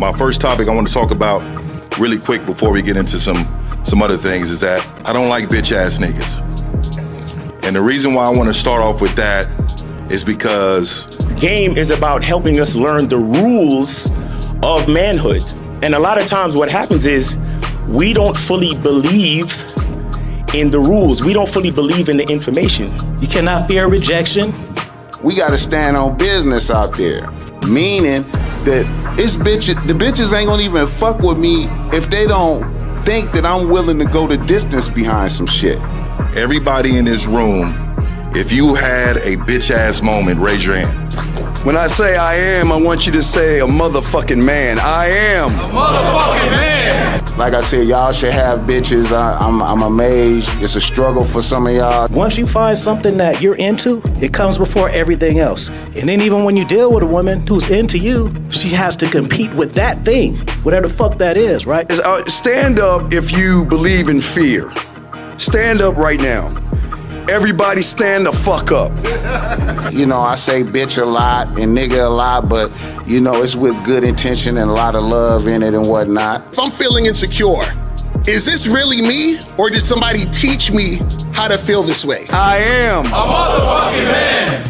My first topic I want to talk about really quick before we get into some other things is that I don't like bitch ass niggas. And the reason why I want to start off with that is because game is about helping us learn the rules of manhood. And a lot of times what happens is we don't fully believe in the rules. We don't fully believe in the information. You cannot fear rejection. We got to stand on business out there, meaning that the bitches ain't gonna even fuck with me if they don't think that I'm willing to go the distance behind some shit. everybody in this room, if you had a bitch ass moment, raise your hand. When I say I am, I want you to say a motherfucking man. I am a motherfucking man. Like I said, y'all should have bitches. I'm amazed. It's a struggle for some of y'all. Once you find something that you're into, it comes before everything else. And then even when you deal with a woman who's into you, she has to compete with that thing, whatever the fuck that is, right? Stand up if you believe in fear. Stand up right now. Everybody stand the fuck up. You know, I say bitch a lot and nigga a lot, but, you know, it's with good intention and a lot of love in it and whatnot. If I'm feeling insecure, is this really me, or did somebody teach me how to feel this way? I am a motherfucking man.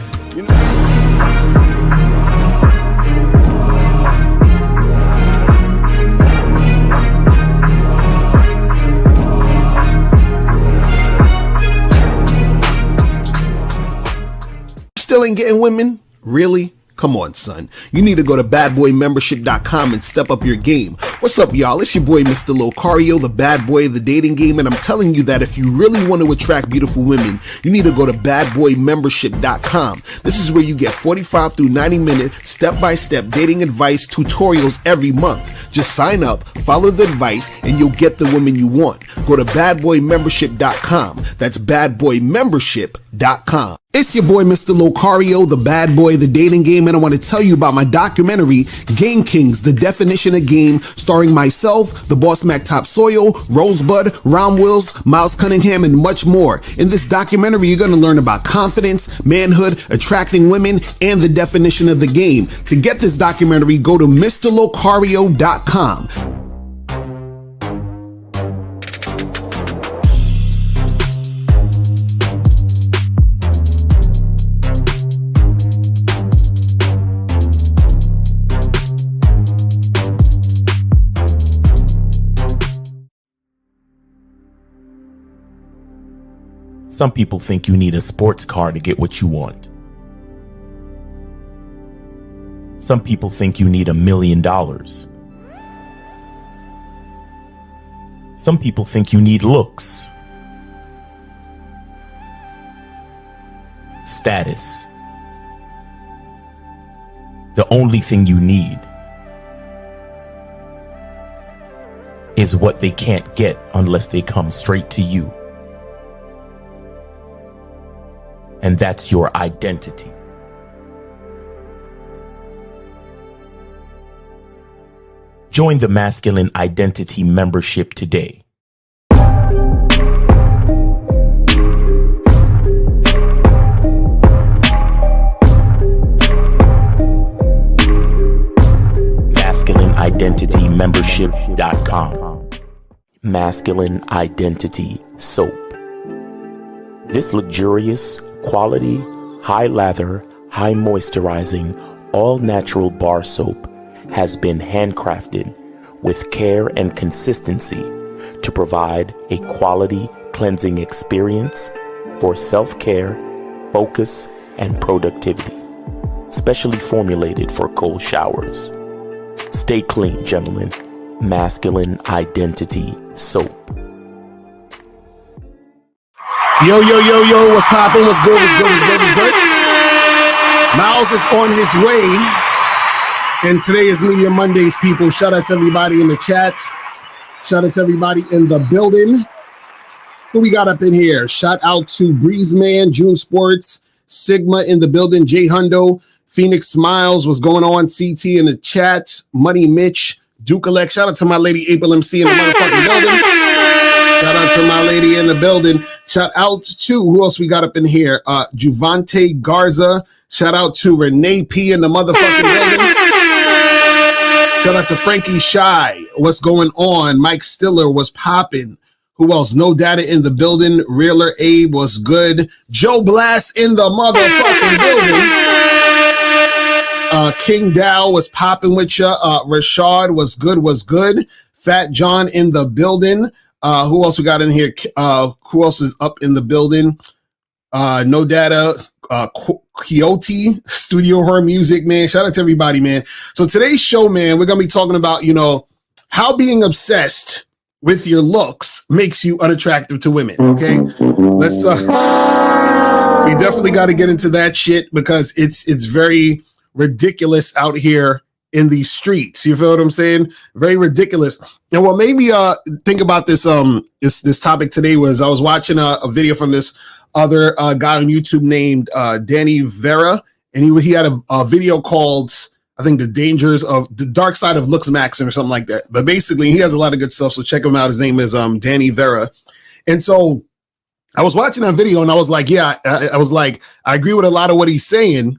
Still ain't getting women? Really? Come on, son. You need to go to badboymembership.com and step up your game. What's up, y'all? It's your boy, Mr. Locario, the bad boy of the dating game, and I'm telling you that if you really want to attract beautiful women, you need to go to badboymembership.com. This is where you get 45 through 90-minute step-by-step dating advice tutorials every month. Just sign up, follow the advice, and you'll get the women you want. Go to badboymembership.com. That's badboymembership.com. It's your boy, Mr. Locario, the bad boy of the dating game, and I want to tell you about my documentary, Game Kings, The Definition of Game, starring myself, the Boss Mac Topsoil, Rosebud, Ron Wills, Miles Cunningham, and much more. In this documentary, you're going to learn about confidence, manhood, attracting women, and the definition of the game. To get this documentary, go to MrLocario.com. Some people think you need a sports car to get what you want. Some people think you need $1 million. Some people think you need looks, status. The only thing you need is what they can't get unless they come straight to you. And that's your identity. Join the Masculine Identity membership today. MasculineIdentityMembership.com. Masculine Identity Soap. This luxurious, quality, high lather, high moisturizing, all natural bar soap has been handcrafted with care and consistency to provide a quality cleansing experience for self-care, focus, and productivity. Specially formulated for cold showers. Stay clean, gentlemen. Masculine Identity Soap. Yo, what's poppin'? What's good? Miles is on his way. And today is Media Mondays, people. Shout out to everybody in the chat. Shout out to everybody in the building. Who we got up in here? Shout out to Breezeman, June Sports, Sigma in the building, Jay Hundo, Phoenix Smiles, what's going on? CT in the chat, Money Mitch, Duke Elect. Shout out to my lady April MC in the motherfucking building. Shout out to my lady in the building. Shout out to, who else we got up in here? Juvante Garza. Shout out to Renee P in the motherfucking building. Shout out to Frankie Shy. What's going on? Mike Stiller was popping. Who else? No Data in the building. Realer Abe was good. Joe Blast in the motherfucking building. King Dow was popping with you. Rashad was good. Fat John in the building. Who else we got in here? Who else is up in the building? No Data. Quixote, Studio Horror Music, man. Shout out to everybody, man. So today's show, man, we're gonna be talking about, how being obsessed with your looks makes you unattractive to women. Okay, let's. We definitely got to get into that shit because it's very ridiculous out here in these streets. You feel what I'm saying? Very ridiculous. And what made me think about this this topic today was I was watching a video from this other guy on YouTube named Danny Vera, and he had a video called, I think, The Dark Side of Looks Maxing or something like that. But basically, he has a lot of good stuff, so check him out. His name is Danny Vera. And so I was watching that video, and I was like, I agree with a lot of what he's saying,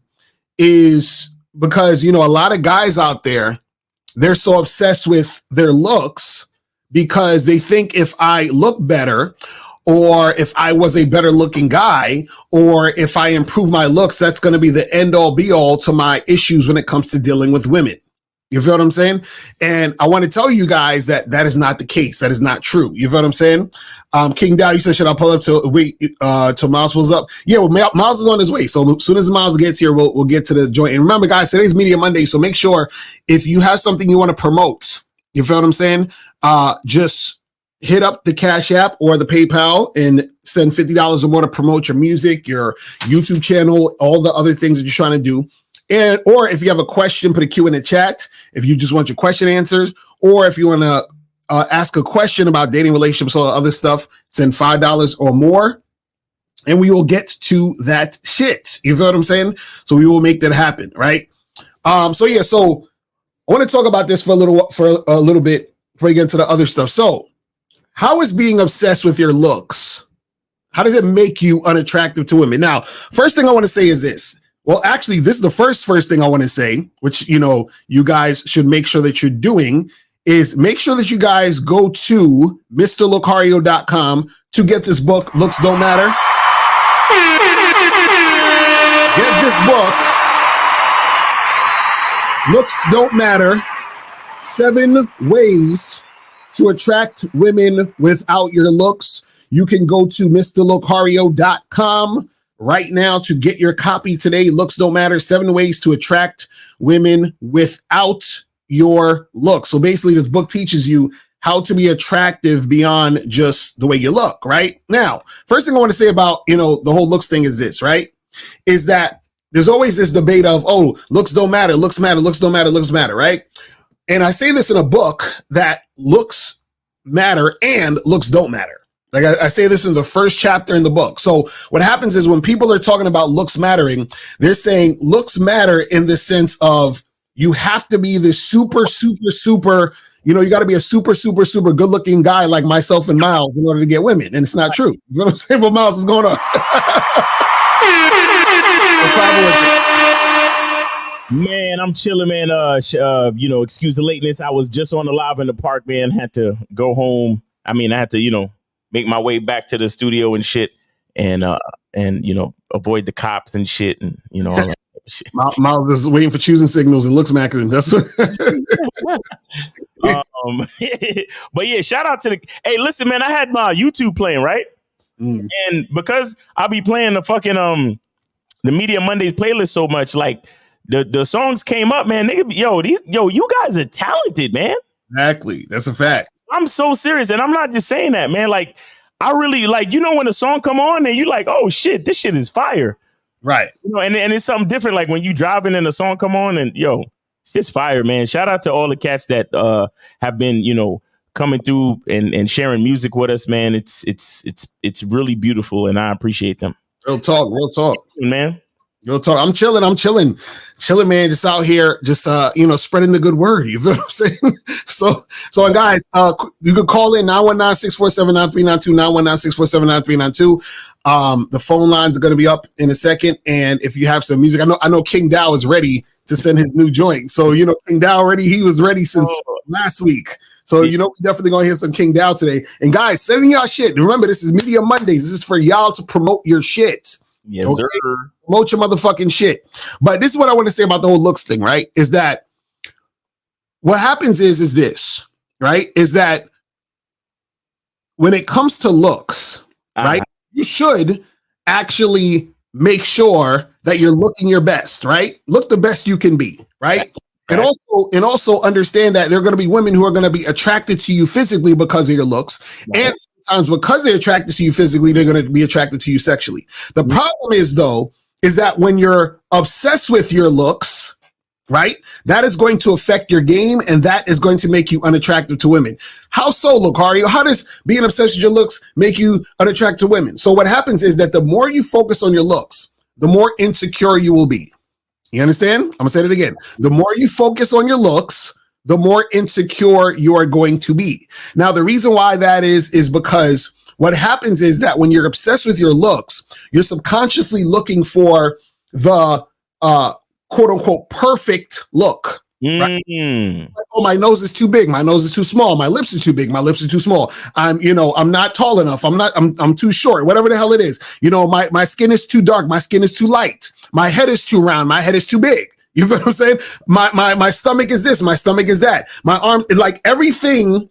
is because, a lot of guys out there, they're so obsessed with their looks because they think if I look better, or if I was a better looking guy, or if I improve my looks, that's going to be the end all be all to my issues when it comes to dealing with women. You feel what I'm saying? And I want to tell you guys that is not the case. That is not true. You feel what I'm saying? King Dow, you said, should I pull up till Miles pulls up? Yeah, well, Miles is on his way. So as soon as Miles gets here, we'll get to the joint. And remember, guys, today's Media Monday. So make sure if you have something you want to promote, you feel what I'm saying? Just hit up the Cash App or the PayPal and send $50 or more to promote your music, your YouTube channel, all the other things that you're trying to do. Or if you have a question, put a Q in the chat. If you just want your question answers, or if you want to ask a question about dating, relationships, all the other stuff, send $5 or more, and we will get to that shit. You feel what I'm saying? So we will make that happen, right? So I want to talk about this for a little bit before we get into the other stuff. So, how is being obsessed with your looks? How does it make you unattractive to women? Now, first thing I want to say is this. Well, actually, this is the first thing I want to say, which, you guys should make sure that you're doing, is make sure that you guys go to MrLocario.com to get this book, Looks Don't Matter. Get this book, Looks Don't Matter, 7 Ways to Attract Women Without Your Looks. You can go to MrLocario.com right now to get your copy today. Looks Don't Matter, 7 Ways to Attract Women Without Your Looks. So basically, this book teaches you how to be attractive beyond just the way you look, right? Now, first thing I want to say about, the whole looks thing is this, right? Is that there's always this debate of, looks don't matter, looks matter, looks don't matter, looks matter, right? And I say this in a book that looks matter and looks don't matter. Like I say this in the first chapter in the book. So what happens is when people are talking about looks mattering, they're saying looks matter in the sense of you have to be the super, you got to be a super good looking guy like myself and Miles in order to get women. And it's not true. You know what I'm saying? But Miles is going on. Man, I'm chilling, man. Excuse the lateness. I was just on the live in the park, man. Had to go home. I had to, make my way back to the studio and shit, and avoid the cops and shit, and all that shit. Miles is waiting for choosing signals and looks maxing. That's what. But yeah, shout out to hey, listen, man. I had my YouTube playing, right? And because I be playing the fucking the Media Mondays playlist so much, like the songs came up, man. Nigga, you guys are talented, man. Exactly, that's a fact. I'm so serious, and I'm not just saying that, man. Like, I really when a song come on and you like, oh shit, this shit is fire, right? And it's something different. Like when you driving and a song come on and it's just fire, man. Shout out to all the cats that have been coming through and sharing music with us, man. It's really beautiful, and I appreciate them. Real talk, man. Real talk. I'm chilling, man. Just out here, just spreading the good word. You feel what I'm saying? So guys, you could call in 919-647-9392, 919-647-9392. The phone lines are going to be up in a second, and if you have some music, I know King Dow is ready to send his new joint. So, King Dow already, he was ready since last week. So, we're definitely going to hear some King Dow today. And guys, sending y'all shit. Remember, this is Media Mondays. This is for y'all to promote your shit. Yes, okay? Sir. Promote your motherfucking shit. But this is what I want to say about the whole looks thing, right? Is that what happens is this, right? Is that when it comes to looks, right? You should actually make sure that you're looking your best, right? Look the best you can be, right? And also understand that there are going to be women who are going to be attracted to you physically because of your looks. Right. And sometimes because they're attracted to you physically, they're going to be attracted to you sexually. The problem is, though, is that when you're obsessed with your looks, right, that is going to affect your game, and that is going to make you unattractive to women. How so, Lucario? How does being obsessed with your looks make you unattractive to women? So what happens is that the more you focus on your looks, the more insecure you will be. You understand? I'm going to say it again. The more you focus on your looks, the more insecure you are going to be. Now, the reason why that is because what happens is that when you're obsessed with your looks, you're subconsciously looking for the quote unquote perfect look. Right? Oh, my nose is too big. My nose is too small. My lips are too big. My lips are too small. I'm not tall enough. I'm too short. Whatever the hell it is. My skin is too dark. My skin is too light. My head is too round. My head is too big. You feel what I'm saying? My stomach is this. My stomach is that. My arms, like everything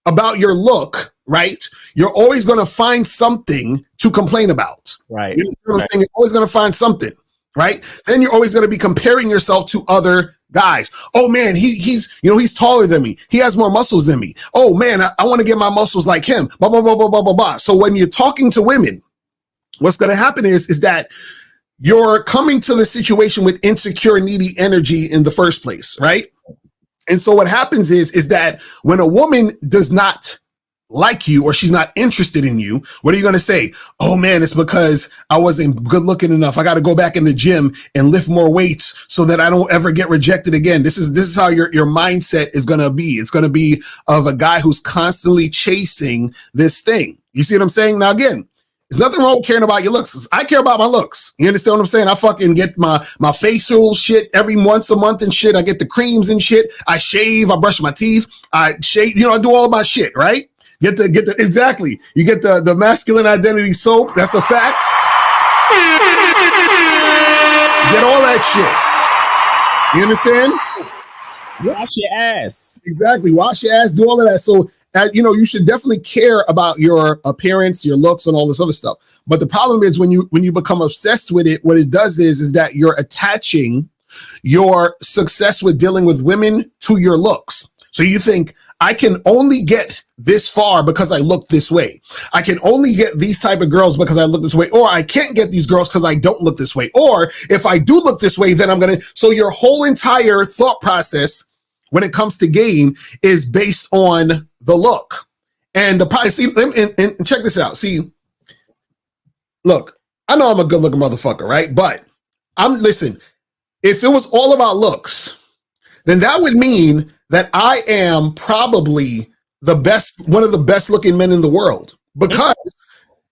about your look, right? You're always going to find something to complain about. Right. You understand what I'm saying? You're always going to find something, right? Then you're always going to be comparing yourself to other guys. Oh man, he's taller than me. He has more muscles than me. Oh man, I want to get my muscles like him. Blah, blah, blah, blah, blah, blah, blah. So when you're talking to women, what's going to happen is that you're coming to the situation with insecure, needy energy in the first place, right? And so what happens is that when a woman does not like you or she's not interested in you, what are you going to say? Oh man, it's because I wasn't good looking enough. I got to go back in the gym and lift more weights so that I don't ever get rejected again. This is how your mindset is going to be. It's going to be of a guy who's constantly chasing this thing. You see what I'm saying? Now again, there's nothing wrong with caring about your looks. I care about my looks. You understand what I'm saying? I fucking get my facial shit every once a month and shit. I get the creams and shit. I shave. I brush my teeth. I shave. I do all of my shit, right? Exactly. You get the masculine identity soap. That's a fact. Get all that shit. You understand? Wash your ass. Exactly. Wash your ass. Do all of that. So, you should definitely care about your appearance, your looks, and all this other stuff. But the problem is when you become obsessed with it, what it does is that you're attaching your success with dealing with women to your looks. So you think, I can only get this far because I look this way. I can only get these type of girls because I look this way. Or I can't get these girls because I don't look this way. Or if I do look this way, then I'm going to. So your whole entire thought process when it comes to game is based on the look. And the price. See, and check this out. See, look, I know I'm a good looking motherfucker, right? But listen, if it was all about looks, then that would mean that I am probably one of the best looking men in the world. Because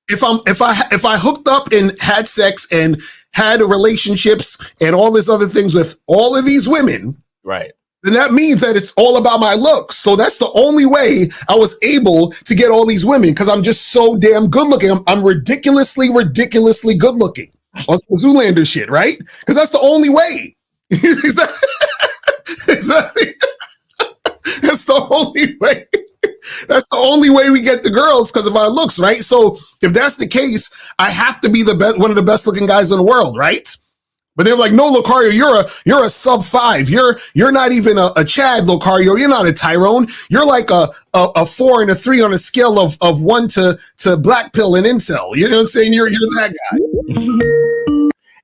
if I hooked up and had sex and had relationships and all these other things with all of these women, right, then that means that it's all about my looks. So that's the only way I was able to get all these women, because I'm just so damn good looking. I'm ridiculously good looking on some Zoolander shit, right? Because that's the only way. Exactly. That's the only way. That's the only way we get the girls, because of our looks, right? So if that's the case, I have to be one of the best looking guys in the world, right? But they're like, no, Lucario, you're a sub 5. You're not even a Chad, Lucario. You're not a Tyrone. You're like a 4 and a 3 on a scale of 1 to black pill and incel. You know what I'm saying? You're that guy.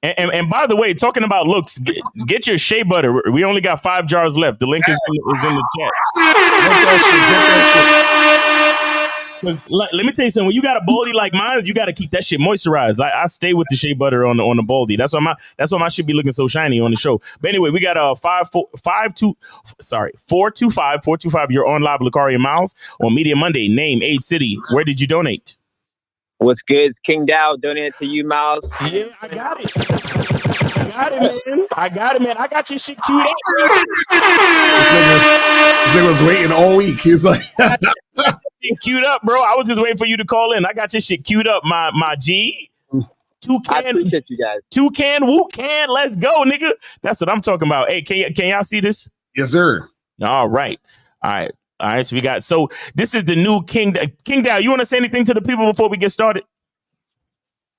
And by the way, talking about looks, get your shea butter. We only got 5 jars left. The link is in the chat. Get that shit. Because let me tell you something. When you got a baldy like mine, you got to keep that shit moisturized. I stay with the shea butter on the baldy. That's why my shit be looking so shiny on the show. But anyway, we got 425. You're on live with Lucario Miles on Media Monday. Name, age, city. Where did you donate? What's good? King Dow donated to you, Miles. Yeah, I got it. got it, man. I got your shit queued up. This nigga was waiting all week. He's like, queued up, bro. I was just waiting for you to call in. I got your shit queued up, my G. I appreciate you guys. Toucan, Wu can. Let's go, nigga. That's what I'm talking about. Hey, can y'all see this? yes, sir. All right. So this is the new King Dow. You want to say anything to the people before we get started?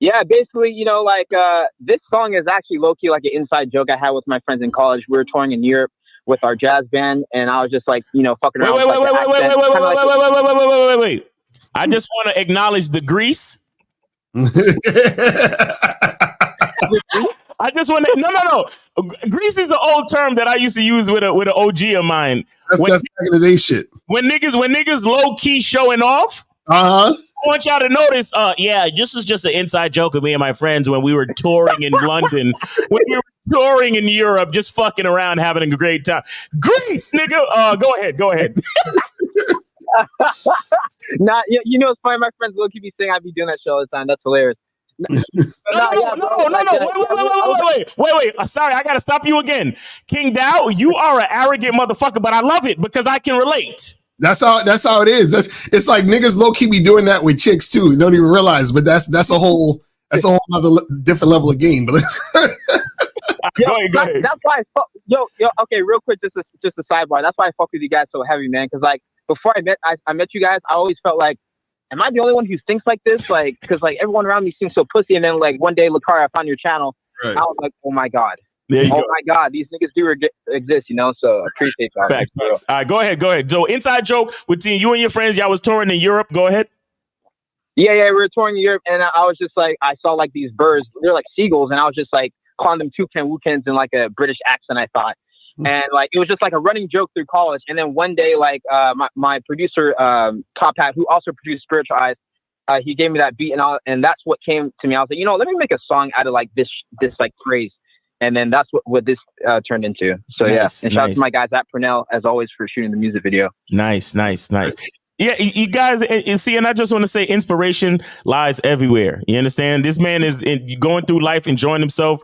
Yeah, basically, this song is actually low-key like an inside joke I had with my friends in college. We were touring in Europe with our jazz band, and I was just like, fucking around. Wait. I just want to acknowledge the grease. I just want to no. Grease is the old term that I used to use with an OG of mine. That's back in the day shit. When niggas low key showing off. Uh-huh. I want y'all to notice, this is just an inside joke of me and my friends when we were touring in London, when we were touring in Europe, just fucking around, having a great time. Grease, nigga. Go ahead. Nah, it's funny. My friends low-key be saying I be doing that shit all the time. That's hilarious. No. Wait. Sorry, I gotta stop you again. King Dow, you are an arrogant motherfucker, but I love it because I can relate. That's how it is. It's like niggas low key be doing that with chicks too. You don't even realize, but that's a whole other different level of game. But go ahead. That's why okay, real quick, just a sidebar. That's why I fuck with you guys so heavy, man. Because like before I met you guys, I always felt like, am I the only one who thinks like this? Like, because like everyone around me seems so pussy. And then like one day, Lakari, I found your channel. Right. I was like, oh my god. My God, these niggas do exist, so I appreciate y'all. Facts. All right, go ahead. So, inside joke between you and your friends, y'all was touring in Europe. Go ahead. Yeah, we were touring in Europe, and I was just like, I saw like these birds, they're like seagulls, and I was just like calling them toucan wookans in like a British accent, I thought. And like, it was just like a running joke through college. And then one day, like, my producer, Top Hat, who also produced Spiritual Eyes, he gave me that beat, and that's what came to me. I was like, let me make a song out of like this like phrase. And then that's what this turned into. So nice, and shout out to my guys at Purnell, as always, for shooting the music video. Nice. Yeah, you guys, see, and I just want to say inspiration lies everywhere. You understand? This man is going through life, enjoying himself,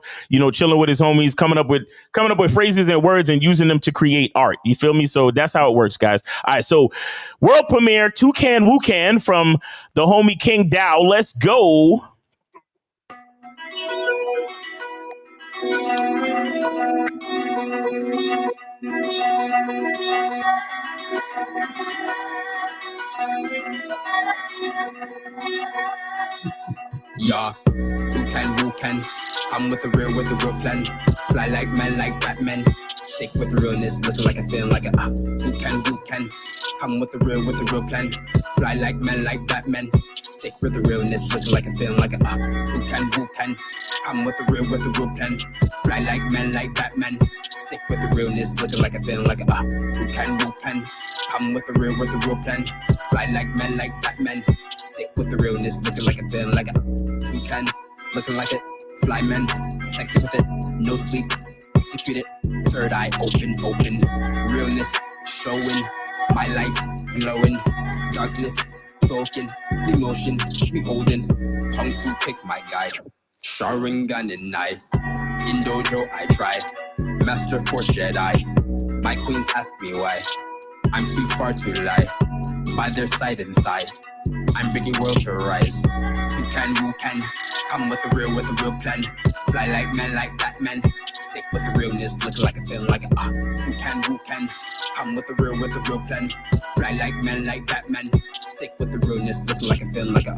chilling with his homies, coming up with phrases and words and using them to create art. You feel me? So that's how it works, guys. All right, so world premiere, Toucan Woocan from the homie King Dow. Let's go. Yeah, Toucan, I'm with the real plan. Fly like man, like Batman. Sick with the realness, looking like a film, like a Toucan. I'm with the real plan. Fly like man, like Batman. Sick with the realness, looking like a film, like a Toucan. I'm with the real plan. Fly like man, like Batman. Sick with the realness, looking like a film, like a Toucan. I'm with the real plan. Fly like man, like Batman. Sick with the realness, looking like a film, like a Toucan. Looking like it, fly man, sexy with it, no sleep, execute it, third eye open, realness showing, my light glowing, darkness spoken, emotion beholding, kung fu kick my guy, Sharingan and I, in dojo I try, master force Jedi, my queens ask me why, I'm too far to lie, by their side and thigh, I'm bringing world to rise, Toucan, I'm with the real plan, fly like man, like Batman, sick with the realness, looking like a film, like a Toucan, I'm with the real plan, fly like man, like Batman, sick with the realness, looking like a film, like a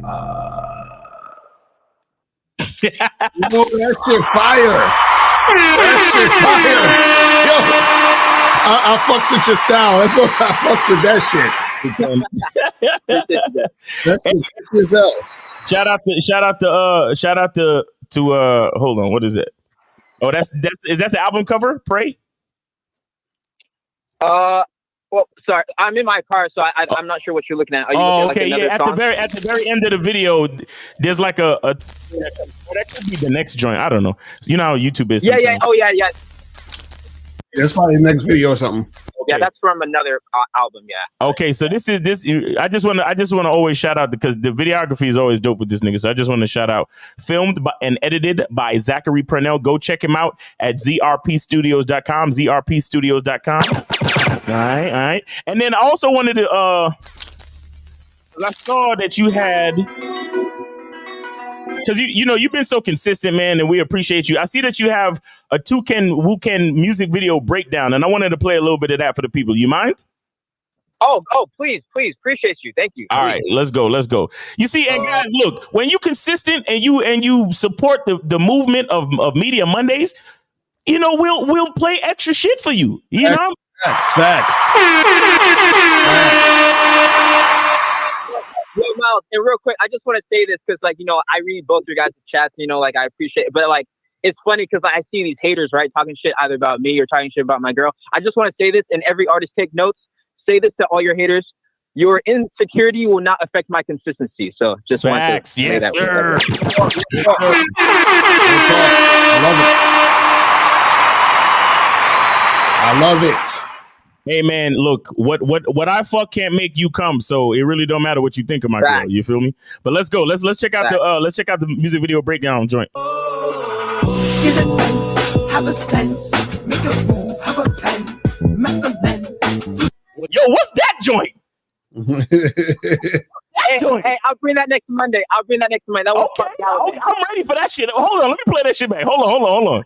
that shit fire. Yo, I fucks with your style. That's what I fucks with that shit. That's yourself. Shout out to hold on, what is it? Oh, is that the album cover? Pray. Well, sorry, I'm in my car, so I'm not sure what you're looking at. Are you looking at like at the very end of the video, there's like that could be the next joint. I don't know. You know how YouTube is. Yeah. Oh, yeah. That's probably the next video or something. Okay. Yeah, that's from another album. Yeah. Okay, so this. I just want to always shout out because the videography is always dope with this nigga. So I just want to shout out. Filmed and edited by Zachary Purnell. Go check him out at zrpstudios.com. zrpstudios.com. All right. And then I also wanted to. I saw that you had. Because you've been so consistent, man, and we appreciate you. I see that you have a Toucan Wuken music video breakdown, and I wanted to play a little bit of that for the people. You mind? Oh, please, appreciate you. Thank you. All right, let's go. You see, and guys, look, when you consistent and you support the movement of Media Mondays, we'll play extra shit for you. You know, Facts. Yo, Miles, and real quick, I just want to say this because, like, I read both your guys' chats, like, I appreciate it. But, like, it's funny because I see these haters, right, talking shit either about me or talking shit about my girl. I just want to say this, and every artist take notes. Say this to all your haters. Your insecurity will not affect my consistency. So just want to say that. Sir. I love it. Hey man, look, what I fuck can't make you come, so it really don't matter what you think of my girl. You feel me? But let's go. Let's check out the music video breakdown joint. Get a dance, have a stance, make a move, have a plan, make a man. Yo, what's that joint? Hey, I'll bring that next Monday. That was okay, I'm ready for that shit. Hold on, let me play that shit back. Hold on.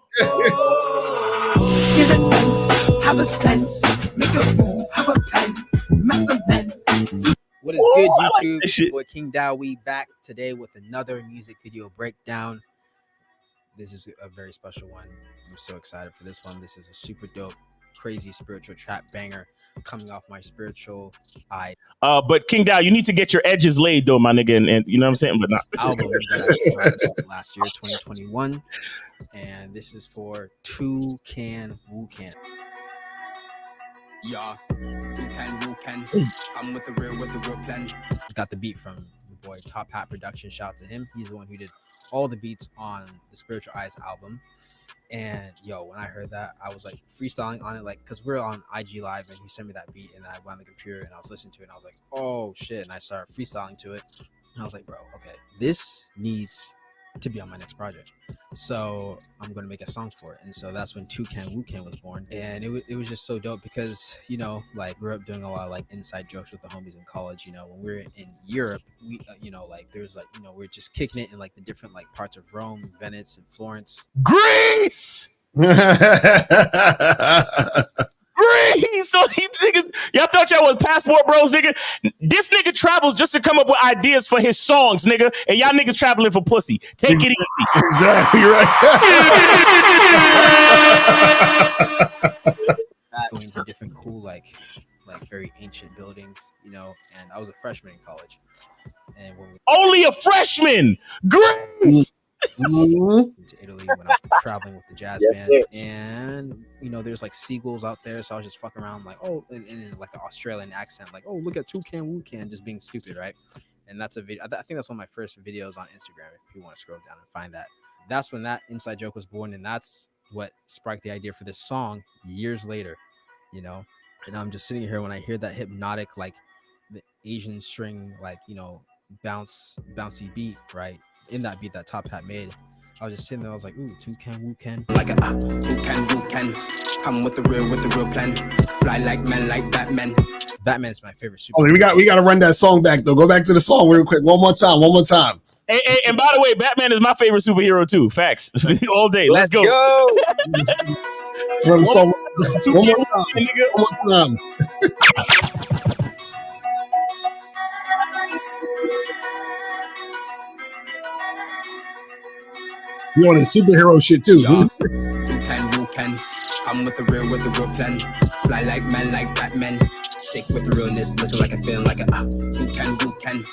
Get a dance, have a stance, make a move, have a plan, make a man. What is good, YouTube? It's your boy King Dow. We back today with another music video breakdown. This is a very special one. I'm so excited for this one. This is a super dope, crazy spiritual trap banger coming off my spiritual eye. But King Dow, you need to get your edges laid though, my nigga, and you know what I'm saying? But not album that I came out last year, 2021, and this is for Toucan Wuken. Yeah, Toucan. I'm with the real plan. Got the beat from the boy Top Hat Production. Shout out to him. He's the one who did all the beats on the Spiritual Eyes album. And when I heard that, I was like freestyling on it, like, because we're on IG Live and he sent me that beat and I went on the computer and I was listening to it and I was like, oh shit. And I started freestyling to it. And I was like, bro, okay, this needs to be on my next project. So I'm going to make a song for it. And so that's when Toucan Wuken was born. And it was just so dope because, like, grew up doing a lot of like inside jokes with the homies in college. When we're in Europe, we, like there's like, we're just kicking it in like the different like parts of Rome, Venice, and Florence. Greece! Greece! So these niggas, y'all thought y'all was passport bros, nigga? This nigga travels just to come up with ideas for his songs, nigga. And y'all niggas traveling for pussy. Take it easy. Exactly right. Going to different cool, like very ancient buildings, and I was a freshman in college. And when only a freshman! Greece! to Italy when I was traveling with the jazz band, and there's like seagulls out there, so I was just fucking around like, oh, in like an Australian accent, like, oh, look at Toucan Wuken, just being stupid, right? And that's a video. I think that's one of my first videos on Instagram. If you want to scroll down and find that, that's when that inside joke was born, and that's what sparked the idea for this song years later, And I'm just sitting here when I hear that hypnotic, like the Asian string, like bouncy beat, right? In that beat that Top Hat made, I was just sitting there. I was like, "Ooh, Toucan Wuken." Like a Toucan. Come with the real plan. Fly like men, like Batman. Batman's my favorite super. Oh, we got to run that song back though. Go back to the song real quick. One more time. Hey, and by the way, Batman is my favorite superhero too. Facts. All day. Let's go. Run the song one more time. You on his superhero shit too. Toucan. I'm with the real plan. Fly like men, like Batman. Sick with the realness, looking like a feeling like a Toucan.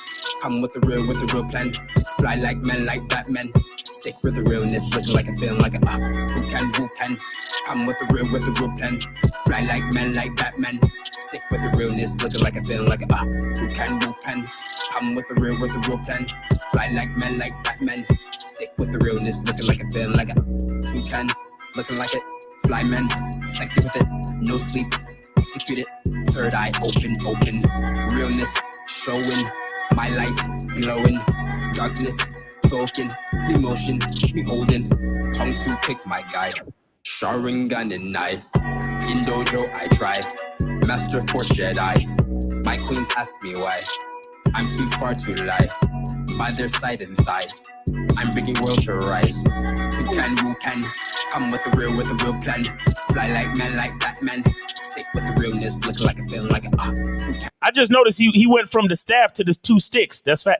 I'm with the real plan. Fly like men, like Batman. Sick with the realness, looking like a feeling like a Toucan. I'm with the real plan. Fly like men, like Batman. Sick with the realness, looking like a feeling like a Toucan. I'm with the real plan. Fly like men, like Batman. Sick with the realness, looking like a feeling like a Toucan. Looking like it, fly man, sexy with it, no sleep. execute it. Third eye open, realness showing, my light glowing, darkness spoken, emotion beholding, kung fu kick my guy, Sharingan and I, in dojo I try, master force Jedi, my queens ask me why, I'm too far to lie, by their side and thigh, I'm bringing world to rise, who can, come with the real plan, fly like man, like Batman, sick with the realness, looking like a feeling like a who can. I just noticed he went from the staff to the 2 sticks. That's fire.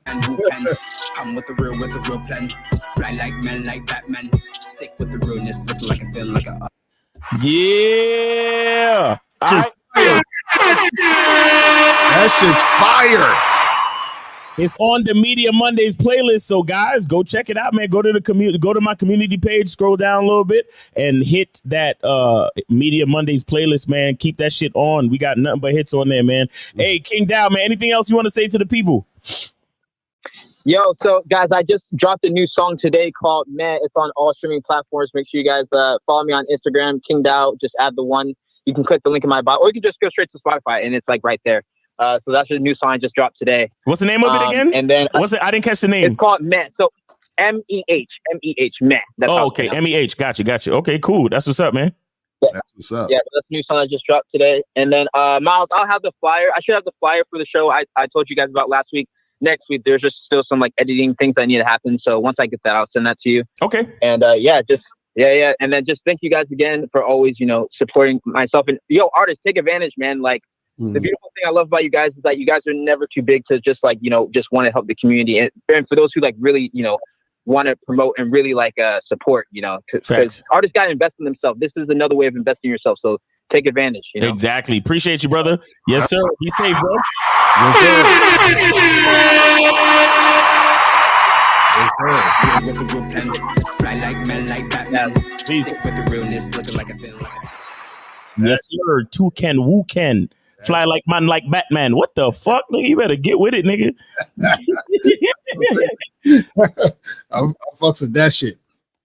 And who can come with the real plan, fly like man, like Batman, sick with the realness, looking like a feeling like a Yeah. That shit's fire. It's on the Media Mondays playlist. So guys, go check it out, man. Go to the community, go to my community page, scroll down a little bit and hit that Media Mondays playlist, man. Keep that shit on. We got nothing but hits on there, man. Hey, King Dow, man. Anything else you want to say to the people? Yo, so guys, I just dropped a new song today called Meh. It's on all streaming platforms. Make sure you guys follow me on Instagram, King Dow. Just add the one. You can click the link in my bio, or you can just go straight to Spotify and it's like right there. So that's a new song I just dropped today. What's the name of it again? And then what's it? I didn't catch the name. It's called Meh. So MEH, Meh. That's okay, MEH. Got you. Okay, cool. That's what's up, man. Yeah. That's what's up. Yeah, that's a new song I just dropped today. And then Miles, I'll have the flyer. I should have the flyer for the show I told you guys about last week. Next week, there's just still some like editing things that need to happen. So once I get that, I'll send that to you. Okay. And yeah. And then just thank you guys again for always, supporting myself. And artists, take advantage, man. Like the beautiful thing I love about you guys is that you guys are never too big to just like, just want to help the community. And for those who like really, want to promote and really like support, because artists got to invest in themselves. This is another way of investing in yourself. So take advantage. Exactly. Appreciate you, brother. Yes, sir. Be safe, bro. Yes, sir. With the real plan, fly like man, like Batman, sick with the realness, looking like a feeling like a yes, sir. Toucan Woocan. Fly like man, like Batman. What the fuck, nigga? You better get with it, nigga. I fucks with that shit.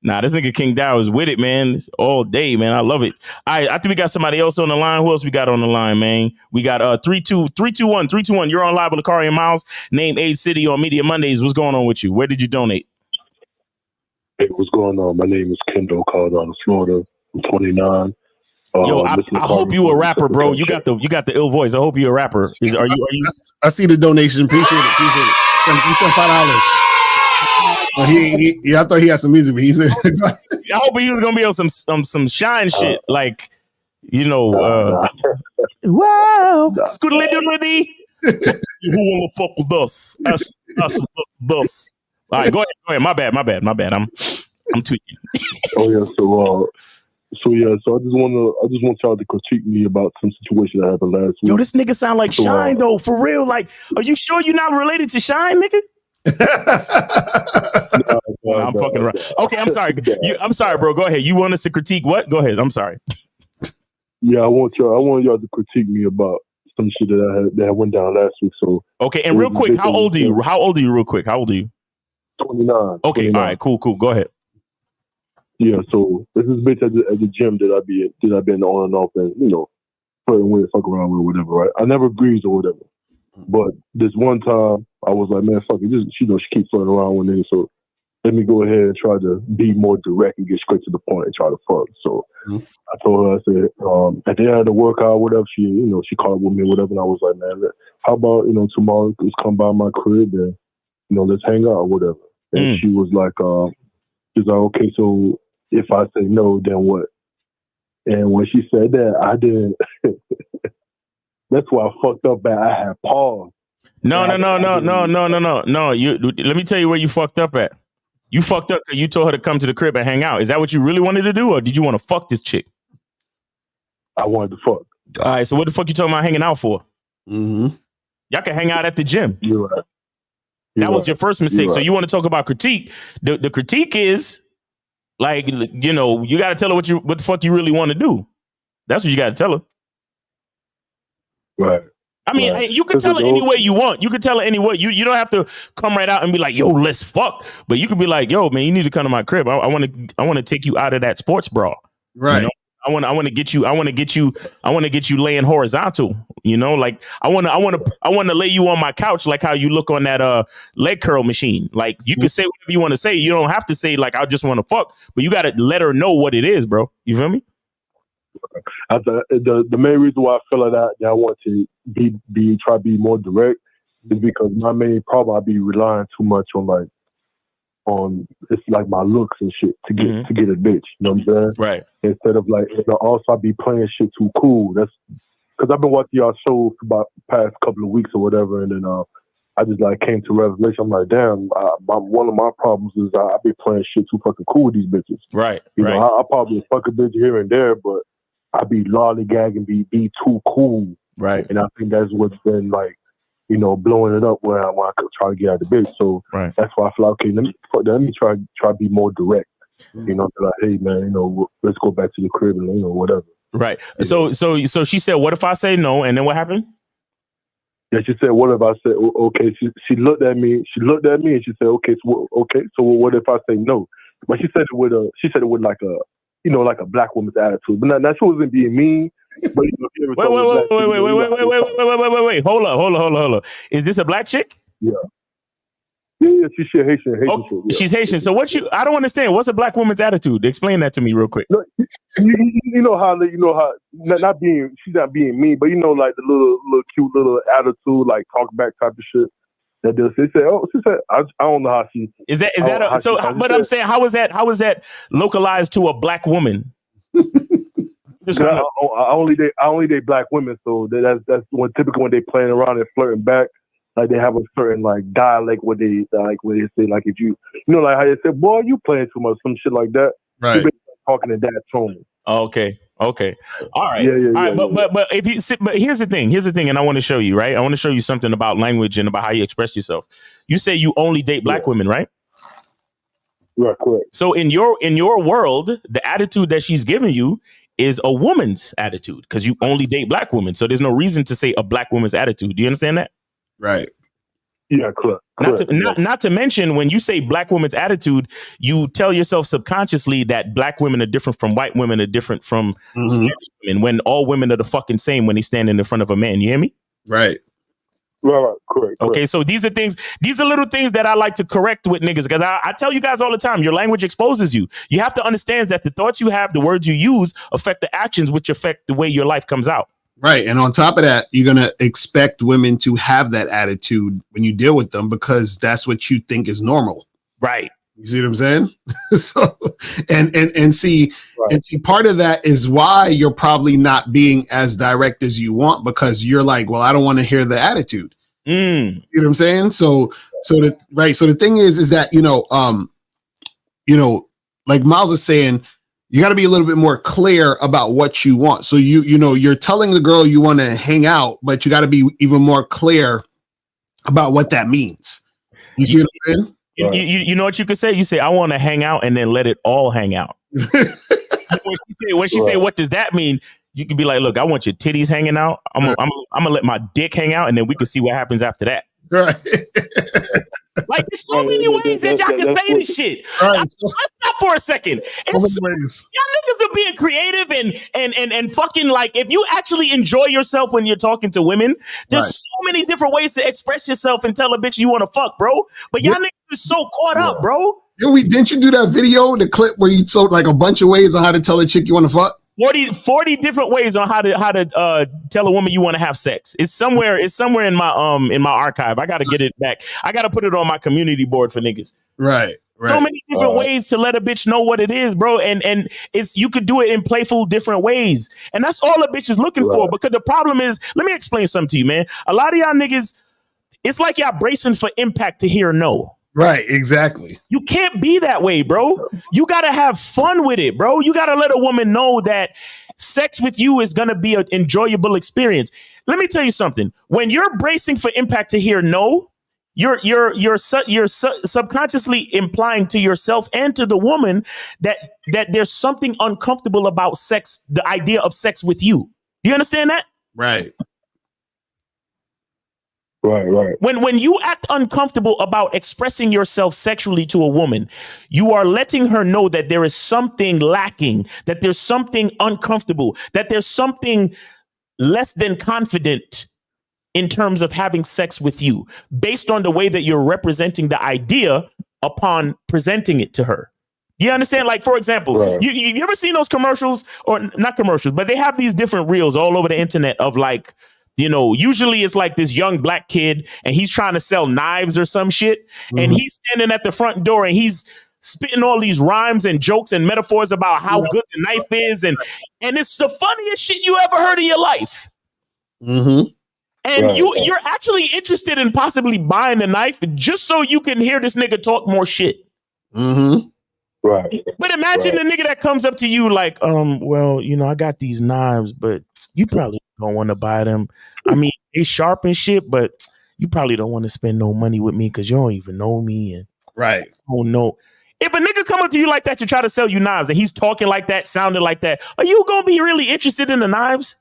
Nah, this nigga King Dow is with it, man. It's all day, man. I love it. I think we got somebody else on the line. Who else we got on the line, man? We got 321. You're on live with Lakari and Miles. Name, age, city on Media Mondays. What's going on with you? Where did you donate? Hey, what's going on? My name is Kendall, Colorado, Florida. I'm 29. Yo, I hope you a rapper, bro. You got the ill voice. I hope you a rapper. Are you? I see the donation. Appreciate it. Send $5. I thought he had some music, but he said, I hope he was gonna be on some shine shit, like wow, scoodly doodly. Who wanna fuck with us? Us. All right, go ahead. My bad. I'm tweaking. Oh yeah, so I just want y'all to critique me about some situation that happened last week. Yo, this nigga sound like Shine though, for real. Like, are you sure you're not related to Shine, nigga? No, I'm fucking around. Okay, I'm sorry. I'm sorry, bro. Go ahead. You want us to critique what? Go ahead. I'm sorry. Yeah, I want y'all to critique me about some shit that went down last week. So okay, and real quick, how old are you? Real quick, how old are you? 29. Okay, 29. All right, cool. Go ahead. Yeah, so this is bitch at the gym that I been on and off and flirting with, fuck around with, whatever. Right? I never breezed or whatever. But this one time, I was like, man, fuck it. She keeps flirting around with me, so let me go ahead and try to be more direct and get straight to the point and try to fuck. So I told her, I said, at the end of the workout, whatever, she called with me, whatever, and I was like, man, how about tomorrow, just come by my crib and let's hang out or whatever. And she was like, okay, so if I say no, then what? And when she said that, I didn't. That's why I fucked up. That I had paused. No. Let me tell you where you fucked up at. You fucked up because you told her to come to the crib and hang out. Is that what you really wanted to do, or did you want to fuck this chick? I wanted to fuck. All right. So what the fuck you talking about hanging out for? Mm-hmm. Y'all can hang out at the gym. You're right. That was your first mistake. So you want to talk about critique? The critique is like you got to tell her what the fuck you really want to do. That's what you got to tell her. Right. I mean, you can tell her any way you want. You can tell her any way. You don't have to come right out and be like, yo, let's fuck. But you could be like, yo, man, you need to come to my crib. I want to take you out of that sports bra. Right. I want to get you laying horizontal. You know, like I want to lay you on my couch, like how you look on that leg curl machine. Like you can say whatever you want to say. You don't have to say like I just want to fuck, but you got to let her know what it is, bro. You feel me? The main reason why I feel like that I want to try to be more direct is because my main problem, I be relying too much on it's like my looks and shit to get a bitch. You know what I'm saying? Right. Instead of like, also I be playing shit too cool. That's because I've been watching y'all show for about the past couple of weeks or whatever, and then I just like came to revelation. I'm like, damn, one of my problems is I be playing shit too fucking cool with these bitches. Right. You know, I probably fuck a bitch here and there, but I be lollygagging, be too cool. Right. And I think that's what's been like, you know, blowing it up when I could try to get out of the bitch. So that's why I feel like, okay, let me try to be more direct. You know, like, hey man, you know, let's go back to the crib and, you know, whatever. Right. So she said, what if I say no? And then what happened? Yeah, she said, what if I said, okay, she looked at me and she said, okay, so what if I say no? But she said it with like a, you know, like a black woman's attitude. But now she wasn't being mean. But, you know, wait. Hold up. Is this a black chick? Yeah. Yeah, she's Haitian. Oh, shit, yeah. She's Haitian. So I don't understand. What's a black woman's attitude? Explain that to me real quick. No, you know how not being, she's not being mean, but you know, like the little cute little attitude, like talk back type of shit. That does. She said, I don't know how she is that. But I'm saying, how is that localized to a black woman? I only date black women, so that's typically when they playing around and flirting back, like they have a certain like dialect where they say like if you know like how they say, boy, you playing too much, some shit like that. Right. Talking in that tone. Okay. All right. Yeah. But here's the thing, and I want to show you, right? I want to show you something about language and about how you express yourself. You say you only date black women, right? Right, correct. So in your world, the attitude that she's giving you is a woman's attitude because you only date black women. So there's no reason to say a black woman's attitude. Do you understand that? Right. Yeah, correct. Not to mention, when you say black woman's attitude, you tell yourself subconsciously that black women are different from white women, are different from Spanish women, when all women are the fucking same when they stand in front of a man. You hear me? Right. Right, correct. Okay, so these are little things that I like to correct with niggas, because I tell you guys all the time, your language exposes you. You have to understand that the thoughts you have, the words you use, affect the actions, which affect the way your life comes out. Right. And on top of that, you're going to expect women to have that attitude when you deal with them because that's what you think is normal. Right. You see what I'm saying? So, and see, part of that is why you're probably not being as direct as you want, because you're like, well, I don't want to hear the attitude. You know what I'm saying? So the thing is that, like Miles is saying, you got to be a little bit more clear about what you want. So you're telling the girl you want to hang out, but you got to be even more clear about what that means. You see what I'm saying? You know what you could say? You say, I want to hang out, and then let it all hang out. when she say, what does that mean? You can be like, look, I want your titties hanging out. I'm gonna let my dick hang out, and then we can see what happens after that. Right. Like, there's so many ways that y'all can say this shit. Right. Let's stop for a second. Y'all niggas are being creative and fucking, like, if you actually enjoy yourself when you're talking to women, there's so many different ways to express yourself and tell a bitch you want to fuck, bro. But y'all niggas are so caught up, bro. Didn't you do that video, the clip where you told like a bunch of ways on how to tell a chick you want to fuck? 40 different ways on how to tell a woman you want to have sex. It's somewhere in my archive. I gotta get it back. I gotta put it on my community board for niggas. Right. So many different ways to let a bitch know what it is, bro. And it's, you could do it in playful different ways. And that's all a bitch is looking for. Because the problem is, let me explain something to you, man. A lot of y'all niggas, it's like y'all bracing for impact to hear no. Right, exactly. You can't be that way, bro. You got to have fun with it, bro. You got to let a woman know that sex with you is going to be an enjoyable experience. Let me tell you something. When you're bracing for impact to hear no, you're subconsciously implying to yourself and to the woman that there's something uncomfortable about sex, the idea of sex with you. Do you understand that? Right. Right. When you act uncomfortable about expressing yourself sexually to a woman, you are letting her know that there is something lacking, that there's something uncomfortable, that there's something less than confident in terms of having sex with you, based on the way that you're representing the idea upon presenting it to her. You understand? Like, for example, Right. you ever seen those commercials, or not commercials, but they have these different reels all over the internet of like, you know, usually it's like this young black kid and he's trying to sell knives or some shit. And he's standing at the front door and he's spitting all these rhymes and jokes and metaphors about how good the knife is. And it's the funniest shit you ever heard in your life. And you're actually interested in possibly buying the knife just so you can hear this nigga talk more shit. Right. But imagine the nigga that comes up to you like, well, you know, I got these knives, but you probably don't want to buy them. I mean, they sharp and shit, but you probably don't want to spend no money with me because you don't even know me. And oh no. If a nigga come up to you like that to try to sell you knives and he's talking like that, sounding like that, are you gonna be really interested in the knives?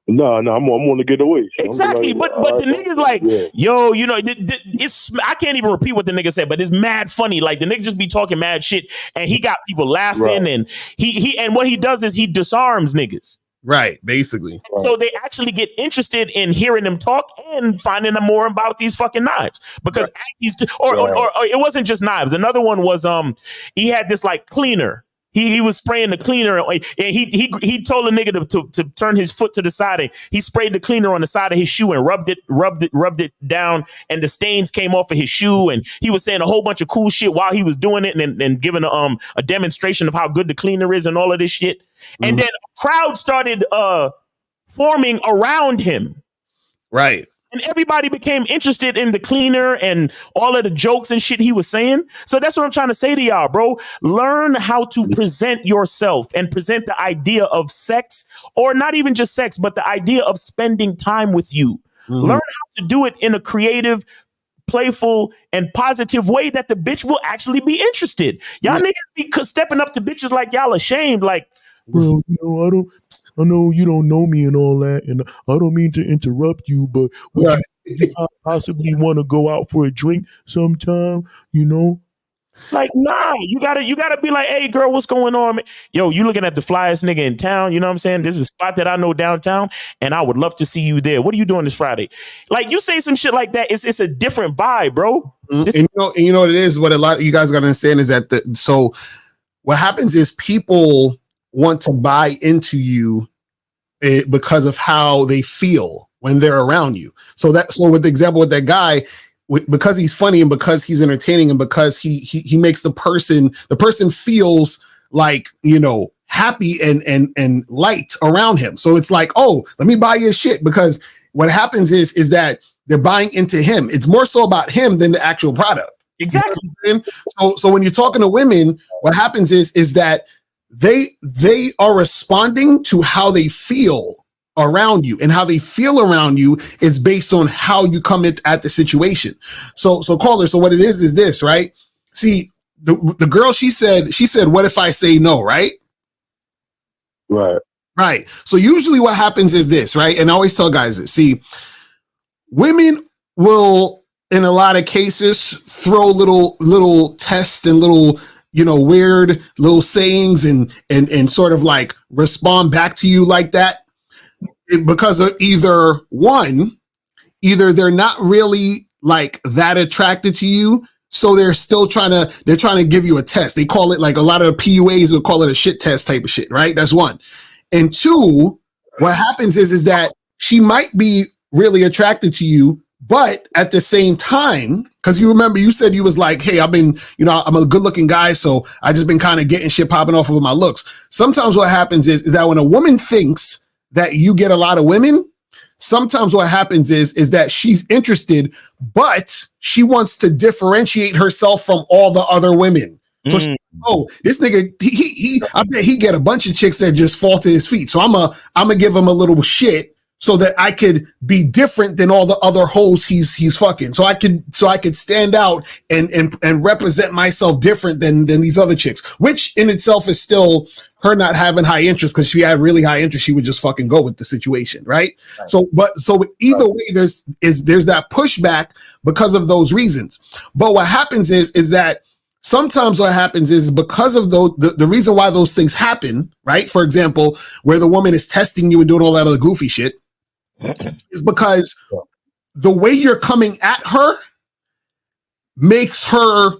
No, I'm going to get away. Exactly, like, but the nigga's like, yo, you know, it's I can't even repeat what the nigga said, but it's mad funny. Like the nigga just be talking mad shit, and he got people laughing, and he and what he does is he disarms niggas. Right, basically. So they actually get interested in hearing them talk and finding out more about these fucking knives. Because or it wasn't just knives. Another one was he had this like cleaner. He was spraying the cleaner, and he told a nigga to turn his foot to the side, and he sprayed the cleaner on the side of his shoe and rubbed it down, and the stains came off of his shoe. And he was saying a whole bunch of cool shit while he was doing it, and giving a demonstration of how good the cleaner is and all of this shit. And then a crowd started forming around him. Right. And everybody became interested in the cleaner and all of the jokes and shit he was saying. So that's what I'm trying to say to y'all, bro. Learn how to present yourself and present the idea of sex, or not even just sex, but the idea of spending time with you. Learn how to do it in a creative, playful, and positive way that the bitch will actually be interested. Y'all niggas be stepping up to bitches like y'all ashamed. Like, well, you know, I know you don't know me and all that, and I don't mean to interrupt you, but would you possibly want to go out for a drink sometime? You know, like, nah, you gotta be like, hey, girl, what's going on, man? Yo, you looking at the flyest nigga in town? You know what I'm saying? This is a spot that I know downtown, and I would love to see you there. What are you doing this Friday? Like, you say some shit like that, it's a different vibe, bro. And you know what it is. What a lot of you guys gotta understand is that so what happens is people want to buy into you because of how they feel when they're around you. So with the example with that guy, because he's funny and because he's entertaining and because he makes the person feels like, you know, happy and light around him. So it's like, oh, let me buy your shit, because what happens is that they're buying into him. It's more so about him than the actual product. Exactly. You know what I'm saying? So when you're talking to women, what happens is that they are responding to how they feel around you, and how they feel around you is based on how you come at the situation. So caller, so what it is this, right? See, the girl, she said, what if I say no, right? Right. So usually what happens is this, right? And I always tell guys this. See, women will, in a lot of cases, throw little tests and little, you know, weird little sayings and sort of like respond back to you like that, because of either they're not really like that attracted to you, so they're trying to give you a test. They call it, like a lot of PUAs would call it, a shit test type of shit, right? That's one. And two, what happens is that she might be really attracted to you, but at the same time, because you remember you said you was like, hey, I'm a good looking guy, so I just been kind of getting shit popping off of my looks. Sometimes what happens is that when a woman thinks that you get a lot of women, sometimes what happens is that she's interested, but she wants to differentiate herself from all the other women. So this nigga, I bet he get a bunch of chicks that just fall to his feet. So I'm gonna give him a little shit so that I could be different than all the other hoes he's fucking. So I could stand out and represent myself different than these other chicks, which in itself is still her not having high interest, because if she had really high interest, she would just fucking go with the situation, right? So either way, there's that pushback because of those reasons. But what happens is that sometimes what happens is because of the reason why those things happen, right? For example, where the woman is testing you and doing all that other goofy shit, is because the way you're coming at her makes her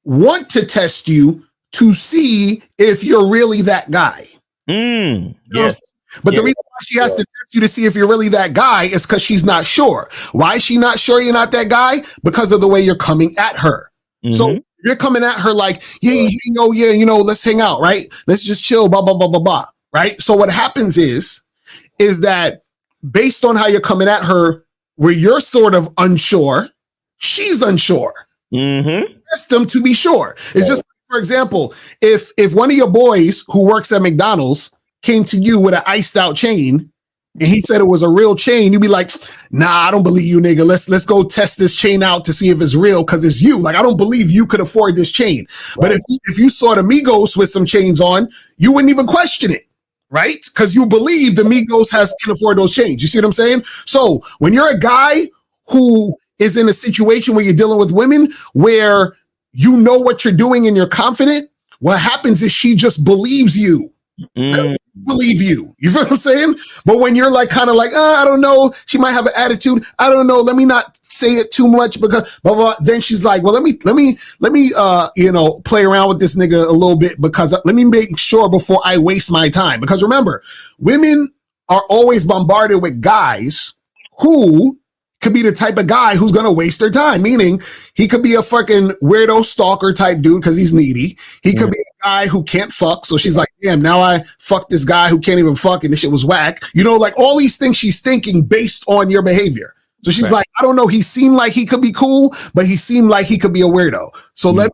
want to test you to see if you're really that guy. Yes. But the reason why she has to test you to see if you're really that guy is because she's not sure. Why is she not sure you're not that guy? Because of the way you're coming at her. So you're coming at her like, let's hang out, right? Let's just chill, blah, blah, blah, blah, blah, right? So what happens is that based on how you're coming at her, where you're sort of unsure, she's unsure. Test them to be sure. It's just, for example, if one of your boys who works at McDonald's came to you with an iced out chain and he said it was a real chain, you'd be like, nah, I don't believe you, nigga. Let's go test this chain out to see if it's real, because it's you. Like, I don't believe you could afford this chain. Right. But if you saw the Migos with some chains on, you wouldn't even question it, right? Because you believe the Migos can afford those chains. You see what I'm saying? So when you're a guy who is in a situation where you're dealing with women where you know what you're doing and you're confident, what happens is she just believes you. Believe you. You feel what I'm saying? But when you're like kind of like, I don't know, she might have an attitude. I don't know. Let me not say it too much because blah, blah. Then she's like, well, let me play around with this nigga a little bit because let me make sure before I waste my time. Because remember, women are always bombarded with guys who could be the type of guy who's going to waste their time, meaning he could be a fucking weirdo stalker type dude because he's needy. He could be a guy who can't fuck. So she's like, damn, now I fucked this guy who can't even fuck and this shit was whack. You know, like all these things she's thinking based on your behavior. So she's like, I don't know. He seemed like he could be cool, but he seemed like he could be a weirdo. So let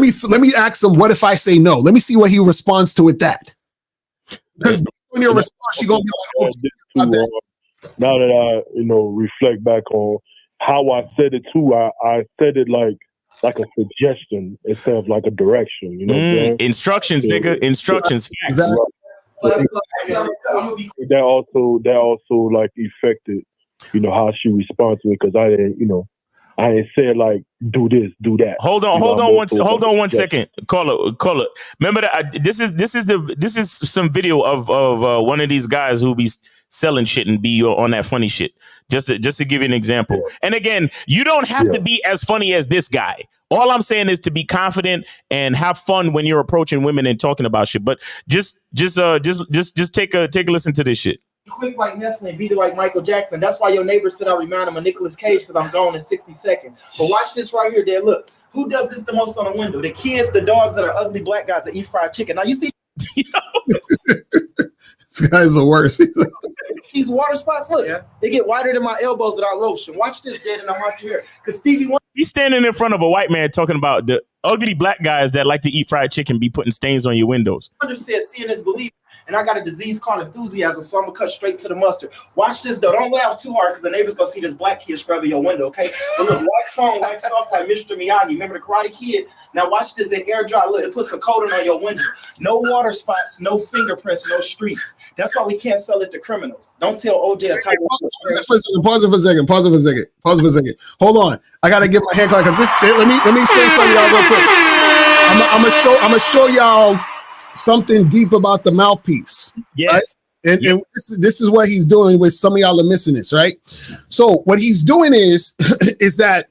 me ask him, what if I say no? Let me see what he responds to with that. Because when your response, she's going to be like, now that I, reflect back on how I said it too, I said it like a suggestion instead of like a direction. You know what I'm saying? Instructions, nigga. Instructions. Facts. That also like affected, how she responds to it, because I didn't say like do this, do that. Hold on one second. Caller. Remember that this is some video of one of these guys who be selling shit and be on that funny shit. Just to give you an example. Yeah. And again, you don't have to be as funny as this guy. All I'm saying is to be confident and have fun when you're approaching women and talking about shit. But just take a listen to this shit. Quick like Nestle and beat it like Michael Jackson. That's why your neighbor said I remind him of Nicolas Cage, because I'm gone in 60 seconds. But watch this right here, Dad. Look, who does this the most on the window? The kids, the dogs that are ugly black guys that eat fried chicken. Now you see this guy's the worst. These water spots, look, they get wider than my elbows without lotion. Watch this, Dad, and I want you here. Because Stevie Wonder, he's standing in front of a white man talking about the ugly black guys that like to eat fried chicken be putting stains on your windows. Wonder said, seeing is believing. And I got a disease called enthusiasm, so I'm gonna cut straight to the mustard. Watch this though. Don't laugh too hard because the neighbors gonna see this black kid scrubbing your window, okay? But look, wax on, wax off like Mr. Miyagi. Remember the Karate Kid? Now watch this, the air dry. Look, it puts a coating on your window. No water spots, no fingerprints, no streaks. That's why we can't sell it to criminals. Don't tell OJ a type of Pause it for a second. Hold on. I gotta get my hand caught because let me say something y'all real quick. I'm gonna show y'all something deep about the mouthpiece. Yes. Right? And this is what he's doing, with some of y'all are missing this, right? So what he's doing is that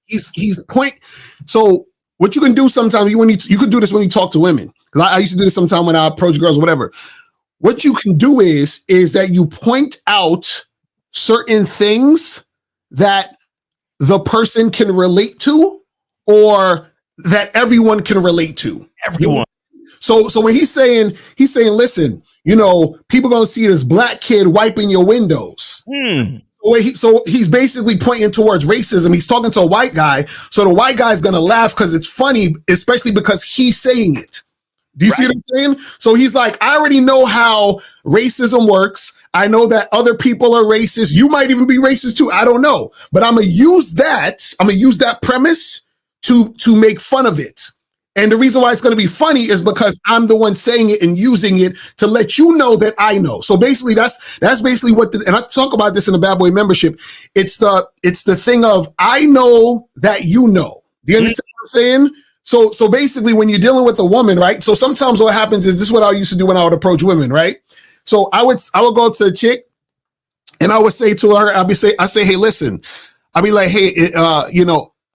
he's point. So what you can do sometimes, you can do this when you talk to women. Because I used to do this sometime when I approach girls or whatever. What you can do is that you point out certain things that the person can relate to, or that everyone can relate to. Everyone. So when he's saying, listen, people gonna see this black kid wiping your windows. So he's basically pointing towards racism. He's talking to a white guy. So the white guy's gonna laugh because it's funny, especially because he's saying it. Do you see what I'm saying? So he's like, I already know how racism works. I know that other people are racist. You might even be racist too. I don't know. But I'm going to use that premise to make fun of it. And the reason why it's going to be funny is because I'm the one saying it and using it to let you know that I know. So basically, that's basically what. And I talk about this in the Bad Boy membership. It's the thing of I know that you know. Do you understand what I'm saying? So basically, when you're dealing with a woman, right? So sometimes what happens is this is what I used to do when I would approach women, right? So I would go to a chick, and I would say to her, I say, hey, listen, I'll be like, hey,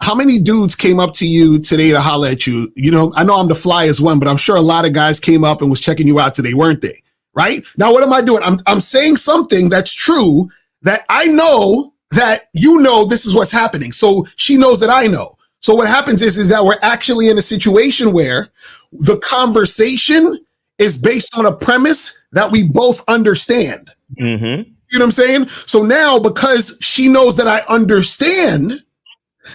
how many dudes came up to you today to holler at you? You know, I know I'm the flyest one, but I'm sure a lot of guys came up and was checking you out today, weren't they? Right? Now, what am I doing? I'm saying something that's true that I know that you know this is what's happening. So she knows that I know. So what happens is that we're actually in a situation where the conversation is based on a premise that we both understand. Mm-hmm. You know what I'm saying? So now, because she knows that I understand,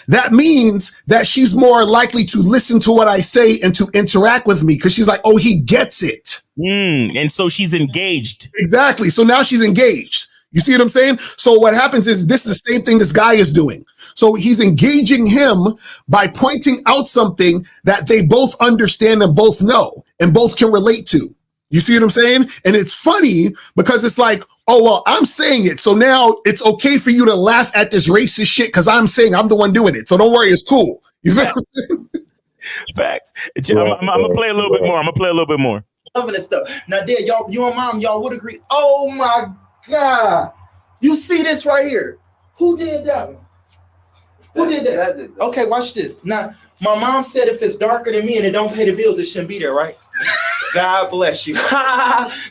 that means that she's more likely to listen to what I say and to interact with me because she's like, oh, he gets it. And so she's engaged. Exactly. So now she's engaged. You see what I'm saying? So what happens is this is the same thing this guy is doing. So he's engaging him by pointing out something that they both understand and both know and both can relate to. You see what I'm saying? And it's funny because it's like, oh, well, I'm saying it. So now it's okay for you to laugh at this racist shit because I'm saying I'm the one doing it. So don't worry, it's cool. You feel Facts. I'm going to play a little bit more. Loving this stuff. Now, Dad, you and Mom, y'all would agree. Oh, my God. You see this right here? Who did that? Who did that? Okay, watch this. Now, my mom said if it's darker than me and it don't pay the bills, it shouldn't be there, right? God bless you.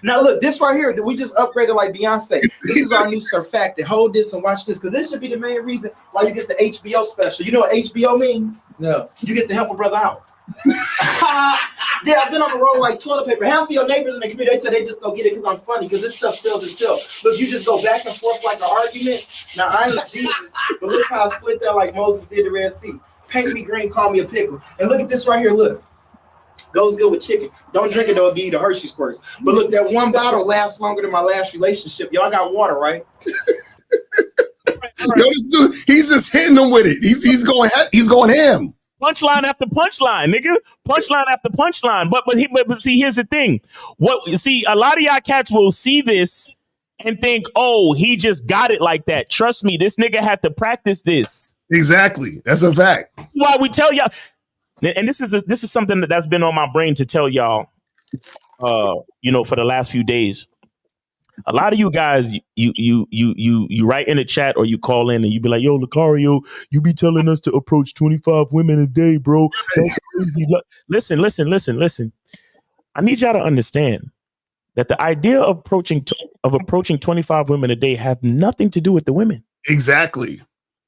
Now look, this right here, we just upgraded like Beyonce. This is our new surfactant. Hold this and watch this, because this should be the main reason why you get the HBO special. You know what HBO means? No. You get to help a brother out. Yeah, I've been on the road like toilet paper. Half of your neighbors in the community, they said they just go get it because I'm funny, because this stuff sells itself. Look, you just go back and forth like an argument. Now, I ain't Jesus, but look how I split that like Moses did the Red Sea. Paint me green, call me a pickle. And look at this right here, look. Goes good with chicken. Don't drink it, though, it'll give you the Hershey squirts. But look, that one bottle lasts longer than my last relationship. Y'all got water, right? Yo, this dude, he's just hitting them with it. He's going ham. Punchline after punchline, nigga. Punchline after punchline. But see, here's the thing. A lot of y'all cats will see this and think, oh, he just got it like that. Trust me, this nigga had to practice this. Exactly. That's a fact. Why we tell y'all, and this is something that's been on my brain to tell y'all, for the last few days. A lot of you guys, you write in the chat or you call in and you be like, yo, Lucario, you be telling us to approach 25 women a day, bro. That's crazy. Listen. I need y'all to understand that the idea of approaching 25 women a day have nothing to do with the women. Exactly.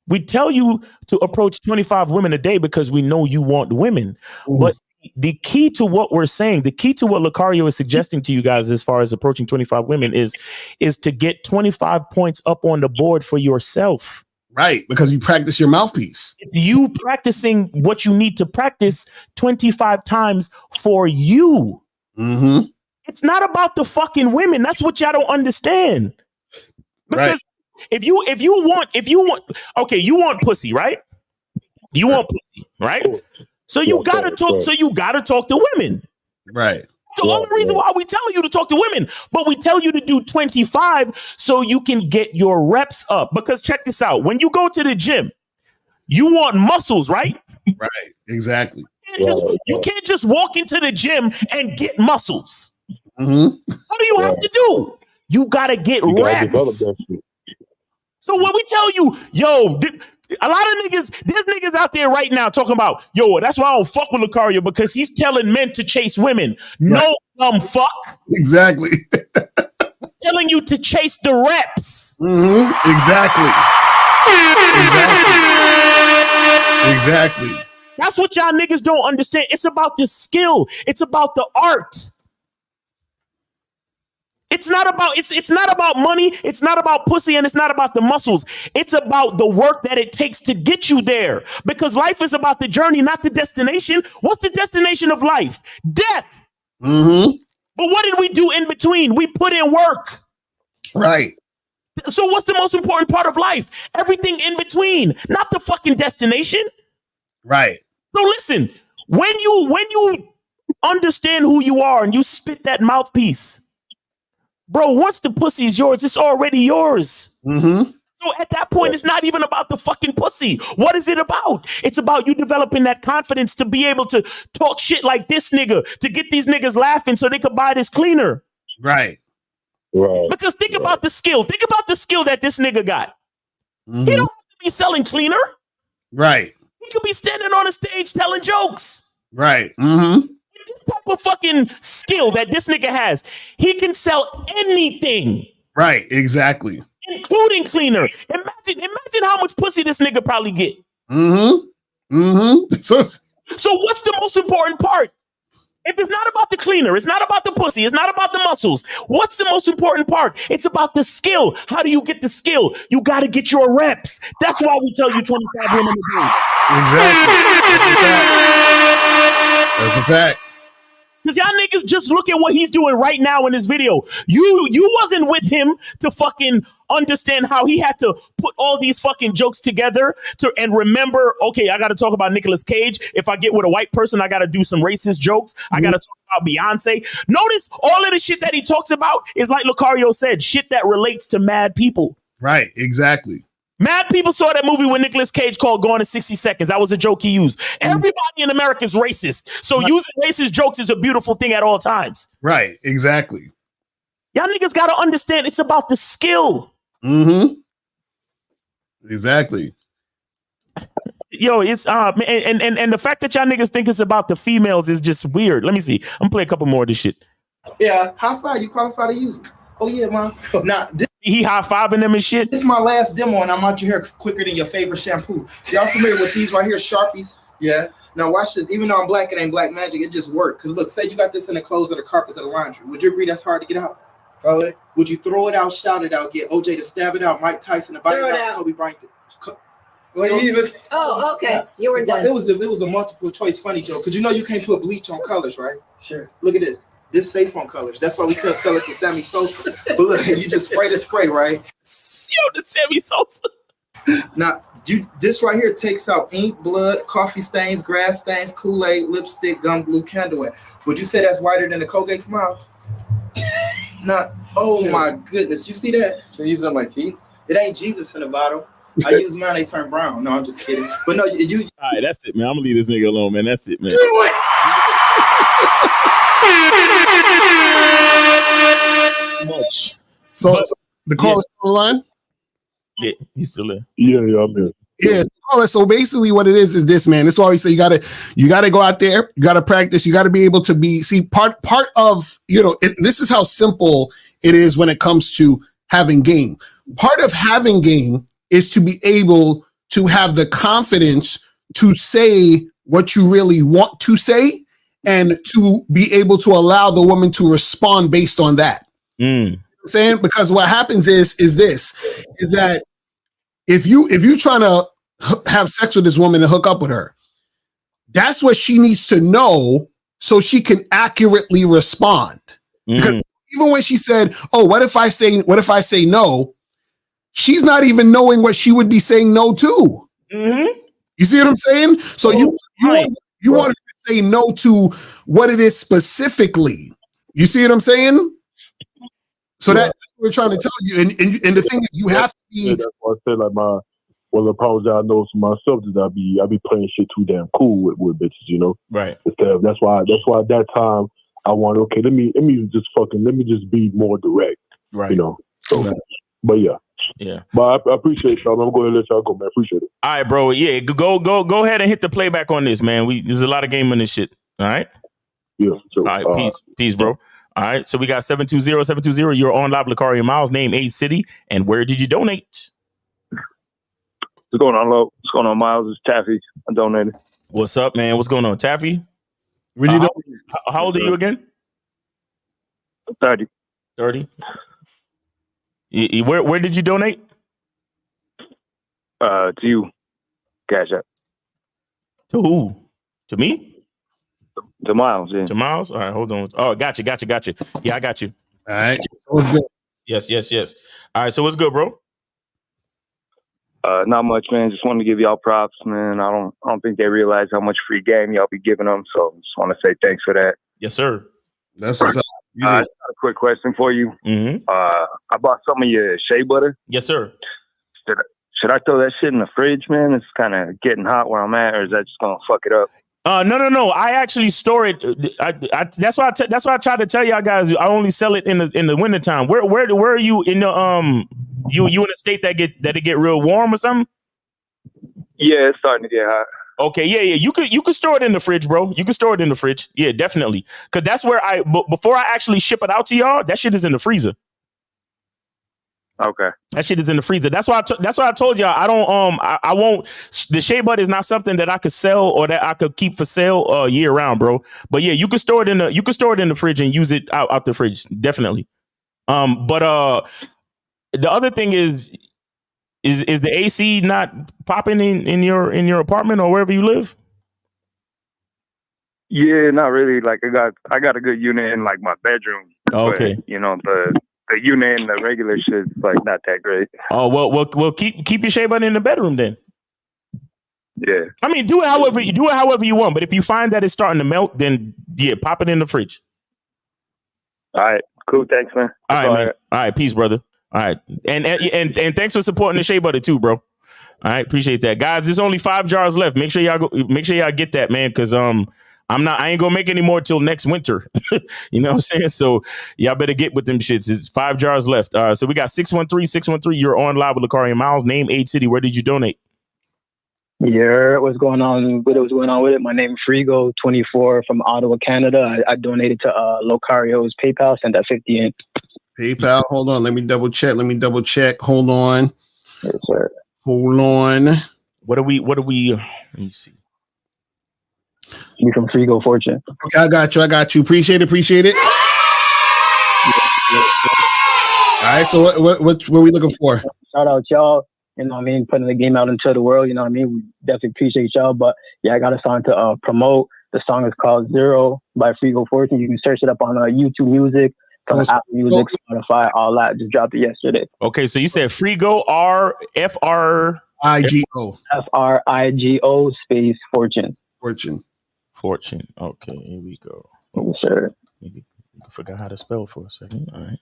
We tell you to approach 25 women a day because we know you want women. But the key to what we're saying, the key to what Lucario is suggesting to you guys as far as approaching 25 women is to get 25 points up on the board for yourself. Right, because you practice your mouthpiece. You practicing what you need to practice 25 times for you. Mm-hmm. It's not about the fucking women. That's what y'all don't understand. Because if you want, okay, you want pussy, right? You want pussy, right? So you gotta talk. So you gotta talk to women, right? It's the only reason why we tell you to talk to women, but we tell you to do 25 so you can get your reps up. Because check this out: when you go to the gym, you want muscles, right? Right. Exactly. You can't just walk into the gym and get muscles. Mm-hmm. What do you have to do? You gotta get reps. So when we tell you, yo, a lot of niggas, there's niggas out there right now talking about, yo, that's why I don't fuck with Lucario, because he's telling men to chase women. No, fuck. Exactly. Telling you to chase the reps. Mm-hmm. Exactly. That's what y'all niggas don't understand. It's about the skill. It's about the art. It's not about money. It's not about pussy, and it's not about the muscles. It's about the work that it takes to get you there. Because life is about the journey, not the destination. What's the destination of life? Death. Mm-hmm. But what did we do in between? We put in work. Right. So what's the most important part of life? Everything in between, not the fucking destination. Right. So listen, when you understand who you are and you spit that mouthpiece, bro, once the pussy is yours, it's already yours. Mm-hmm. So at that point, it's not even about the fucking pussy. What is it about? It's about you developing that confidence to be able to talk shit like this nigga, to get these niggas laughing so they could buy this cleaner. Right. Right. Because think about the skill. Think about the skill that this nigga got. Mm-hmm. He don't have to be selling cleaner. Right. He could be standing on a stage telling jokes. Right. Mm-hmm. This type of fucking skill that this nigga has, he can sell anything. Right. Exactly. Including cleaner. Imagine how much pussy this nigga probably get. Mm-hmm. Mm-hmm. So what's the most important part? If it's not about the cleaner, it's not about the pussy, it's not about the muscles. What's the most important part? It's about the skill. How do you get the skill? You got to get your reps. That's why we tell you 25 women a day. Exactly. That's a fact. Because y'all niggas just look at what he's doing right now in this video. You wasn't with him to fucking understand how he had to put all these fucking jokes together and remember, okay, I got to talk about Nicolas Cage. If I get with a white person, I got to do some racist jokes. I got to talk about Beyonce. Notice all of the shit that he talks about is like Lucario said, shit that relates to mad people. Right. Exactly. Mad people saw that movie with Nicolas Cage called Gone in 60 Seconds. That was a joke he used. Everybody in America is racist. So using racist jokes is a beautiful thing at all times. Right. Exactly. Y'all niggas got to understand it's about the skill. Mm-hmm. Exactly. Yo, it's and the fact that y'all niggas think it's about the females is just weird. Let me see. I'm gonna play a couple more of this shit. Yeah, high five. You qualify to use it. Oh yeah, man. Now he high fiving them and shit. This is my last demo, and I'm out your hair quicker than your favorite shampoo. Y'all familiar with these right here, Sharpies? Yeah. Now watch this. Even though I'm black, it ain't black magic. It just worked. Cause look, say you got this in the clothes or the carpets or the laundry. Would you agree that's hard to get out? Probably. Would you throw it out, shout it out, get OJ to stab it out, Mike Tyson to bite it out, Kobe Bryant? Oh, okay. You were done. It was a multiple choice funny joke. Cause you know you can't put bleach on colors, right? Sure. Look at this. This safe on colors. That's why we couldn't sell it to Sammy Sosa. But look, you just spray the spray, right? Yo, the Sammy Sosa. Now, this right here takes out ink, blood, coffee stains, grass stains, Kool-Aid, lipstick, gum glue, candle wet. Would you say that's whiter than the Colgate Smile? Not. Oh my goodness, you see that? Should I use it on my teeth? It ain't Jesus in the bottle. I use mine, they turn brown. No, I'm just kidding. But no, you. All right, that's it, man. I'm gonna leave this nigga alone, man. That's it, man. Much. So the call is on the line? Yeah, he's still there. Yeah, I'm here. Yeah, so basically what it is this, man. That's why we say you gotta go out there, you gotta practice, you gotta be able to part of, this is how simple it is when it comes to having game. Part of having game is to be able to have the confidence to say what you really want to say and to be able to allow the woman to respond based on that. I'm saying, because what happens is that if you trying to have sex with this woman and hook up with her, that's what she needs to know so she can accurately respond. Because even when she said, "Oh, what if I say no?" She's not even knowing what she would be saying no to. You see what I'm saying? So you want to say no to what it is specifically. You see what I'm saying? So that's what we're trying to tell you. And the thing is, you have to be. That's why I said, like, one of the problems that I know for myself is I be playing shit too damn cool with bitches, Right. That's why at that time I wanted, okay, let me just be more direct. Right. So, but yeah. Yeah. But I appreciate y'all. I'm going to let y'all go, man. Appreciate it. All right, bro. Yeah, go ahead and hit the playback on this, man. There's a lot of game in this shit. All right. Yeah. Sure. All right. Peace, bro. All right. So we got 720-720. You're on live, Lucario Miles. Name, age, city, and where did you donate? What's going on, Lo? What's going on, Miles? It's Taffy. I donated. What's up, man? What's going on, Taffy? How old are you again? 30. 30. Where did you donate? To you. Cash App. To who? To me? To Miles, yeah. To Miles? All right, hold on. Oh, gotcha. Yeah, I got you. All right. So what's good? Yes. All right, so what's good, bro? Not much, man. Just wanted to give y'all props, man. I don't think they realize how much free game y'all be giving them. So just want to say thanks for that. Yes, sir. That's what's up. I just got a quick question for you. Mm-hmm. I bought some of your shea butter. Yes, sir. Should I throw that shit in the fridge, man? It's kind of getting hot where I'm at, or is that just gonna fuck it up? No. I actually store it. That's why I try to tell y'all guys. I only sell it in the wintertime. Where are you in the you in a state that it get real warm or something? Yeah, it's starting to get hot. Okay, yeah. You could store it in the fridge, bro. You can store it in the fridge. Yeah, definitely. Cause that's where before I actually ship it out to y'all, that shit is in the freezer. Okay. That shit is in the freezer. That's why I told y'all I don't I won't. The shea butter is not something that I could sell or that I could keep for sale year round, bro. But yeah, you can store it in the fridge and use it out the fridge, definitely. But the other thing is the AC not popping in your apartment or wherever you live? Yeah, not really. Like I got a good unit in like my bedroom. Okay. But, you know, the unit and the regular shit's like not that great. Oh well keep your shea butter in the bedroom then. Yeah. I mean, do it however you want, but if you find that it's starting to melt, then yeah, pop it in the fridge. All right, cool. Thanks, man. All right, man. All right, peace, brother. All right, and thanks for supporting the shea butter too, bro. All right, appreciate that, guys. There's only 5 jars left. Make sure y'all get that, man, because I ain't gonna make any more till next winter. You know what I'm saying? So y'all better get with them shits. It's 5 jars left. So we got 613. You're on live with Lakari and Miles. Name, age, city. Where did you donate? Yeah, what's going on with it? My name is Frigo, 24 from Ottawa, Canada. I donated to Locario's PayPal, sent that 50 in. PayPal, hold on. Let me double check. Hold on. Yes, sir. Hold on. What are we? Let me see. You from Frigo Fortune. Okay, I got you. Appreciate it. All right, so what are we looking for? Shout out y'all. You know what I mean? Putting the game out into the world. You know what I mean? We definitely appreciate y'all. But yeah, I got a song to promote. The song is called Zero by Frigo Fortune. You can search it up on YouTube Music, on Apple Music, Spotify, all that. Just dropped it yesterday. Okay, so you said Frigo, Frigo Frigo space Fortune. Fortune. Okay, here we go. Yes, sir. I forgot how to spell for a second. All right.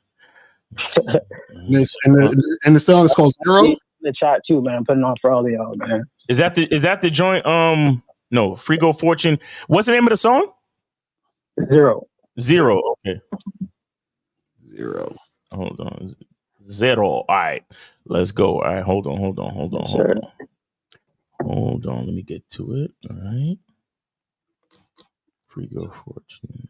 And the song is called Zero. In the chat too, man. I'm putting on for all of y'all, man. Is that the joint? No, Frigo Fortune. What's the name of the song? Zero. Okay. Zero. Hold on. Zero. All right. Let's go. All right. Hold on. Sure. Hold on. Let me get to it. All right. Frigo Fortune.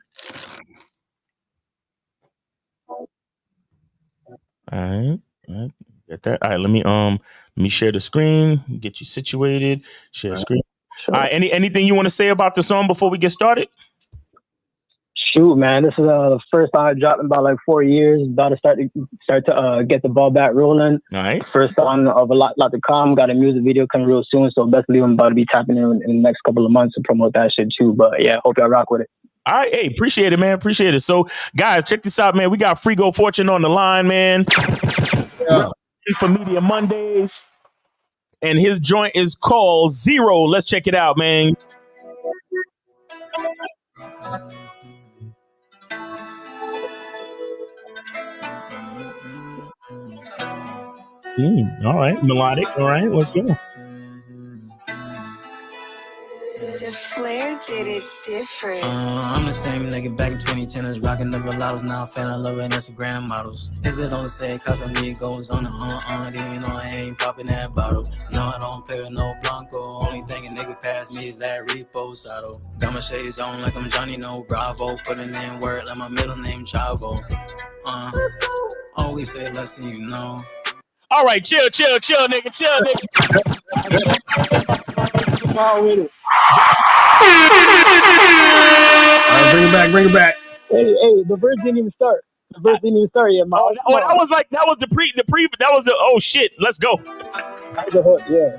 All right. Get that. All right. Let me share the screen. Get you situated. Share screen. Sure. All right. Anything you want to say about the song before we get started? Shoot, man, this is the first time I dropped in about like 4 years. About to start to get the ball back rolling. All right. First song of a lot to come. Got a music video coming real soon, so best believe I'm about to be tapping in the next couple of months to promote that shit too. But yeah, hope y'all rock with it. All right, hey, appreciate it, man. Appreciate it. So, guys, check this out, man. We got Frigo Fortune on the line, man. Yeah. For Media Mondays, and his joint is called Zero. Let's check it out, man. All right, melodic. All right, let's go. The Flair did it different. I'm the same nigga back in 2010, I was rocking the Velados. Now I'm fan of loving Instagram models. If it don't say cause some goes on the then you know I ain't popping that bottle. No, I don't play with no Blanco. Only thing a nigga pass me is that reposado. Got my shades on like I'm Johnny No Bravo. Putting in work like my middle name Chavo. Always say less than you know. All right, chill, nigga, chill, nigga. Bring it back. Hey, the verse didn't even start. The verse didn't even start yet. That was the pre. That was the. Oh shit! Let's go. Yeah.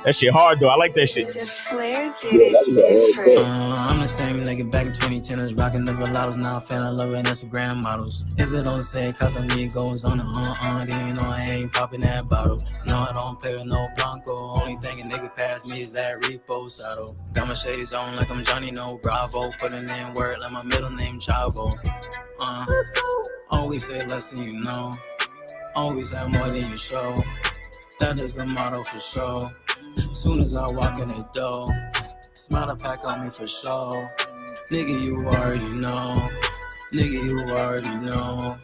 That shit hard though. I like that shit. Flair did it different. I'm the same nigga back in 2010s, rocking the Velados, now fan of loving Instagram models. If it don't say Casamigos on the then you know I ain't popping that bottle. No, I don't play with no Blanco. Only thing a nigga pass me is that reposado. Got my shades on like I'm Johnny No Bravo. Putting in work like my middle name Chavo. Always say less than you know. Always have more than you show. That is the motto for sure. Soon as I walk in the door, smile a pack on me for sure. Nigga, you already know. Nigga, you already know.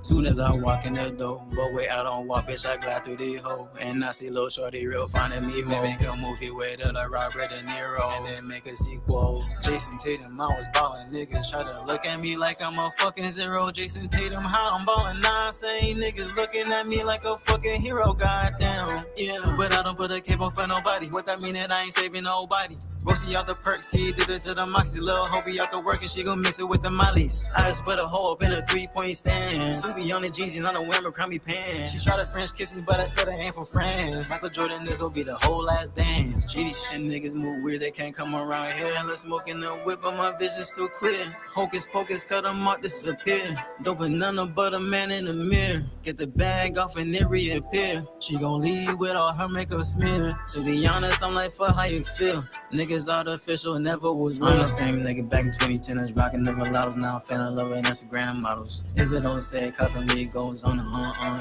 Soon as I walk in the door, but wait, I don't walk, bitch, I glide through the hole. And I see little shorty real finding me. Make a movie with her like Robert De Niro, and then make a sequel. Jason Tatum, I was ballin', niggas try to look at me like I'm a fucking zero. Jason Tatum, how I'm ballin', nah, saying niggas looking at me like a fucking hero, goddamn. Yeah, but I don't put a cape on for nobody. What that mean that I ain't saving nobody? Roasty out the perks, he did it to the moxie. Lil' Hobie out the work and she gon' mix it with the mollies. I just put a hole up in a 3-point stand. Be on the Jeezy, on the Abercrombie pants. She tried to French kiss me, but I said I ain't for friends. Michael Jordan, this gon' be the whole last dance. Jeez, and niggas move weird, they can't come around here. Let's smoke in the whip, but my vision's still clear. Hocus pocus, cut them up, disappear. Don't put none but a man in the mirror. Get the bag off and it reappear. She gon' leave with all her makeup smear. To be honest, I'm like, fuck how you feel. Niggas artificial, never was real. I'm the same nigga back in 2010s, rocking the Velados, now fan of loving Instagram models. If it don't say Casamigos on the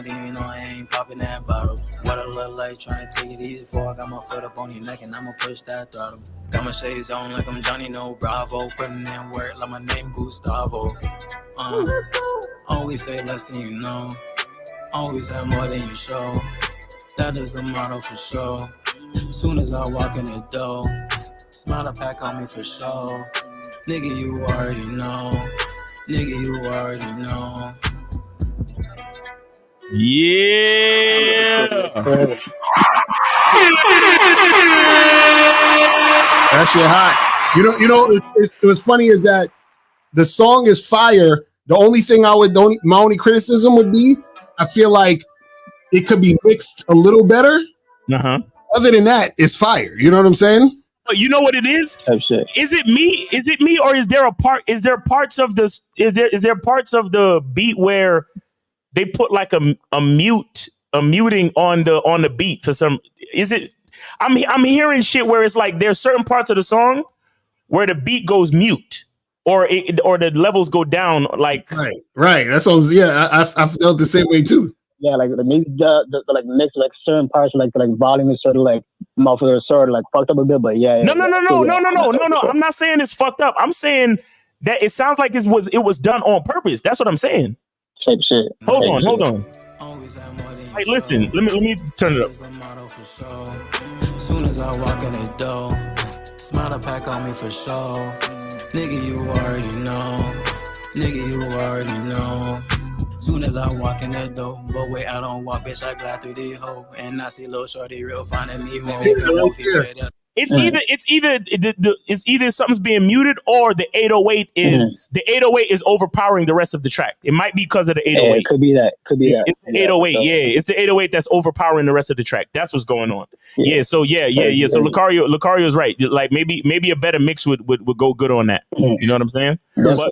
then you know I ain't popping that bottle. What I look like, trying to take it easy before I got my foot up on your neck and I'ma push that throttle. Got my shades on like I'm Johnny No Bravo, putting in work like my name Gustavo. Always say less than you know, always have more than you show. That is the motto for sure. Soon as I walk in the door, smile a pack on me for sure. Nigga, you already know. Nigga, you already know. Yeah. That shit hot. You know, it was funny is that the song is fire. The only thing my only criticism would be, I feel like it could be mixed a little better. Other than that, it's fire. You know what I'm saying? But you know what it is? Is it me? Is it me, or is there parts of this? Is there parts of the beat where they put like a muting on the beat for some? Is it? I'm hearing shit where it's like there's certain parts of the song where the beat goes mute, or the levels go down. Like right. That's what I felt the same way too. Yeah, like maybe the like mix like certain parts like volume is sort of like muffled or sort of like fucked up a bit, but yeah. No. I'm not saying it's fucked up. I'm saying that it sounds like it was done on purpose. That's what I'm saying. Type shit. Hold on. Hey, listen. Let me turn it up. Soon as I walk in the door, smile a pack on me for sure. Nigga, you already know. Nigga, you already know. Soon as I walk in the door, but wait, I don't walk, bitch, I glide through the hole. And I see little shorty real finding me. It's either something's being muted or the 808 is overpowering the rest of the track. It might be because of the 808. Yeah, it could be that. It's the 808. Yeah, it's the 808 that's overpowering the rest of the track. That's what's going on. Yeah. So So Lucario's right. Like maybe a better mix would go good on that. You know what I'm saying? But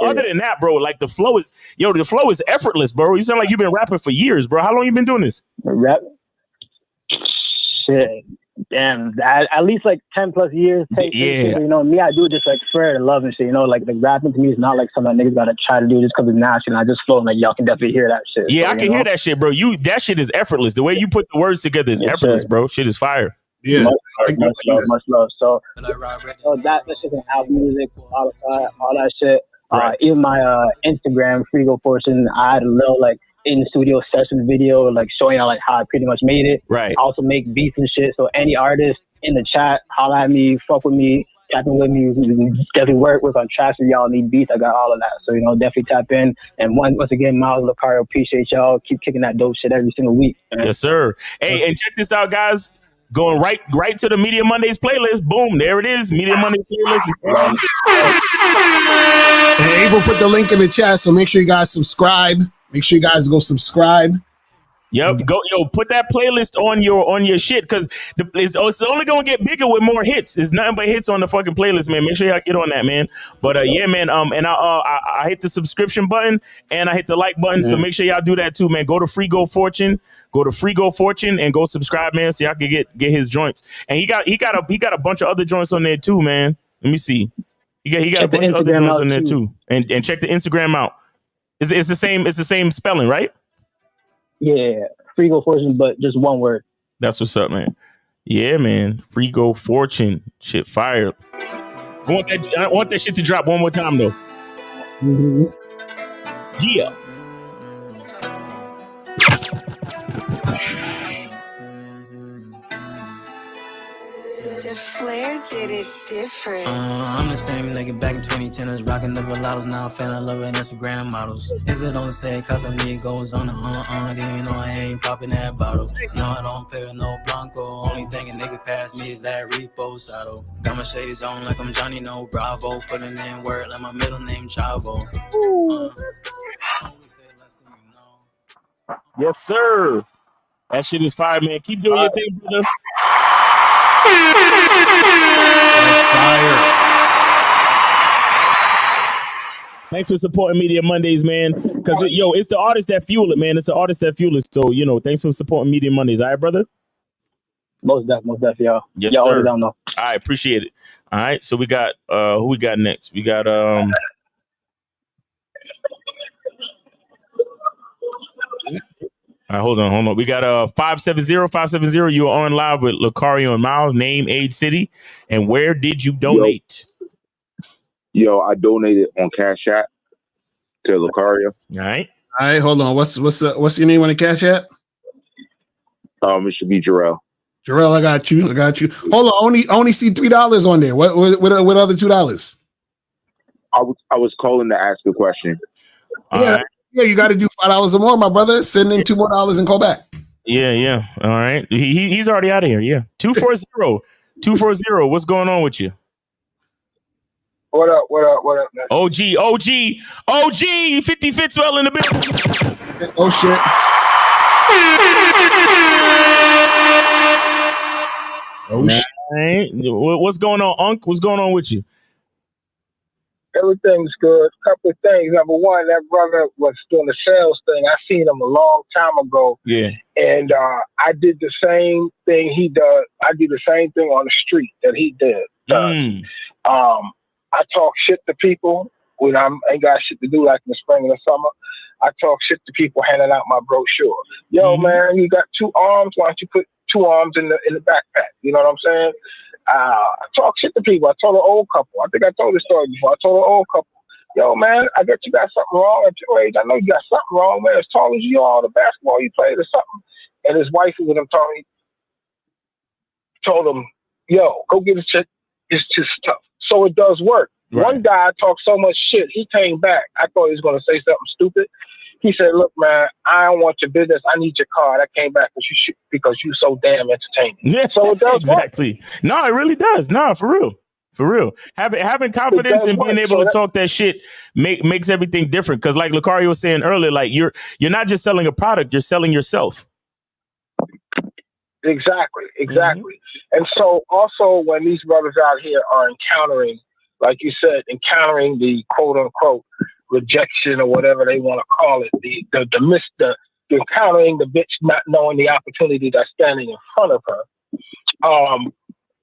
other than that, bro, like the flow is effortless, bro. You sound like you've been rapping for years, bro. How long you been doing this? Rap. Shit. Damn, at least like 10 plus years. You know, me, I do this like for love and shit. You know, like rapping to me is not like something that niggas gotta try to do just because it's natural. I just flow, like y'all can definitely hear that shit. Yeah, so, I can hear that shit, bro. That shit is effortless. The way you put the words together is effortless, bro. Shit is fire. Yeah, much love. So that shit in album music, all that shit. Right. Even my Instagram Frigo portion, I had a little like in studio session video, like showing out like how I pretty much made it. Right. I also make beats and shit. So any artist in the chat, holla at me, fuck with me, tapping with me, definitely work with on tracks if y'all need beats. I got all of that. So, you know, definitely tap in. And once again, Miles Lucario, appreciate y'all. Keep kicking that dope shit every single week. Man. Yes, sir. Hey, and check this out, guys. Going right to the Media Mondays playlist. Boom, there it is. Media Mondays playlist. And April put the link in the chat, so make sure you guys subscribe. Make sure you guys go subscribe. Yep, go put that playlist on your shit because it's only gonna get bigger with more hits. It's nothing but hits on the fucking playlist, man. Make sure y'all get on that, man. But yeah, man. And I hit the subscription button and I hit the like button, so make sure y'all do that too, man. Go to Frigo Fortune, and go subscribe, man, so y'all can get his joints. And he got a bunch of other joints on there too, man. Let me see. He got a bunch of other joints on there too. And check the Instagram out. It's the same spelling, right? Yeah, Frigo Fortune, but just one word. That's what's up, man. Yeah, man. Frigo Fortune. Shit fire. I want that shit to drop one more time, though. Mm-hmm. Yeah. The Flair did it different. I'm the same nigga back in 2010, I was rocking the Volados, now I'm fell in love with Instagram models. If it don't say cause I'm goes on the then you know I ain't popping that bottle. No, I don't pay with no Blanco, only thing a nigga pass me is that Reposado. Got my shades on like I'm Johnny No Bravo, putting in work like my middle name Chavo. Yes, sir. That shit is fire, man. Keep doing your thing, brother. Thanks for supporting Media Mondays, man. Because it's the artists that fuel it, man. It's the artists that fuel it. So thanks for supporting Media Mondays. All right, brother. Most definitely, y'all. Yes, y'all sir. Don't know. All right, appreciate it. All right, so we got who we got next? We got All right, hold on. We got 570. You are on live with Lucario and Miles. Name, age, city, and where did you donate? Yo, I donated on Cash App to Lucario. All right, hold on. What's your name on the Cash App? It should be Jarrell. Jarrell, I got you. Hold on, I only see $3 on there. What other $2? I was calling to ask a question. Yeah, you got to do $5 or more, my brother. Send in $2 more and call back. Yeah. All right, he's already out of here. Yeah, 240. What's going on with you? What up, man? OG, 50 Fitzwell in the building. Oh shit. Right. What's going on, Unc? What's going on with you? Everything's good. Couple of things. Number one, that brother was doing the sales thing. I seen him a long time ago. Yeah. And I did the same thing he does. I do the same thing on the street that he did. I talk shit to people when I ain't got shit to do, like in the spring and the summer. I talk shit to people handing out my brochure. Yo, man, you got 2 arms. Why don't you put 2 arms in the backpack? You know what I'm saying? I talk shit to people. I told an old couple. I think I told this story before. I told an old couple, yo, man, I bet you got something wrong at your age. I know you got something wrong, man. As tall as you are, the basketball you played or something. And his wife was with him, told him, yo, go get a check. It's just tough. So it does work. Right. One guy talked so much shit, he came back. I thought he was going to say something stupid. He said, look, man, I don't want your business. I need your card. I came back because you're so damn entertaining. Yeah, so it does exactly. Work. No, it really does. No, for real. Having confidence and being able to talk that shit makes everything different. Because like Lucario was saying earlier, like you're not just selling a product, you're selling yourself. Exactly. And so also when these brothers out here are encountering, like you said, the quote unquote rejection or whatever they want to call it, the encountering the bitch not knowing the opportunity that's standing in front of her.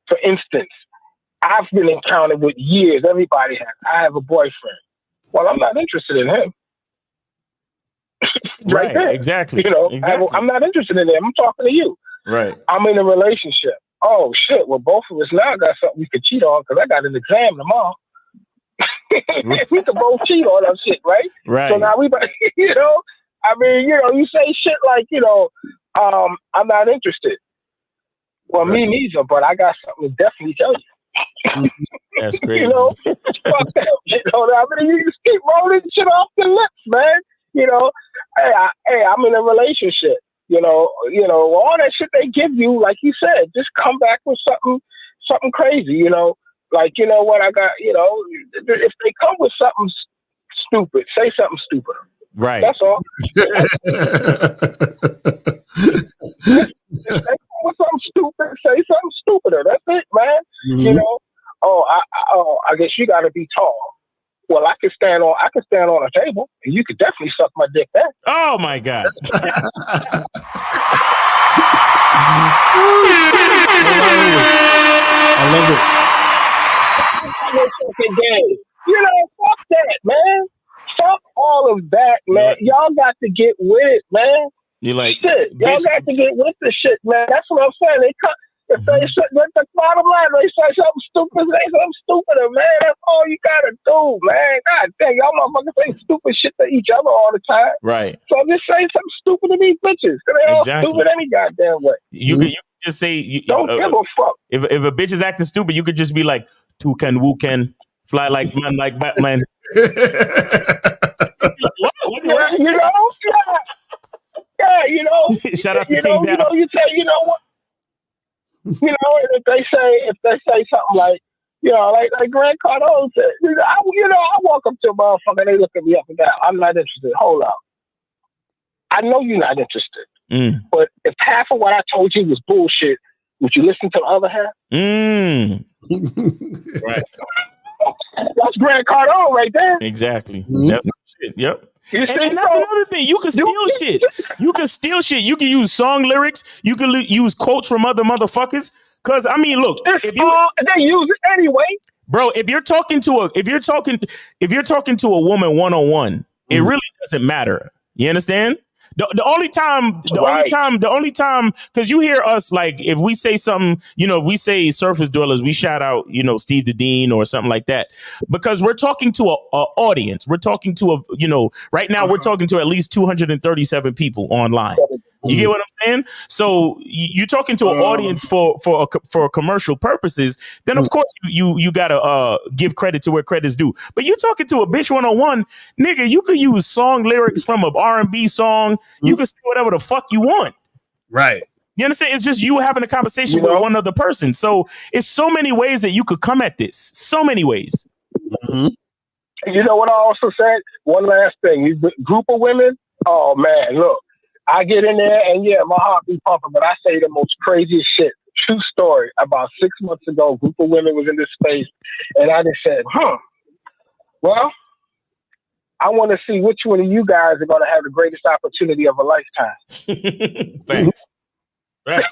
For instance, I've been encountered with years. Everybody has. I have a boyfriend. Well, I'm not interested in him. Right there. Exactly. I'm not interested in him. I'm talking to you. Right. I'm in a relationship. Oh shit. Well, both of us now got something we could cheat on because I got an exam tomorrow. We could both cheat on that shit, right? Right. So now we, you say shit like, I'm not interested. Well, me neither, but I got something to definitely tell you. That's crazy. Fuck that. You just keep rolling shit off the lips, man. Hey, I'm in a relationship. All that shit they give you, like you said, just come back with something crazy. Like, what I got. If they come with something stupid, say something stupid. Right. That's all. If they come with something stupid, say something stupider. That's it, man. Mm-hmm. You know. I guess you got to be tall. Well, I can stand on a table, and you could definitely suck my dick then. Oh my God. I love it. You know, fuck that, man. Fuck all of that, man. Y'all got to get with it, man. You like shit. Y'all got to get with the shit, man. That's what I'm saying. They cut. If they the bottom line, they say something stupid, say something stupider, man. That's all you gotta do, man. God damn, y'all motherfuckers say stupid shit to each other all the time. Right. So just say something stupid to these bitches, cause they all stupid any goddamn way. You could just say don't give a fuck. If a bitch is acting stupid, you could just be like, "Toucan, woo-can, fly like man, like Batman." What? You know? Yeah, you know. Shout out to King Down. You say, you know what? You know, and if they say something like, you know, like Grant Cardone said, I walk up to a motherfucker and they look at me up and down. I'm not interested. Hold up. I know you're not interested. But if half of what I told you was bullshit, would you listen to the other half? Right. That's Grant Cardone right there. Exactly. Yep. You see, and that's another thing. You can steal shit. You can steal shit. You can use song lyrics. You can use quotes from other motherfuckers. Cause I mean, look, if you they use it anyway, bro. If you're talking to a woman one-on-one, it really doesn't matter. You understand? The only time, because you hear us like if we say something, you know, if we say surface dwellers, we shout out, you know, Steve the Dean or something like that, because we're talking to a audience. We're talking to right now we're talking to at least 237 people online. You get what I'm saying? So you're talking to an audience for commercial purposes. Then of course you gotta give credit to where credit's due. But you're talking to a bitch one-on-one, nigga. You could use song lyrics from an R&B song. You can say whatever the fuck you want. Right. You understand? It's just you having a conversation with one other person. So it's so many ways that you could come at this. So many ways. You know what I also said? One last thing. These group of women. Oh man, look. I get in there and my heart be pumping, but I say the most craziest shit. True story. About 6 months ago, a group of women was in this space, and I just said, well, I want to see which one of you guys are going to have the greatest opportunity of a lifetime. Thanks. Right.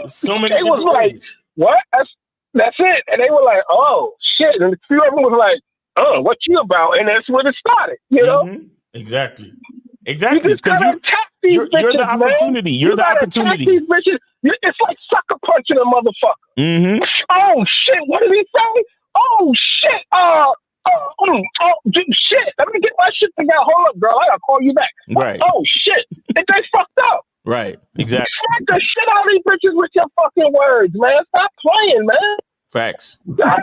So many. They was like, what? That's it. And they were like, oh shit. And a few of them was like, oh, what you about? And that's where it started. You know? Exactly. Exactly. Because you're the opportunity. Man. You're the opportunity. These bitches. It's like sucker punching a motherfucker. Oh shit! What did he say? Oh shit! Shit! Let me get my shit together. Hold up, girl. I gotta call you back. Right. Oh shit! And they fucked up. Right. Exactly. Smack the shit out of these bitches with your fucking words, man. Stop playing, man. Facts. I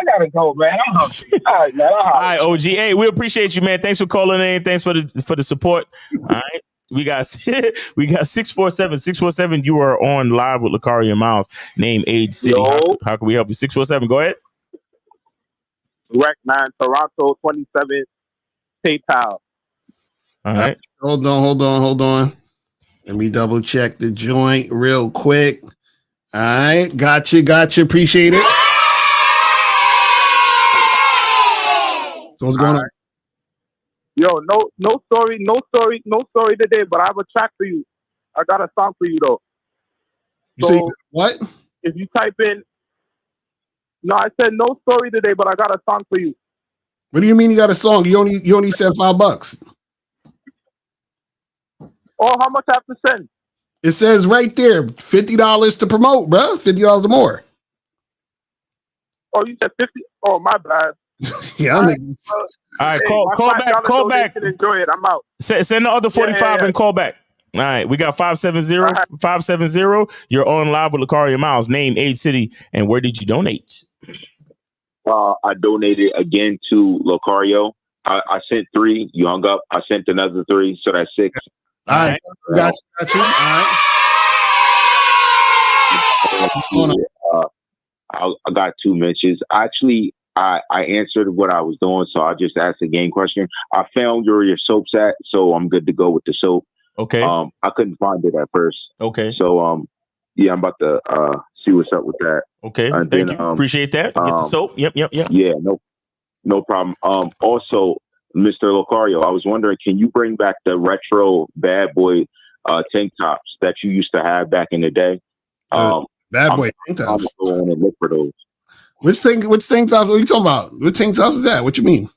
gotta go, man. I'm hungry. All right, man. All right, OG. Hey, we appreciate you, man. Thanks for calling in. Thanks for the support. All right. We got 647. 647. You are on live with Lucario Miles. Name, age, city. How can we help you? 647. Go ahead. Rec 9, Toronto 27, PayPal. All right. Hold on. Let me double check the joint real quick. All right. Gotcha. Appreciate it. So what's going on? Yo, no story today, but I have a track for you. I got a song for you though. You say what? If you type in, no, I said no story today, but I got a song for you. What do you mean you got a song? You only said $5. Oh, how much I have to send? It says right there, $50 to promote, bro. $50 or more. Oh, you said 50? Oh, my bad. Yeah, all right, call back. Enjoy it. I'm out. Send the other 45 and call back. All right, we got 570. You're on live with Lucario Miles. Name, age, city, and where did you donate? I donated again to Lucario. I sent 3. You hung up. I sent another 3, so that's 6. All right, got you. All right. I got 2 mentions. Actually, I answered what I was doing, so I just asked a game question. I found where your soap's at, so I'm good to go with the soap. Okay. I couldn't find it at first. Okay. So yeah, I'm about to see what's up with that. Okay. And Thank then, you. Appreciate that. Get the soap. Yep. Yeah, no problem. Also, Mr. Locario, I was wondering, can you bring back the retro bad boy tank tops that you used to have back in the day? Bad boy tank tops. I'm going to look for those. Which tank tops? What are you talking about? What tank tops is that? What you mean?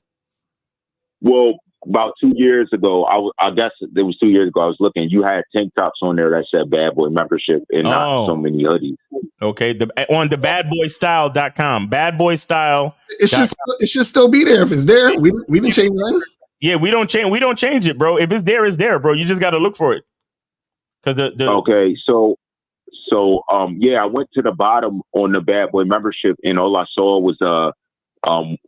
Well, about 2 years ago, I guess it was 2 years ago. I was looking. You had tank tops on there that said "Bad Boy Membership" and not so many hoodies. Okay, on the badboystyle.com. Bad Boy Style. It should still be there if it's there. We didn't change that. Yeah, we don't change it, bro. If it's there, it's there, bro. You just got to look for it. Okay, so yeah, I went to the bottom on the Bad Boy Membership, and all I saw was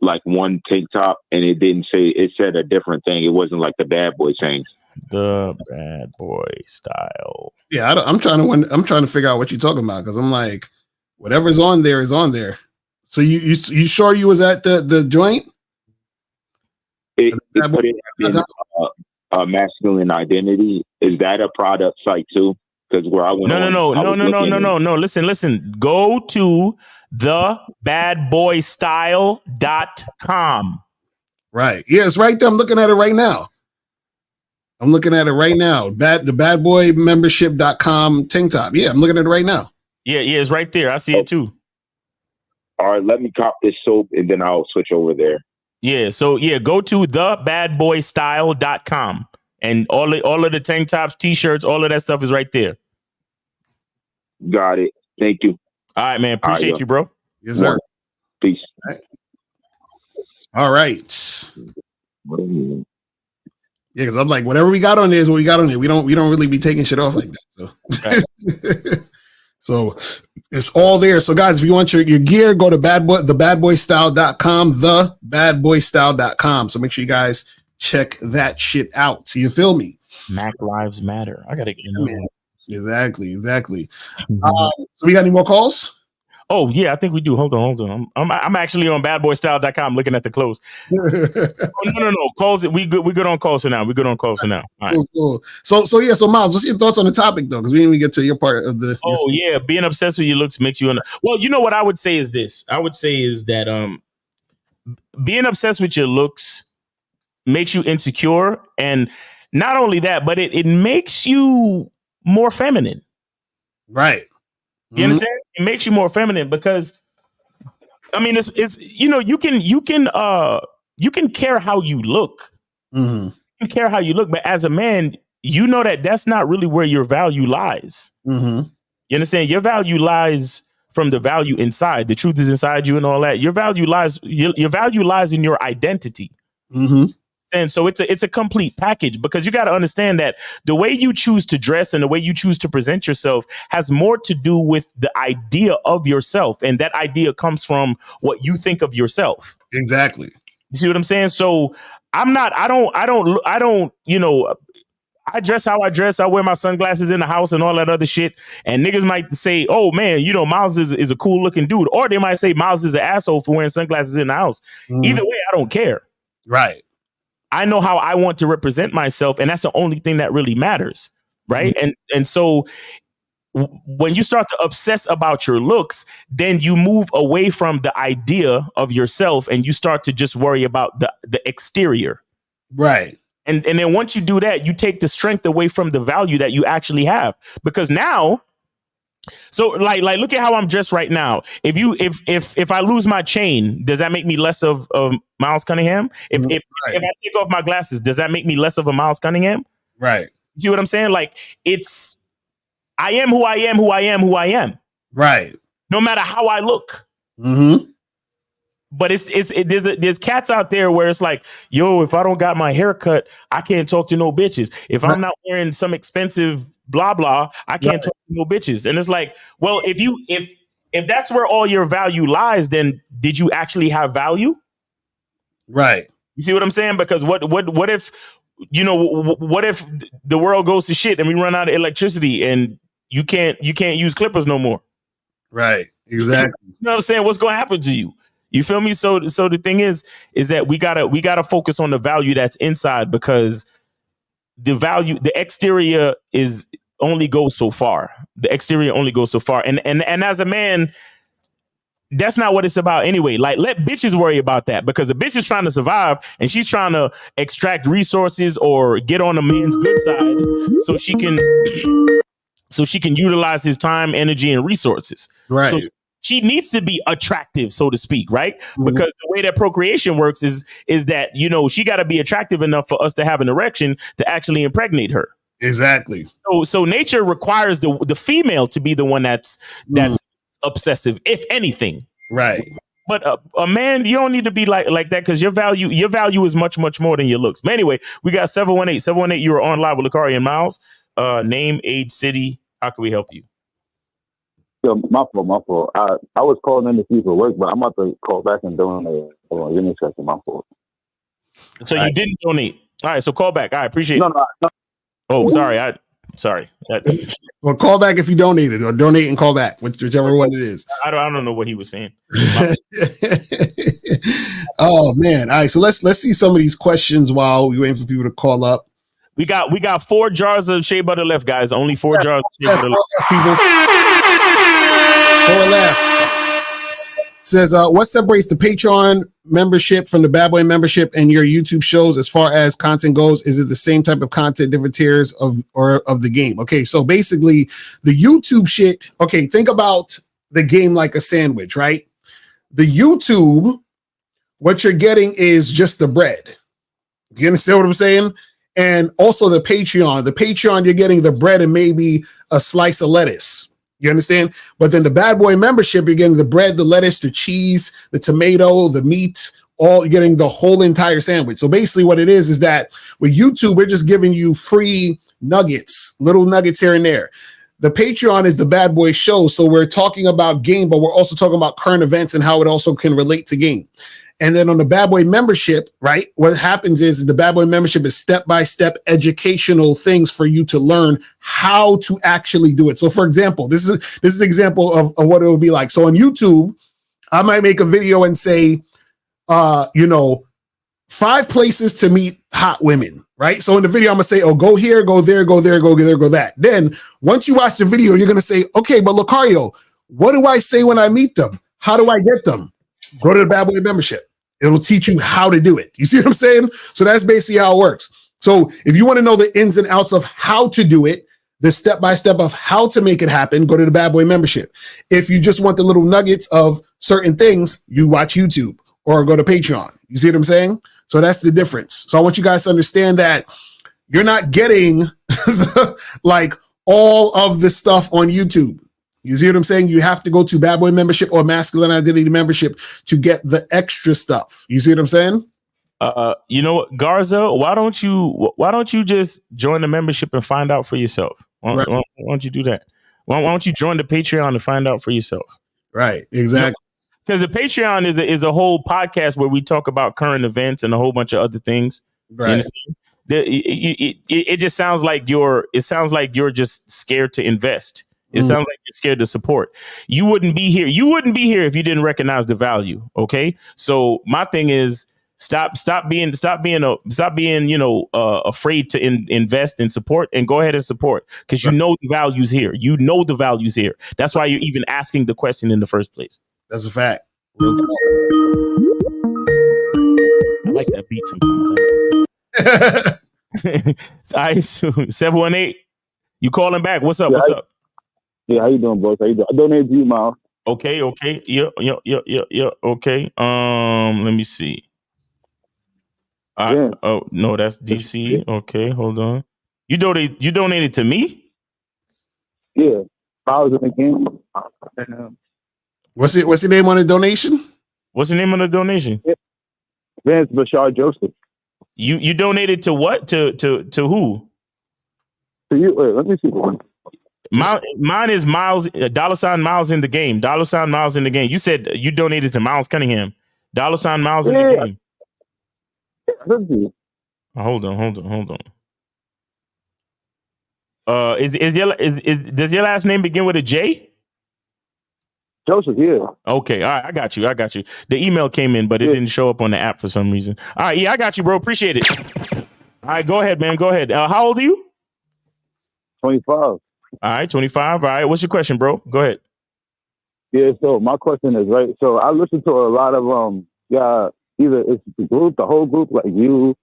like one tank top, and it didn't say. It said a different thing. It wasn't like the Bad Boy tanks. The Bad Boy Style. Yeah, I'm trying to figure out what you're talking about, because I'm like, whatever's on there is on there. So you sure you was at the joint? It put it in masculine identity. Is that a product site too? Because where I went, no. Listen. Go to thebadboystyle.com. Right. Yeah, it's right there. I'm looking at it right now. The badboymembership.com tank top. Yeah, I'm looking at it right now. Yeah, it's right there. I see it too. All right, let me cop this soap and then I'll switch over there. Yeah, so go to thebadboystyle.com and all of the tank tops, t-shirts, all of that stuff is right there. Got it. Thank you. All right, man. Appreciate you, bro. Yes, sir. Peace. All right. Yeah, because I'm like, whatever we got on there is what we got on there. We don't really be taking shit off like that. So, so it's all there. So, guys, if you want your gear, go to thebadboystyle.com, thebadboystyle.com. So make sure you guys check that shit out. So you feel me? Mac Lives Matter. I gotta get Exactly. So we got any more calls? Oh yeah, I think we do. Hold on. I'm actually on badboystyle.com looking at the close. No. Calls. We good on calls for now. All right. Cool. So Miles, what's your thoughts on the topic though? Because we didn't even get to your part of the. Yeah, being obsessed with your looks makes you. Well, you know what I would say is this. I would say is that being obsessed with your looks makes you insecure, and not only that, but it makes you more feminine. Right. You understand? It makes you more feminine because, I mean, it's you can care how you look. Mm-hmm. You can care how you look, but as a man, you know that's not really where your value lies. Mm-hmm. You understand? Your value lies from the value inside. The truth is inside you and all that. Your value lies in your identity. Mm-hmm. And so it's a complete package, because you got to understand that the way you choose to dress and the way you choose to present yourself has more to do with the idea of yourself. And that idea comes from what you think of yourself. Exactly. You see what I'm saying? So I dress how I dress. I wear my sunglasses in the house and all that other shit. And niggas might say, oh man, Miles is a cool looking dude. Or they might say Miles is an asshole for wearing sunglasses in the house. Mm-hmm. Either way, I don't care. Right. I know how I want to represent myself, and that's the only thing that really matters, right? Mm-hmm. And so when you start to obsess about your looks, then you move away from the idea of yourself and you start to just worry about the exterior. Right. And then once you do that, you take the strength away from the value that you actually have. Because now, so like look at how I'm dressed right now. If I lose my chain, does that make me less of Miles Cunningham? If I take off my glasses, does that make me less of a Miles Cunningham? Right. You see what I'm saying? Like I am who I am. Right. No matter how I look. Mm-hmm. But there's cats out there where it's like, yo, if I don't got my hair cut, I can't talk to no bitches. If I'm not wearing some expensive blah blah, I can't talk to no bitches. And it's like, well, if that's where all your value lies, then did you actually have value? Right. You see what I'm saying? Because what if what if the world goes to shit and we run out of electricity and you can't use clippers no more? Right. Exactly. You know what I'm saying? What's going to happen to you? You feel me? So the thing is that we gotta focus on the value that's inside, because the exterior only goes so far. The exterior only goes so far. And as a man, that's not what it's about anyway. Like, let bitches worry about that, because a bitch is trying to survive and she's trying to extract resources or get on a man's good side so she can utilize his time, energy, and resources. Right. So she needs to be attractive, so to speak, right? Because the way that procreation works is that, she got to be attractive enough for us to have an erection to actually impregnate her. Exactly. So nature requires the female to be the one that's obsessive, if anything. Right. But a man, you don't need to be like that, because your value is much, much more than your looks. But anyway, we got 718. You are on live with Lakari and Miles. Name, age, city. How can we help you? Yo, my fault. I was calling in to see for work, but I'm about to call back and donate. Hold on, give me a second. My fault. So you didn't donate. All right, so call back. I appreciate it. No. Oh, sorry. Sorry. Well, call back if you donated, or donate and call back, whichever one it is. I don't know what he was saying. Oh man! All right, so let's see some of these questions while we waiting for people to call up. We got 4 jars of shea butter left, guys. Only 4 jars of shea butter left. People. 4 left. Says, what separates the Patreon membership from the Bad Boy membership and your YouTube shows as far as content goes? Is it the same type of content, different tiers of the game? Okay, so basically the YouTube shit. Okay, think about the game like a sandwich, right? The YouTube, what you're getting is just the bread. You understand what I'm saying? And also the Patreon, you're getting the bread and maybe a slice of lettuce. You understand? But then the Bad Boy membership, you're getting the bread, the lettuce, the cheese, the tomato, the meat, all you're getting the whole entire sandwich. So basically what it is that with YouTube, we're just giving you free nuggets, little nuggets here and there. The Patreon is the Bad Boy show. So we're talking about game, but we're also talking about current events and how it also can relate to game. And then on the Bad Boy membership, right, what happens is the Bad Boy membership is step-by-step educational things for you to learn how to actually do it. So for example, this is an example of what it will be like. So on YouTube, I might make a video and say, 5 places to meet hot women, right? So in the video, I'm gonna say, oh, go here, go there, go there, go there, go that. Then once you watch the video, you're gonna say, okay, but Lucario, what do I say when I meet them? How do I get them? Go to the Bad Boy membership. It'll teach you how to do it. You see what I'm saying? So that's basically how it works. So if you want to know the ins and outs of how to do it, the step-by-step of how to make it happen, go to the Bad Boy membership. If you just want the little nuggets of certain things, you watch YouTube or go to Patreon. You see what I'm saying? So that's the difference. So I want you guys to understand that you're not getting all of the stuff on YouTube. You see what I'm saying? You have to go to Bad Boy membership or Masculine Identity membership to get the extra stuff. You see what I'm saying? You know what, Garza? Why don't you just join the membership and find out for yourself? Why don't you do that? Why don't you join the Patreon and find out for yourself? Right, exactly. Because the Patreon is a whole podcast where we talk about current events and a whole bunch of other things. Right. It just sounds like you're just scared to invest. It sounds like you're scared to support. You wouldn't be here. You wouldn't be here if you didn't recognize the value. Okay. So my thing is stop being afraid to invest and support, and go ahead and support, because you know the value's here. You know the value's here. That's why you're even asking the question in the first place. That's a fact. Real talk. I like that beat sometimes. All right, so 718. You calling back? What's up? What's up? Yeah, how you doing, boss? How you doing? I donated to you, Miles. Okay. Yeah. Okay. Let me see. Oh no, that's DC. Okay, hold on. You donated to me? Yeah. Miles in the game. What's the name on the donation? What's the name on the donation? Vince Bashar Joseph. You donated to what? To who? To you. Wait, let me see. Mine is Miles, $ Miles in the game. $ Miles in the game. You said you donated to Miles Cunningham. $ Miles in the game. Hold on. Does your last name begin with a J? Joseph, yeah. Okay, all right, I got you. The email came in, but it didn't show up on the app for some reason. All right, yeah, I got you, bro. Appreciate it. All right, go ahead, man. Go ahead. How old are you? 25. All right, 25. All right, what's your question, bro? Go ahead. Yeah, so my question is, right, so I listen to a lot of either it's the whole group, like you,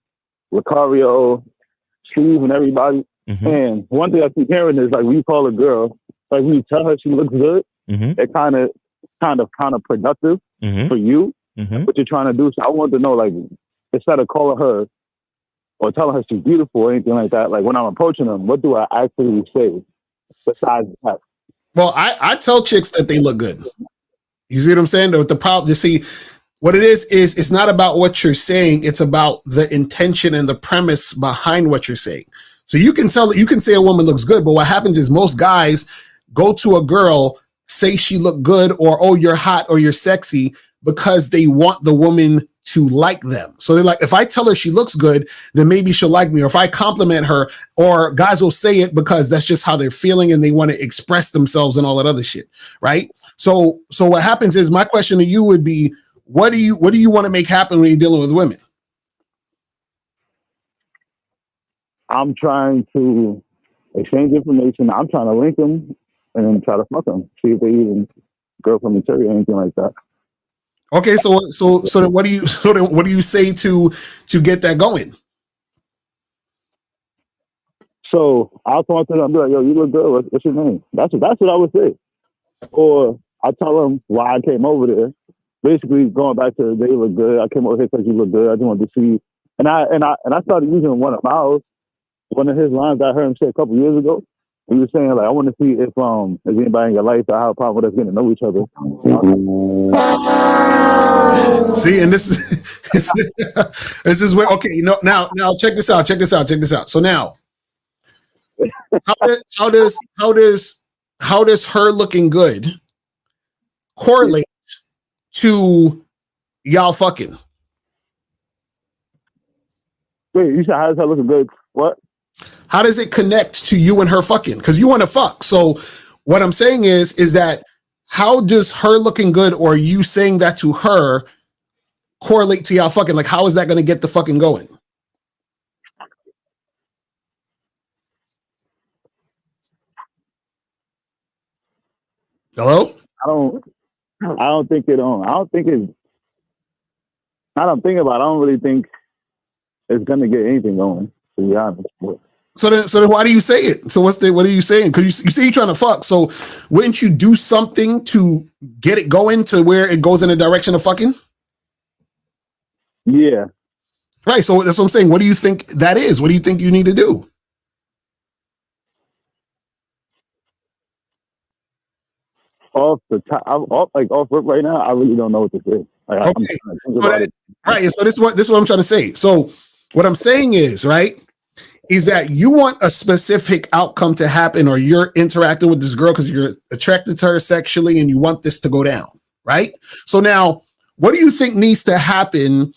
Lucario, Steve, and everybody. Mm-hmm. And one thing I keep hearing is, like, when you call a girl, like, when you tell her she looks good, it kind of productive for you, what you're trying to do. So I want to know, like, instead of calling her or telling her she's beautiful or anything like that, like, when I'm approaching them, what do I actually say besides that? Well, I tell chicks that they look good. You see what I'm saying? The problem, you see, what it is it's not about what you're saying. It's about the intention and the premise behind what you're saying. So you can say a woman looks good, but what happens is most guys go to a girl, say she look good, or, oh, you're hot or you're sexy, because they want the woman to like them. So they're like, if I tell her she looks good, then maybe she'll like me. Or if I compliment her, or guys will say it because that's just how they're feeling and they want to express themselves and all that other shit. Right. So what happens is, my question to you would be, what do you want to make happen when you're dealing with women? I'm trying to exchange information. I'm trying to link them and then try to fuck them. See if they even girl from material or anything like that. Okay, so then what do you say to get that going? So I'll talk to them. I'll be like, yo, you look good. What's your name? That's what I would say. Or I tell them why I came over there. Basically, going back to they look good. I came over here because you look good. I just wanted to see. And I started using one of his lines that I heard him say a couple years ago. He was saying, like, I want to see if anybody in your life that have a problem with us getting to know each other. See, and this is where, okay, now check this out. So now, how does her looking good correlate to y'all fucking? Wait, you said how does her looking good? What? How does it connect to you and her fucking? Because you want to fuck. So what I'm saying is that how does her looking good, or you saying that to her, correlate to y'all fucking? Like, how is that going to get the fucking going? Hello? I don't think it on. I don't think it's. I don't think about it. I don't really think it's gonna get anything going, to be honest. But So then why do you say it? So what are you saying? Because you say you're trying to fuck. So wouldn't you do something to get it going to where it goes in the direction of fucking? Yeah. Right. So that's what I'm saying. What do you think that is? What do you think you need to do? Off rip right now, I really don't know what to say. Like, Okay. I'm trying to think about it. Right. So this is what I'm trying to say. So what I'm saying is, right, is that you want a specific outcome to happen, or you're interacting with this girl because you're attracted to her sexually and you want this to go down, right? So now, what do you think needs to happen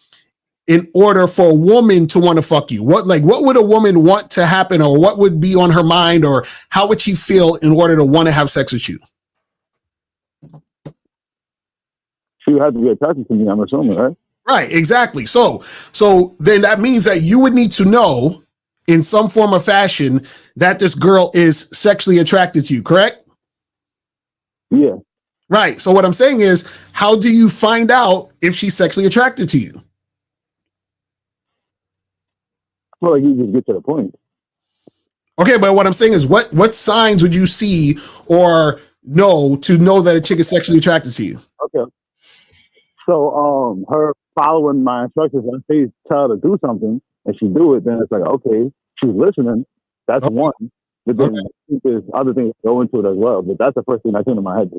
in order for a woman to want to fuck you? What would a woman want to happen, or what would be on her mind, or how would she feel in order to want to have sex with you? She would have to be attracted to me, I'm assuming, right? Right, exactly. So then that means that you would need to know in some form or fashion that this girl is sexually attracted to you, correct? Yeah. Right. So what I'm saying is, how do you find out if she's sexually attracted to you? I feel like you just get to the point. Okay, but what I'm saying is, what signs would you see or know to know that a chick is sexually attracted to you? Okay. So her following my instructions, when I say tell her to do something and she do it, then it's like, okay, she's listening. That's one. But then I think there's other things that go into it as well. But that's the first thing that came to my head,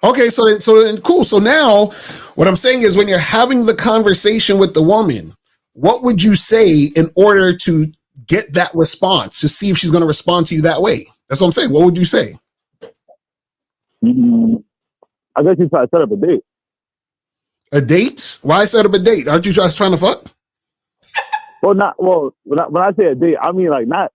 Okay, so then cool. So now what I'm saying is, when you're having the conversation with the woman, what would you say in order to get that response, to see if she's going to respond to you that way? That's what I'm saying. What would you say? I guess you try to set up a date. A date? Why set up a date? Aren't you just trying to fuck? When I say a date, I mean like not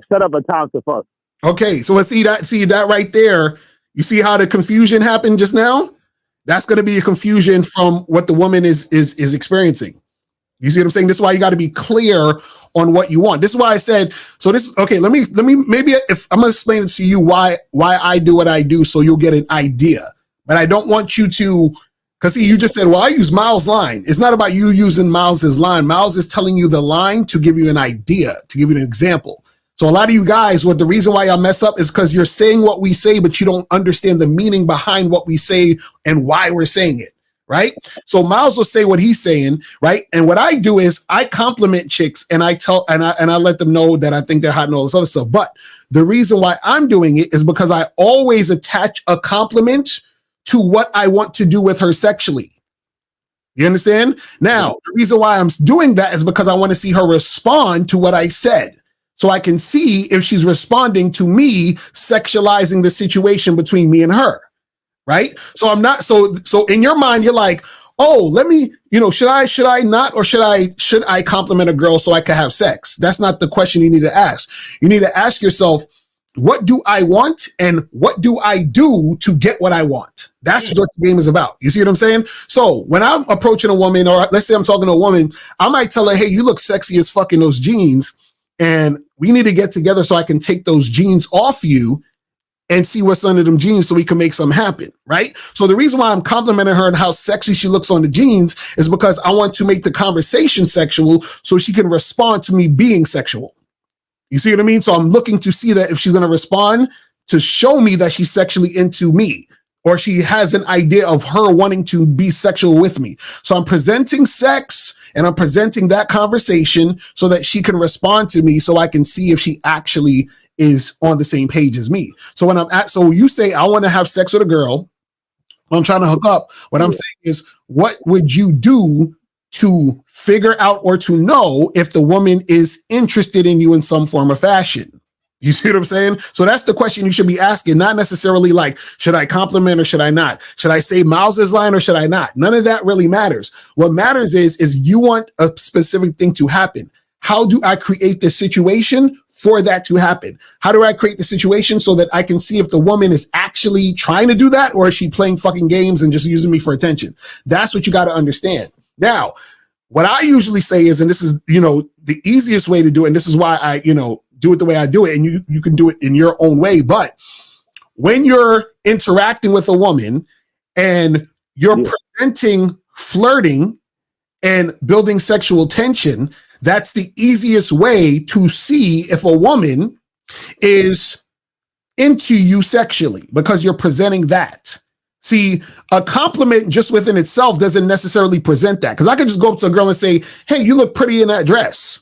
set up a time to fuck. Okay, so let's see that right there You see how the confusion happened just now? That's going to be a confusion from what the woman is experiencing. You see what I'm saying? This is why you got to be clear on what you want. This is why I said, so this, okay, let me, maybe if I'm going to explain it to you why I do what I do, so you'll get an idea. But I don't want you to, because see, you just said, well, I use Miles' line. It's not about you using Miles' line. Miles is telling you the line to give you an idea, to give you an example. So a lot of you guys, what the reason why y'all mess up is because you're saying what we say, but you don't understand the meaning behind what we say and why we're saying it, right? So Miles will say what he's saying, right? And what I do is I compliment chicks and I tell and I let them know that I think they're hot and all this other stuff. But the reason why I'm doing it is because I always attach a compliment to what I want to do with her sexually. You understand? Now, the reason why I'm doing that is because I want to see her respond to what I said. So I can see if she's responding to me sexualizing the situation between me and her, right? So I'm not, so in your mind, you're like, oh, let me, should I not, or should I compliment a girl so I can have sex? That's not the question you need to ask. You need to ask yourself, what do I want and what do I do to get what I want? That's what the game is about. You see what I'm saying? So when I'm approaching a woman, or let's say I'm talking to a woman, I might tell her, hey, you look sexy as fuck in those jeans. And we need to get together so I can take those jeans off you and see what's under them jeans so we can make something happen, right? So the reason why I'm complimenting her and how sexy she looks on the jeans is because I want to make the conversation sexual so she can respond to me being sexual. You see what I mean? So I'm looking to see that if she's going to respond to show me that she's sexually into me, or she has an idea of her wanting to be sexual with me. So I'm presenting sex and I'm presenting that conversation so that she can respond to me so I can see if she actually is on the same page as me. So when so you say, I want to have sex with a girl, I'm trying to hook up. What I'm saying is, what would you do to figure out or to know if the woman is interested in you in some form or fashion? You see what I'm saying? So that's the question you should be asking, not necessarily like, should I compliment or should I not? Should I say Miles's line or should I not? None of that really matters. What matters is you want a specific thing to happen. How do I create the situation for that to happen? How do I create the situation so that I can see if the woman is actually trying to do that, or is she playing fucking games and just using me for attention? That's what you got to understand. Now, what I usually say is, and this is, the easiest way to do it, and this is why I, do it the way I do it, and you can do it in your own way. But when you're interacting with a woman and you're presenting flirting and building sexual tension, that's the easiest way to see if a woman is into you sexually, because you're presenting that. See, a compliment just within itself doesn't necessarily present that, because I could just go up to a girl and say, hey, you look pretty in that dress.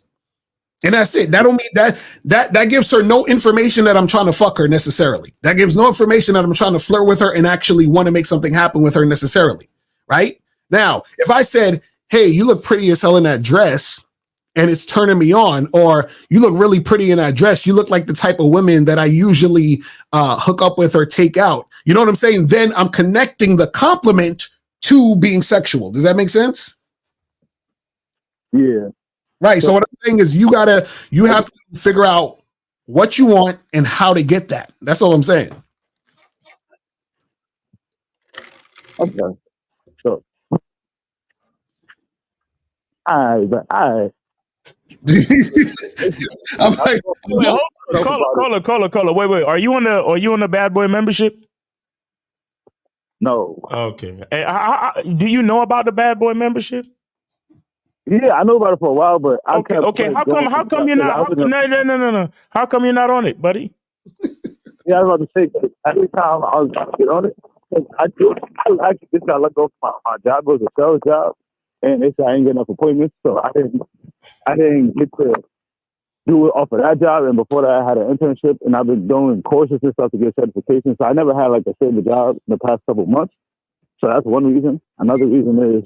And that's it. That don't mean that gives her no information that I'm trying to fuck her necessarily. That gives no information that I'm trying to flirt with her and actually want to make something happen with her necessarily. Right? Now, if I said, hey, you look pretty as hell in that dress, and it's turning me on, or you look really pretty in that dress, you look like the type of women that I usually hook up with or take out. You know what I'm saying? Then I'm connecting the compliment to being sexual. Does that make sense? Yeah. Right. So what I'm saying is you have to figure out what you want and how to get that. That's all I'm saying. Okay. So, all right. I'm like, caller. Wait. Are you on the Bad Boy membership? No. Okay. Do you know about the Bad Boy membership? Yeah, I know about it for a while, but I kept. Okay. How come you're not? No. How come you're not on it, buddy? Yeah, I was about to say, every time I was about to get on it, I actually just got let go from my job. It was a sales job, and they said I ain't get enough appointments, so I didn't get to do it off of that job. And before that, I had an internship, and I've been doing courses and stuff to get certifications. So I never had like a stable job in the past couple of months. So that's one reason. Another reason is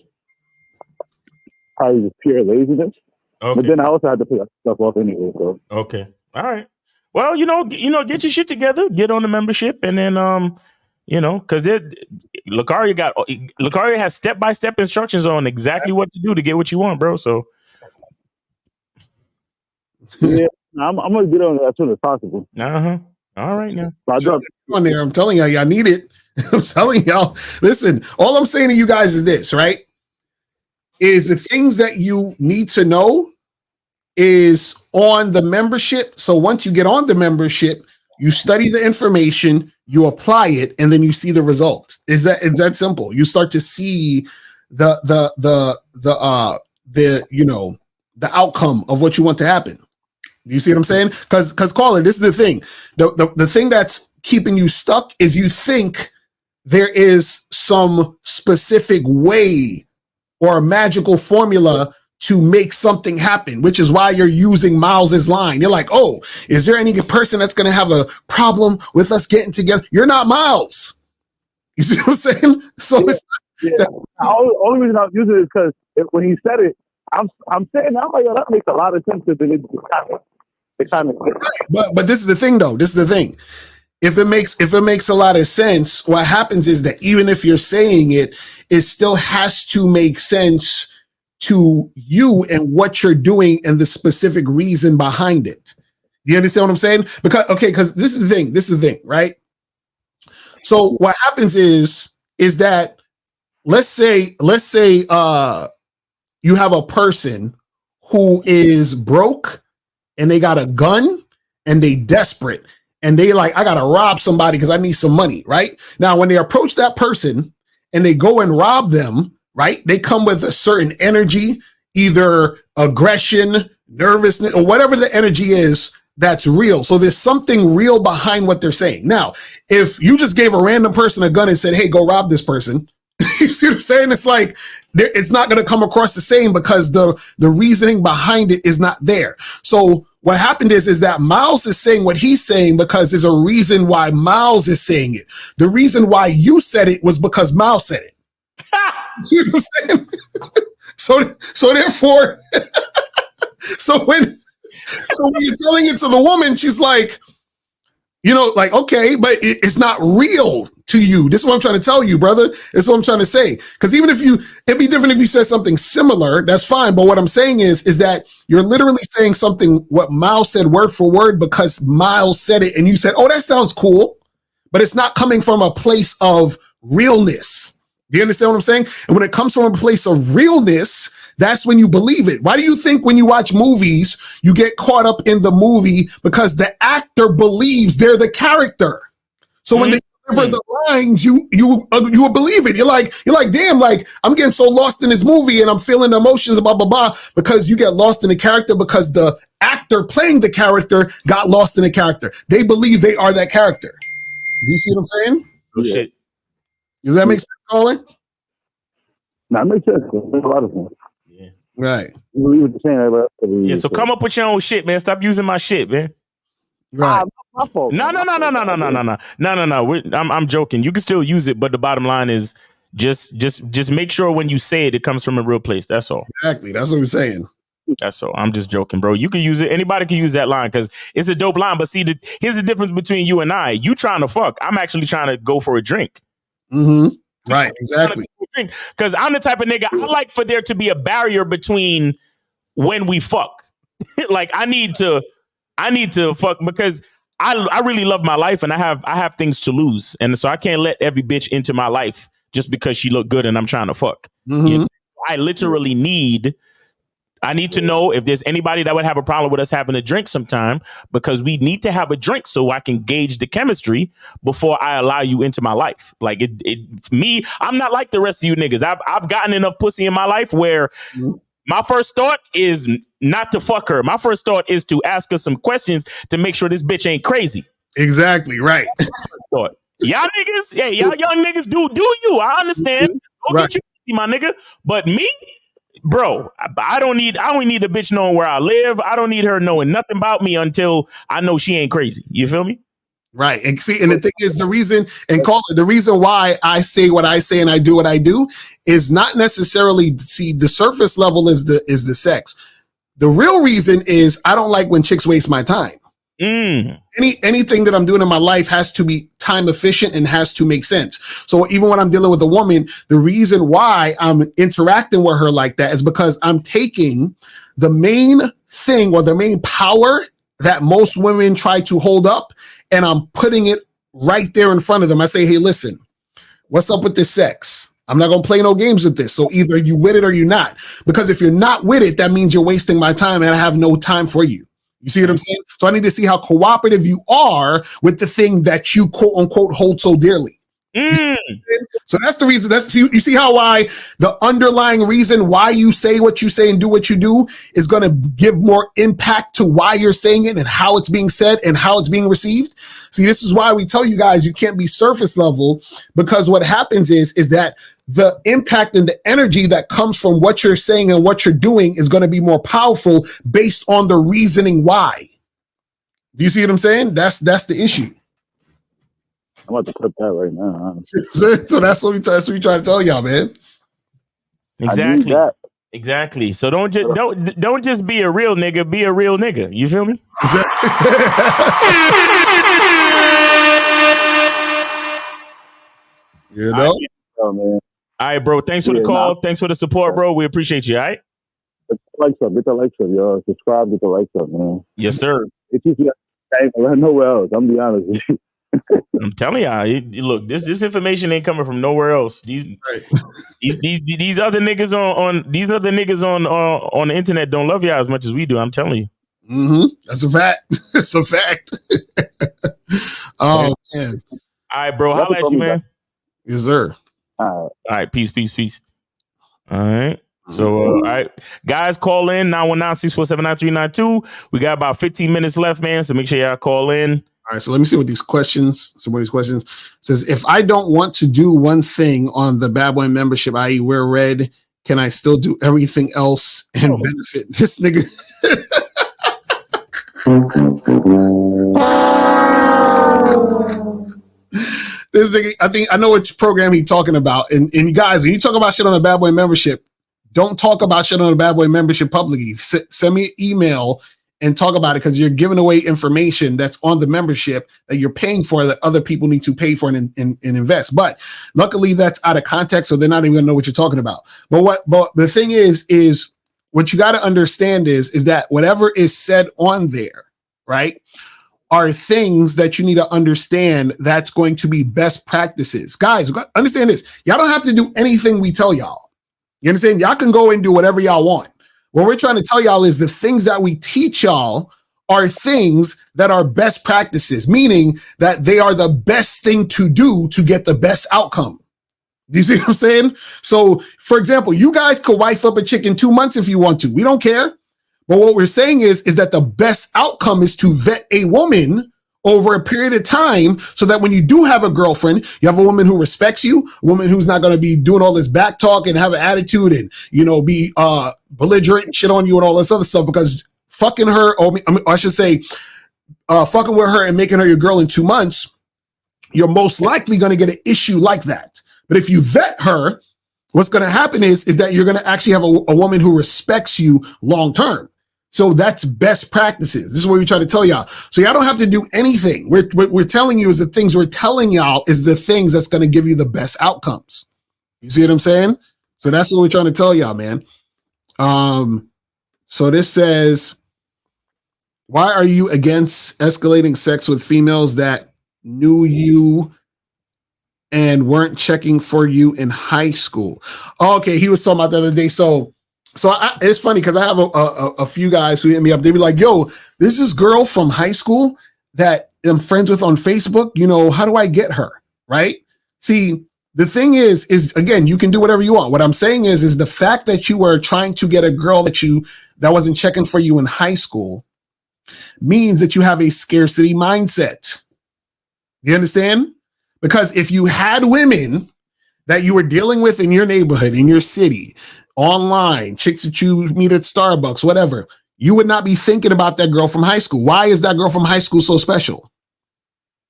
probably just pure laziness. Okay. But then I also had to pay stuff off anyway. So okay, all right. Well, get your shit together, get on the membership, and then because Lucario has step-by-step instructions on exactly what to do to get what you want, bro. So yeah, I'm gonna get on it as soon as possible. All right now. On there, I'm telling y'all need it. I'm telling y'all. Listen, all I'm saying to you guys is this, right? Is the things that you need to know is on the membership. So once you get on the membership, you study the information, you apply it, and then you see the result. It's that simple. You start to see the outcome of what you want to happen. You see what I'm saying? Because Caller, this is the thing. The thing that's keeping you stuck is you think there is some specific way or a magical formula to make something happen, which is why you're using Miles's line. You're like, oh, is there any person that's going to have a problem with us getting together? You're not Miles. You see what I'm saying? So it's the only reason I was using it is because when he said it, I'm saying, I'm like, yo, that makes a lot of sense. But this is the thing, though. This is the thing. If it makes a lot of sense, what happens is that even if you're saying it, it still has to make sense to you and what you're doing and the specific reason behind it. You understand what I'm saying? Because this is the thing, right? So what happens is that let's say you have a person who is broke and they got a gun and they desperate and they like, I gotta rob somebody because I need some money, right? Now, when they approach that person and they go and rob them, right? They come with a certain energy, either aggression, nervousness, or whatever the energy is that's real. So there's something real behind what they're saying. Now, if you just gave a random person a gun and said, hey, go rob this person, you see what I'm saying? It's like, it's not going to come across the same because the reasoning behind it is not there. So what happened is that Miles is saying what he's saying because there's a reason why Miles is saying it. The reason why you said it was because Miles said it. You know what I'm saying? So therefore, so when you're telling it to the woman, she's like, like, okay, but it's not real to you. This is what I'm trying to tell you, brother. This is what I'm trying to say. Because even if it'd be different if you said something similar, that's fine. But what I'm saying is that you're literally saying something, what Miles said word for word, because Miles said it and you said, oh, that sounds cool. But it's not coming from a place of realness. Do you understand what I'm saying? And when it comes from a place of realness, that's when you believe it. Why do you think when you watch movies, you get caught up in the movie because the actor believes they're the character? So when they deliver the lines, you will believe it. You're like, damn, like I'm getting so lost in this movie and I'm feeling the emotions, blah, blah, blah, because you get lost in the character because the actor playing the character got lost in the character. They believe they are that character. Do you see what I'm saying? Oh, shit. Does that make sense, Colin? No, it makes sense. It makes a lot of sense. Yeah. Right. You believe what you're saying, yeah, so come up with your own shit, man. Stop using my shit, man. Right. No. I'm joking. You can still use it, but the bottom line is just make sure when you say it, it comes from a real place. That's all. Exactly. That's what I'm saying. That's all. I'm just joking, bro. You can use it. Anybody can use that line because it's a dope line. But see, here's the difference between you and I. You trying to fuck. I'm actually trying to go for a drink. Mm-hmm. Right. Exactly. Because I'm the type of nigga, I like for there to be a barrier between when we fuck. Like I need to fuck because I really love my life and I have things to lose. And so I can't let every bitch into my life just because she look good and I'm trying to fuck. Mm-hmm. You know? I literally need to know if there's anybody that would have a problem with us having a drink sometime, because we need to have a drink so I can gauge the chemistry before I allow you into my life. Like me, I'm not like the rest of you niggas. I've gotten enough pussy in my life where my first thought is not to fuck her. My first thought is to ask her some questions to make sure this bitch ain't crazy. Exactly. Right. Thought. Y'all niggas, yeah, y'all young niggas do you. I understand. Go get you, my nigga. But me, bro, I don't need a bitch knowing where I live. I don't need her knowing nothing about me until I know she ain't crazy. You feel me? Right. And see, and the thing is, the reason why I say what I say and I do what I do is not necessarily, the surface level is the sex. The real reason is I don't like when chicks waste my time. Anything that I'm doing in my life has to be time efficient and has to make sense. So even when I'm dealing with a woman, the reason why I'm interacting with her like that is because I'm taking the main thing or the main power that most women try to hold up, and I'm putting it right there in front of them. I say, hey, listen, what's up with this sex? I'm not going to play no games with this. So either you with it or you're not. Because if you're not with it, that means you're wasting my time and I have no time for you. You see what I'm saying? So I need to see how cooperative you are with the thing that you quote unquote hold so dearly. So that's the reason. You see how the underlying reason why you say what you say and do what you do is going to give more impact to why you're saying it and how it's being said and how it's being received. See, this is why we tell you guys you can't be surface level, because what happens is that the impact and the energy that comes from what you're saying and what you're doing is going to be more powerful based on the reasoning why. Do you see what I'm saying? That's the issue. I'm about to clip that right now. Honestly. So that's what we try to tell y'all, man. Exactly. So don't just be a real nigga. Be a real nigga. You feel me? You know. Oh, man. All right, bro. Thanks for the call. Thanks for the support, bro. We appreciate you. All right. Get the likes up, y'all. Subscribe, get the likes up, man. Yes, sir. It's just nowhere else. I'm gonna be honest with you. I'm telling y'all, look, this information ain't coming from nowhere else. These other niggas on the internet don't love y'all as much as we do. I'm telling you. Mm-hmm. That's a fact. It's a fact. Oh man. All right, bro. Holla at you, man. Yes, sir. All right. Peace. All right. So, all right, guys, call in 919-647-9392. We got about 15 minutes left, man. So make sure y'all call in. All right, so let me see what some of these questions says. If I don't want to do one thing on the Bad Boy membership, i.e. wear red, can I still do everything else and benefit? This nigga. This nigga, I know which program he's talking about. And guys, when you talk about shit on the Bad Boy membership, don't talk about shit on the Bad Boy membership publicly. Send me an email and talk about it, because you're giving away information that's on the membership that you're paying for that other people need to pay for and invest. But luckily that's out of context, so they're not even gonna know what you're talking about. But the thing is what you got to understand is that whatever is said on there, right, are things that you need to understand that's going to be best practices. Guys, understand this. Y'all don't have to do anything we tell y'all. You understand? Y'all can go and do whatever y'all want. What we're trying to tell y'all is the things that we teach y'all are things that are best practices, meaning that they are the best thing to do to get the best outcome. Do you see what I'm saying? So, for example, you guys could wife up a chick in 2 months if you want to. We don't care. But what we're saying is that the best outcome is to vet a woman over a period of time, so that when you do have a girlfriend, you have a woman who respects you, a woman who's not going to be doing all this back talk and have an attitude and, be belligerent and shit on you and all this other stuff, because fucking her, or I should say, fucking with her and making her your girl in 2 months, you're most likely going to get an issue like that. But if you vet her, what's going to happen is that you're going to actually have a woman who respects you long term. So that's best practices. This is what we try to tell y'all. So y'all don't have to do anything. What we're telling you is the things we're telling y'all is the things that's going to give you the best outcomes. You see what I'm saying? So that's what we're trying to tell y'all, man. So this says, why are you against escalating sex with females that knew you and weren't checking for you in high school? Oh, okay, he was talking about the other day. So it's funny because I have a few guys who hit me up. They be like, yo, this is girl from high school that I'm friends with on Facebook. How do I get her? Right? See, the thing is again, you can do whatever you want. What I'm saying is the fact that you were trying to get a girl that wasn't checking for you in high school means that you have a scarcity mindset. You understand? Because if you had women that you were dealing with in your neighborhood, in your city, online, chicks that you meet at Starbucks, whatever, you would not be thinking about that girl from high school. Why is that girl from high school so special?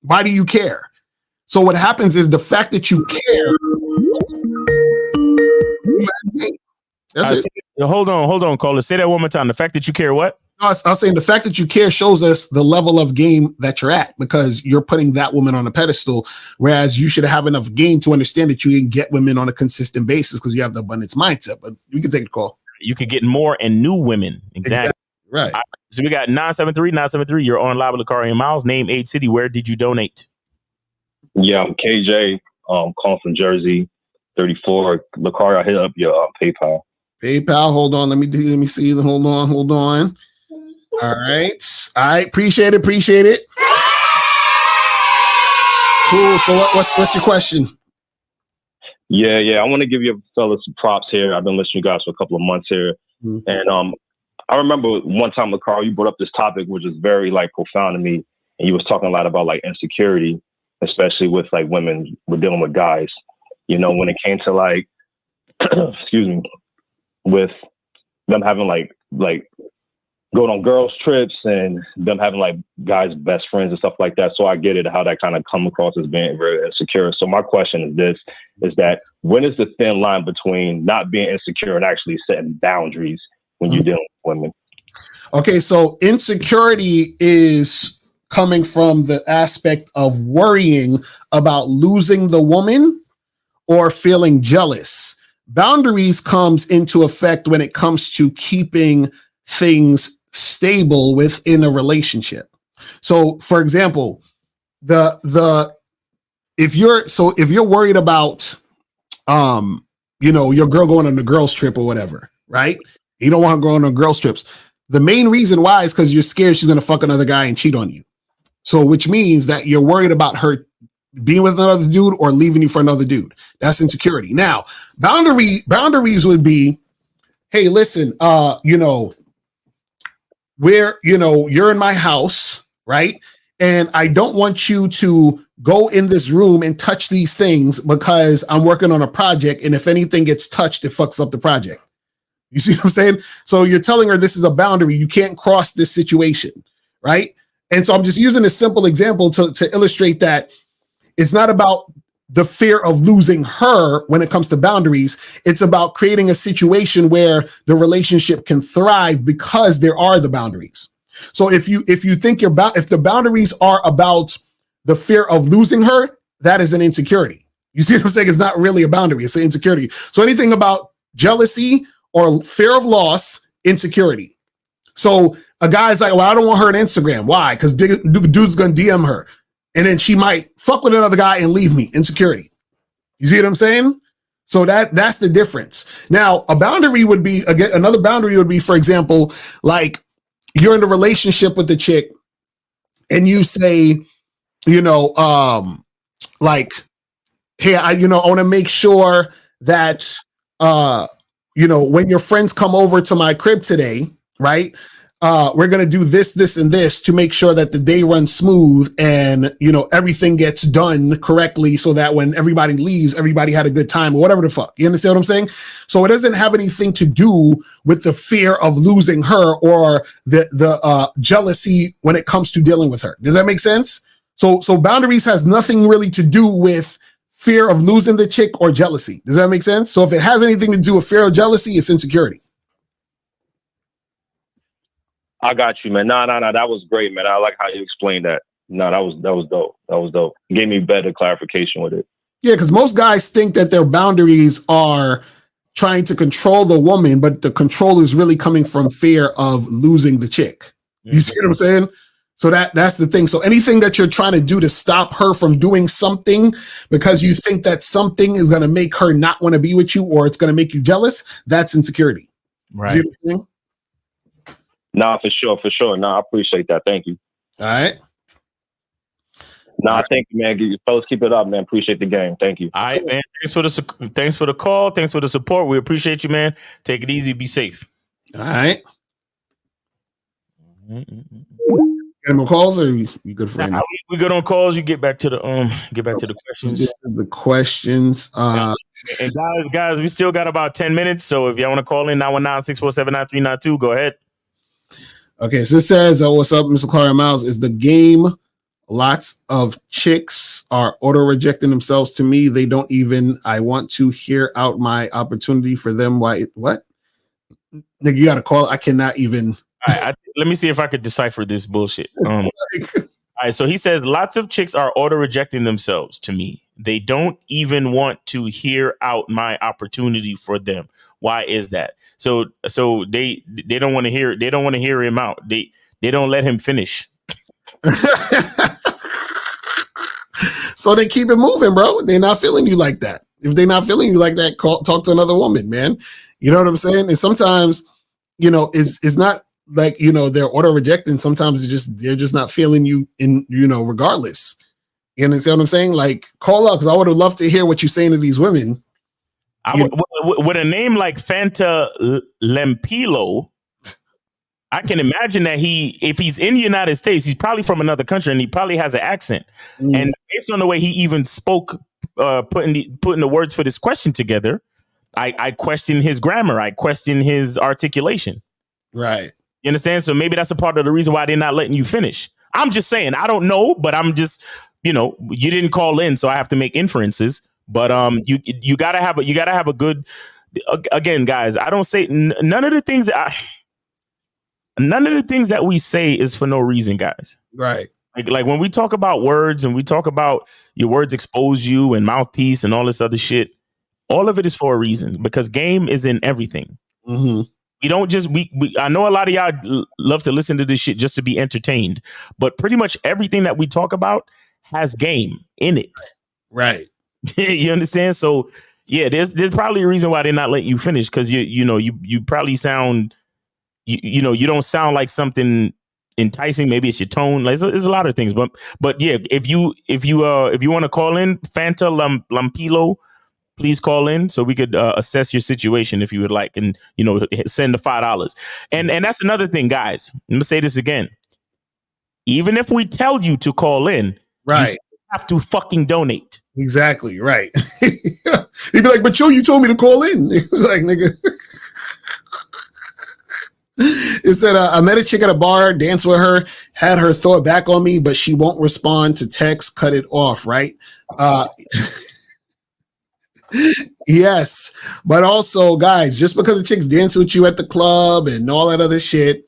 Why do you care? So what happens is the fact that you care. That's it. Hold on, caller. Say that one more time. The fact that you care what? I was saying the fact that you care shows us the level of game that you're at, because you're putting that woman on a pedestal, whereas you should have enough game to understand that you can get women on a consistent basis because you have the abundance mindset. But you can take a call. You could get more and new women. Exactly. Right. So we got 973. You're on live with Lakari and Miles. Name, age, city. Where did you donate? Yeah, I'm KJ. Calling from Jersey, 34. Lakari, I hit up your PayPal. PayPal. Hold on. Let me see. Hold on. All right. I appreciate it. Cool. So what's your question? Yeah. I want to give you fellas some props here. I've been listening to you guys for a couple of months here. Mm-hmm. And I remember one time, Lakari, you brought up this topic, which is very like profound to me. And you was talking a lot about like insecurity, especially with like women we're dealing with guys. You know, when it came to like, excuse me, with them having like going on girls trips and them having like guys' best friends and stuff like that. So I get it, how that kind of come across as being very insecure. So my question is that when is the thin line between not being insecure and actually setting boundaries when you're dealing with women? Okay, so insecurity is coming from the aspect of worrying about losing the woman or feeling jealous. Boundaries comes into effect when it comes to keeping things stable within a relationship. So, for example, if you're worried about your girl going on a girls trip or whatever, right? You don't want her going on girls trips. The main reason why is because you're scared she's gonna fuck another guy and cheat on you. So, which means that you're worried about her being with another dude or leaving you for another dude. That's insecurity. Now, boundaries would be, hey, listen, you're in my house, right? And I don't want you to go in this room and touch these things because I'm working on a project. And if anything gets touched, it fucks up the project. You see what I'm saying? So you're telling her this is a boundary. You can't cross this situation, right? And so I'm just using a simple example to illustrate that it's not about the fear of losing her when it comes to boundaries. It's about creating a situation where the relationship can thrive because there are the boundaries. So if you think if the boundaries are about the fear of losing her, that is an insecurity. You see what I'm saying? It's not really a boundary. It's an insecurity. So anything about jealousy or fear of loss, insecurity. So a guy's like, well, I don't want her on Instagram. Why? Because dude's going to DM her. And then she might fuck with another guy and leave me. Insecurity. You see what I'm saying? So that's the difference. Now, a boundary would be, again, another boundary would be, for example, like you're in a relationship with the chick and you say, like, hey, I want to make sure that, when your friends come over to my crib today, right? We're going to do this, and this to make sure that the day runs smooth and, everything gets done correctly so that when everybody leaves, everybody had a good time or whatever the fuck. You understand what I'm saying? So it doesn't have anything to do with the fear of losing her or the jealousy when it comes to dealing with her. Does that make sense? So boundaries has nothing really to do with fear of losing the chick or jealousy. Does that make sense? So if it has anything to do with fear or jealousy, it's insecurity. I got you, man. No, that was great, man. I like how you explained that. No, that was dope. That was dope. Gave me better clarification with it. Yeah, because most guys think that their boundaries are trying to control the woman, but the control is really coming from fear of losing the chick. You see what I'm saying? So that's the thing. So anything that you're trying to do to stop her from doing something because you think that something is going to make her not want to be with you or it's going to make you jealous, that's insecurity. Right. See what I'm saying? Nah, for sure. Nah, I appreciate that. Thank you. All right. Nah, thank you, man. You fellas keep it up, man. Appreciate the game. Thank you. All right, man. Thanks for the call. Thanks for the support. We appreciate you, man. Take it easy. Be safe. All right. Any more calls, or you good for now? We good on calls. You get back to the questions. The questions. And guys, we still got about 10 minutes. So if y'all want to call in 919-647-9392, go ahead. Okay, so it says, what's up, Mr. Clara Miles? Is the game lots of chicks are auto-rejecting themselves to me? They don't even, I want to hear out my opportunity for them. Why? What? Nigga, you got to call. I cannot even. Let me see if I could decipher this bullshit. All right, so he says, lots of chicks are auto-rejecting themselves to me. They don't even want to hear out my opportunity for them. Why is that? So they don't want to hear. They don't want to hear him out. They don't let him finish. So they keep it moving, bro. They're not feeling you like that. If they're not feeling you like that, talk to another woman, man. You know what I'm saying? And sometimes, you know, it's not like, you know, they're auto rejecting. Sometimes they're just not feeling you in, you know, regardless. You understand what I'm saying? Like, call up, because I would have loved to hear what you're saying to these women. With a name like Fanta Lempilo, I can imagine that if he's in the United States, he's probably from another country and he probably has an accent. And based on the way he even spoke, putting the words for this question together, I question his grammar. I question his articulation. Right. You understand? So maybe that's a part of the reason why they're not letting you finish. I'm just saying, I don't know, but I'm just, you know, you didn't call in, so I have to make inferences. But you gotta have a good. Again, guys, I don't say none of the things that we say is for no reason, guys. Right. Like when we talk about words and we talk about your words expose you and mouthpiece and all this other shit, all of it is for a reason, because game is in everything. Mm-hmm. We don't just I know a lot of y'all love to listen to this shit just to be entertained, but pretty much everything that we talk about has game in it. Right. You understand? So yeah, there's probably a reason why they're not letting you finish, because you probably sound you don't sound like something enticing. Maybe it's your tone. Like, there's a lot of things, but yeah, if you want to call in, Fanta Lampilo, please call in so we could assess your situation if you would like, and send the $5. And that's another thing, guys. I'm gonna say this again. Even if we tell you to call in, right, you still have to fucking donate. Exactly, right. He'd be like, but you told me to call in. It's like, nigga. It said, I met a chick at a bar, danced with her, had her throw it back on me, but she won't respond to text, cut it off, right? Yes, but also, guys, just because the chick's dancing with you at the club and all that other shit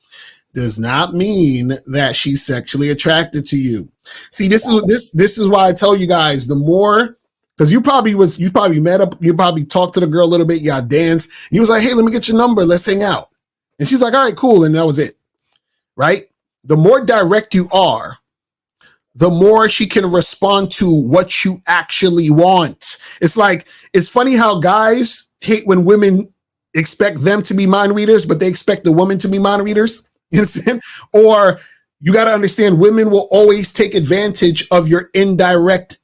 does not mean that she's sexually attracted to you. See, this is why I tell you guys, the more, because you probably met up, you probably talked to the girl a little bit, y'all dance, and he was like, hey, let me get your number, let's hang out. And she's like, all right, cool, and that was it, right? The more direct you are, the more she can respond to what you actually want. It's like, it's funny how guys hate when women expect them to be mind readers, but they expect the woman to be mind readers. You understand? Or you got to understand, women will always take advantage of your indirect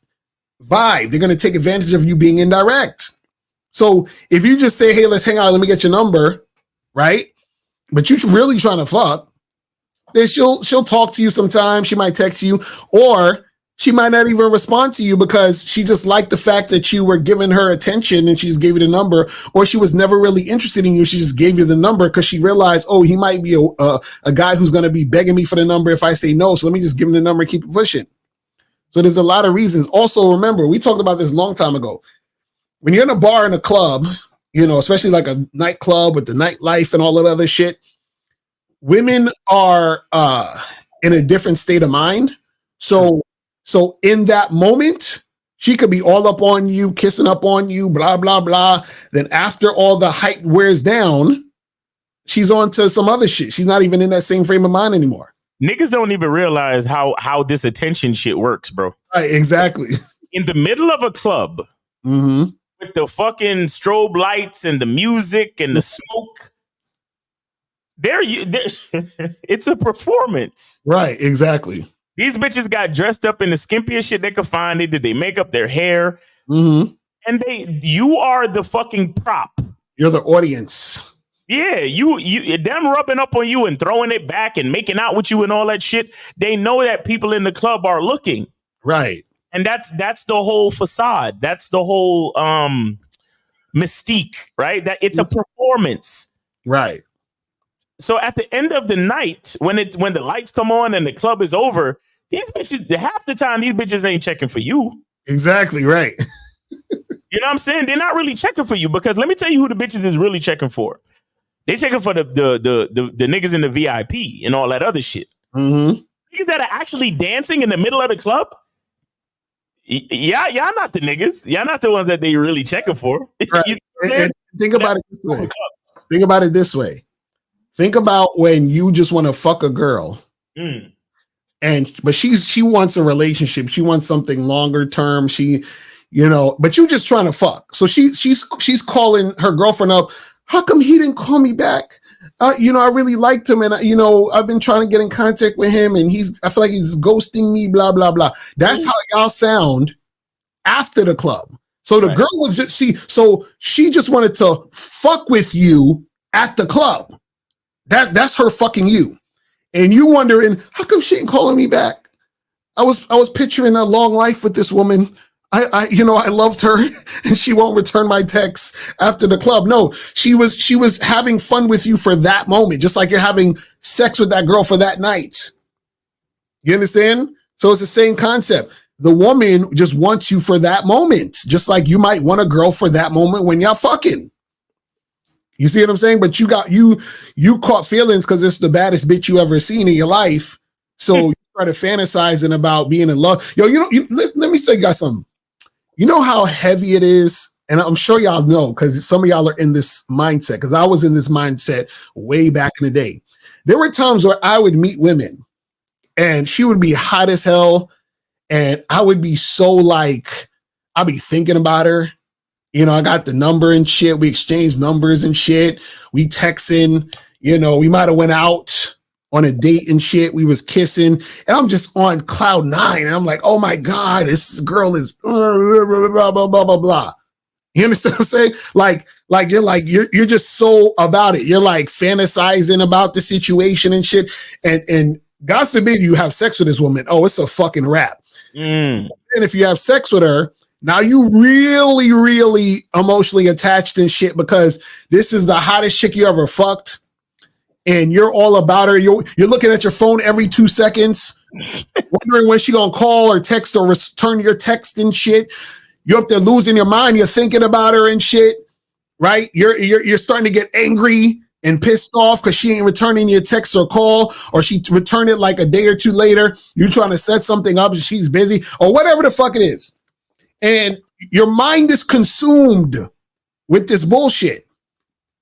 vibe. They're going to take advantage of you being indirect. So if you just say, hey, let's hang out, let me get your number, right? But you're really trying to fuck, then she'll talk to you sometime. She might text you, or she might not even respond to you because she just liked the fact that you were giving her attention and she just gave you the number, or she was never really interested in you. She just gave you the number because she realized, oh, he might be a guy who's going to be begging me for the number if I say no. So let me just give him the number and keep it pushing. So there's a lot of reasons. Also, remember, we talked about this a long time ago. When you're in a bar in a club, especially like a nightclub with the nightlife and all that other shit, women are in a different state of mind. So in that moment, she could be all up on you, kissing up on you, blah, blah, blah. Then after all the hype wears down, she's on to some other shit. She's not even in that same frame of mind anymore. Niggas don't even realize how this attention shit works, bro. Right, exactly. In the middle of a club, with the fucking strobe lights and the music and the smoke, it's a performance. Right, exactly. These bitches got dressed up in the skimpiest shit they could find. They did they make up their hair. Mm-hmm. And you are the fucking prop. You're the audience. Yeah, you them rubbing up on you and throwing it back and making out with you and all that shit. They know that people in the club are looking. Right. And that's the whole facade. That's the whole mystique, right? That it's a performance. Right. So at the end of the night, when the lights come on and the club is over, these bitches, half the time, these bitches ain't checking for you. Exactly right. You know what I'm saying? They're not really checking for you, because let me tell you who the bitches is really checking for. They checking for the niggas in the VIP and all that other shit. Mm-hmm. Niggas that are actually dancing in the middle of the club. Y'all not the niggas. Y'all not the ones that they really checking for. Right. think about it this way. Think about it this way. Think about when you just want to fuck a girl, but she wants a relationship. She wants something longer term. But you just trying to fuck. So she's calling her girlfriend up. How come he didn't call me back? I really liked him, and I've been trying to get in contact with him, and I feel like he's ghosting me. Blah blah blah. That's how y'all sound after the club. So the girl was she just wanted to fuck with you at the club. That's her fucking you. And you wondering, how come she ain't calling me back? I was picturing a long life with this woman. I loved her and she won't return my texts after the club. No, she was having fun with you for that moment, just like you're having sex with that girl for that night. You understand? So it's the same concept. The woman just wants you for that moment, just like you might want a girl for that moment when y'all fucking. You see what I'm saying? But you caught feelings because it's the baddest bitch you ever seen in your life. So you started fantasizing about being in love. Yo, let me say you guys something. You know how heavy it is? And I'm sure y'all know because some of y'all are in this mindset, because I was in this mindset way back in the day. There were times where I would meet women and she would be hot as hell. And I would be so I'd be thinking about her. I got the number and shit. We exchanged numbers and shit. We texting, we might have went out on a date and shit. We was kissing and I'm just on cloud 9. And I'm like, oh my God, this girl is blah, blah, blah, blah, blah, blah. You understand what I'm saying? You're just so about it. You're like fantasizing about the situation and shit. And God forbid you have sex with this woman. Oh, it's a fucking wrap. And if you have sex with her, now you really, really emotionally attached and shit because this is the hottest chick you ever fucked. And you're all about her. You're looking at your phone every 2 seconds, wondering when she gonna call or text or return your text and shit. You're up there losing your mind. You're thinking about her and shit, right? You're starting to get angry and pissed off because she ain't returning your text or call, or she returned it like a day or two later. You're trying to set something up and she's busy or whatever the fuck it is. And your mind is consumed with this bullshit.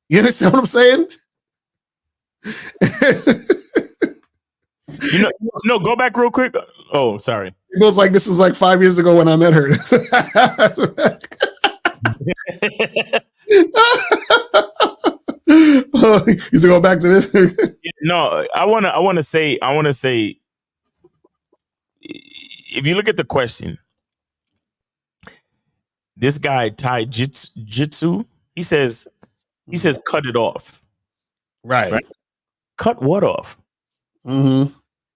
You understand what I'm saying? Go back real quick. Oh, sorry. It was like, this was like 5 years ago when I met her. You should go back to this. No, I want to say, if you look at the question, this guy Tai Jitsu, he says, cut it off. Right? Cut what off? Mm-hmm.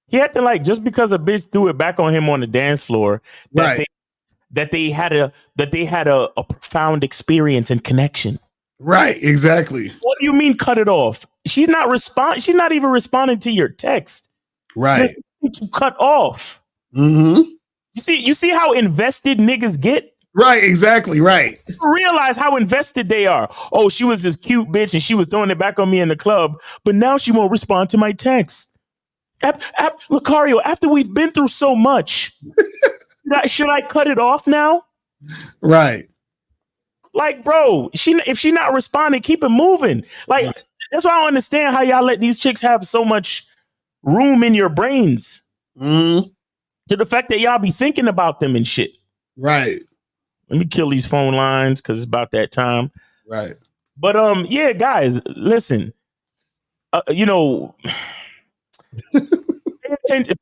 He had to just because a bitch threw it back on him on the dance floor that they had a profound experience and connection. Right, exactly. What do you mean cut it off? She's not even responding to your text. Right. There's nothing to cut off. Mm-hmm. You see how invested niggas get? Right, exactly, right. Realize how invested they are. Oh, she was this cute bitch and she was throwing it back on me in the club, but now she won't respond to my text. Lucario, after we've been through so much, should I cut it off now? Right. Bro, if she not responding, keep it moving. That's why I don't understand how y'all let these chicks have so much room in your brains. Mm. To the fact that y'all be thinking about them and shit. Right. Let me kill these phone lines because it's about that time. Right. But yeah, guys, listen. Pay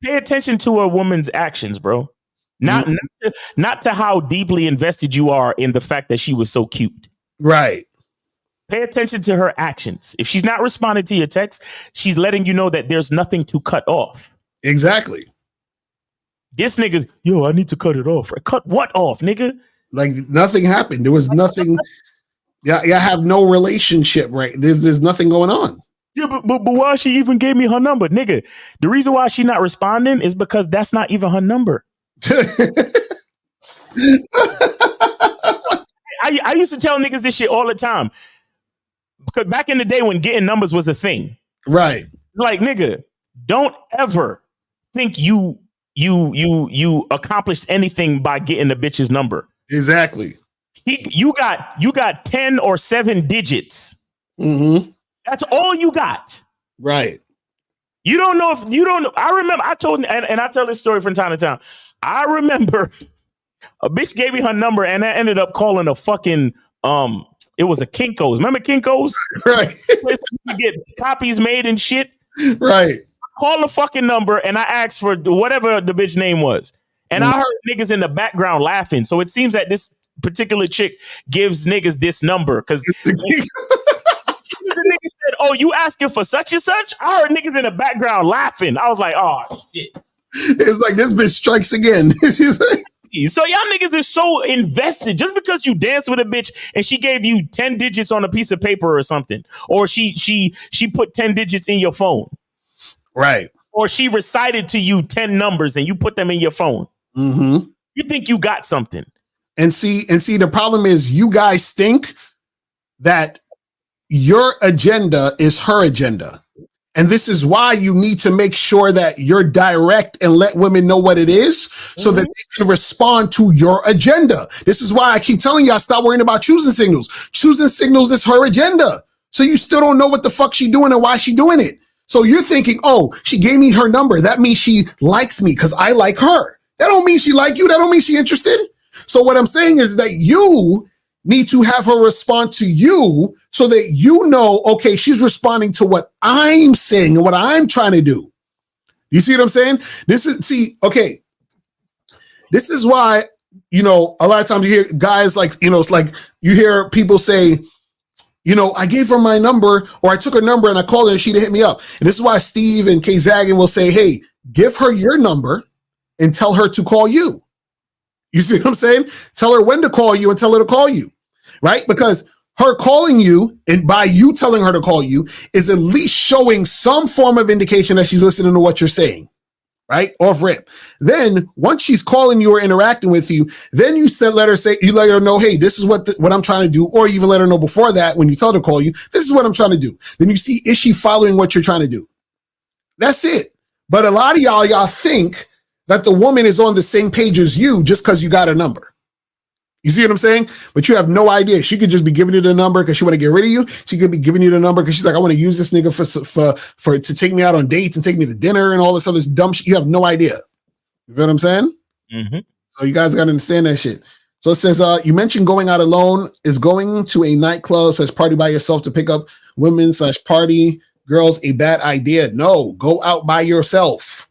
attention to a woman's actions, bro. Not to how deeply invested you are in the fact that she was so cute. Right. Pay attention to her actions. If she's not responding to your text, she's letting you know that there's nothing to cut off. Exactly. This nigga's, I need to cut it off. Cut what off, nigga? Nothing happened. There was nothing. Yeah, I have no relationship, right? There's nothing going on. Yeah, but why she even gave me her number, nigga? The reason why she not responding is because that's not even her number. I used to tell niggas this shit all the time. Because back in the day when getting numbers was a thing. Right. Nigga, don't ever think you accomplished anything by getting a bitch's number. Exactly. You got 10 or 7 digits. Mm-hmm. That's all you got. Right. You don't know if you don't know. I remember I told and I tell this story from time to time. I remember a bitch gave me her number and I ended up calling a fucking it was a Kinko's. Remember Kinko's? Right. You get copies made and shit. Right. Call the fucking number and I asked for whatever the bitch name was. And I heard niggas in the background laughing. So it seems that this particular chick gives niggas this number because the nigga said, "Oh, you asking for such and such?" I heard niggas in the background laughing. I was like, "Oh shit!" It's like this bitch strikes again. So y'all niggas are so invested just because you dance with a bitch and she gave you 10 digits on a piece of paper or something, or she put 10 digits in your phone, right? Or she recited to you 10 numbers and you put them in your phone. Mm-hmm. You think you got something. And see, the problem is you guys think that your agenda is her agenda. And this is why you need to make sure that you're direct and let women know what it is so that they can respond to your agenda. This is why I keep telling y'all, stop worrying about choosing signals. Choosing signals is her agenda. So you still don't know what the fuck she doing and why she doing it. So you're thinking, oh, she gave me her number. That means she likes me because I like her. That don't mean she like you. That don't mean she interested. So what I'm saying is that you need to have her respond to you so that you know, okay, she's responding to what I'm saying and what I'm trying to do. You see what I'm saying? This is why, a lot of times you hear guys like, it's like you hear people say, I gave her my number or I took her number and I called her and she didn't hit me up. And this is why Steve and Kay Zagan will say, hey, give her your number and tell her to call you. You see what I'm saying? Tell her when to call you and tell her to call you, right? Because her calling you and by you telling her to call you is at least showing some form of indication that she's listening to what you're saying, right? Off rip. Then once she's calling you or interacting with you, then you let her know, hey, this is what I'm trying to do. Or even let her know before that when you tell her to call you, this is what I'm trying to do. Then you see, is she following what you're trying to do? That's it. But a lot of y'all think that the woman is on the same page as you just because you got a number. You see what I'm saying? But you have no idea. She could just be giving you the number because she want to get rid of you. She could be giving you the number because she's like, I want to use this nigga for to take me out on dates and take me to dinner and all this other dumb shit. You have no idea. You feel what I'm saying? Mm-hmm. So you guys got to understand that shit. So it says, you mentioned going out alone. Is going to a nightclub / party by yourself to pick up women / party girls a bad idea? No, go out by yourself.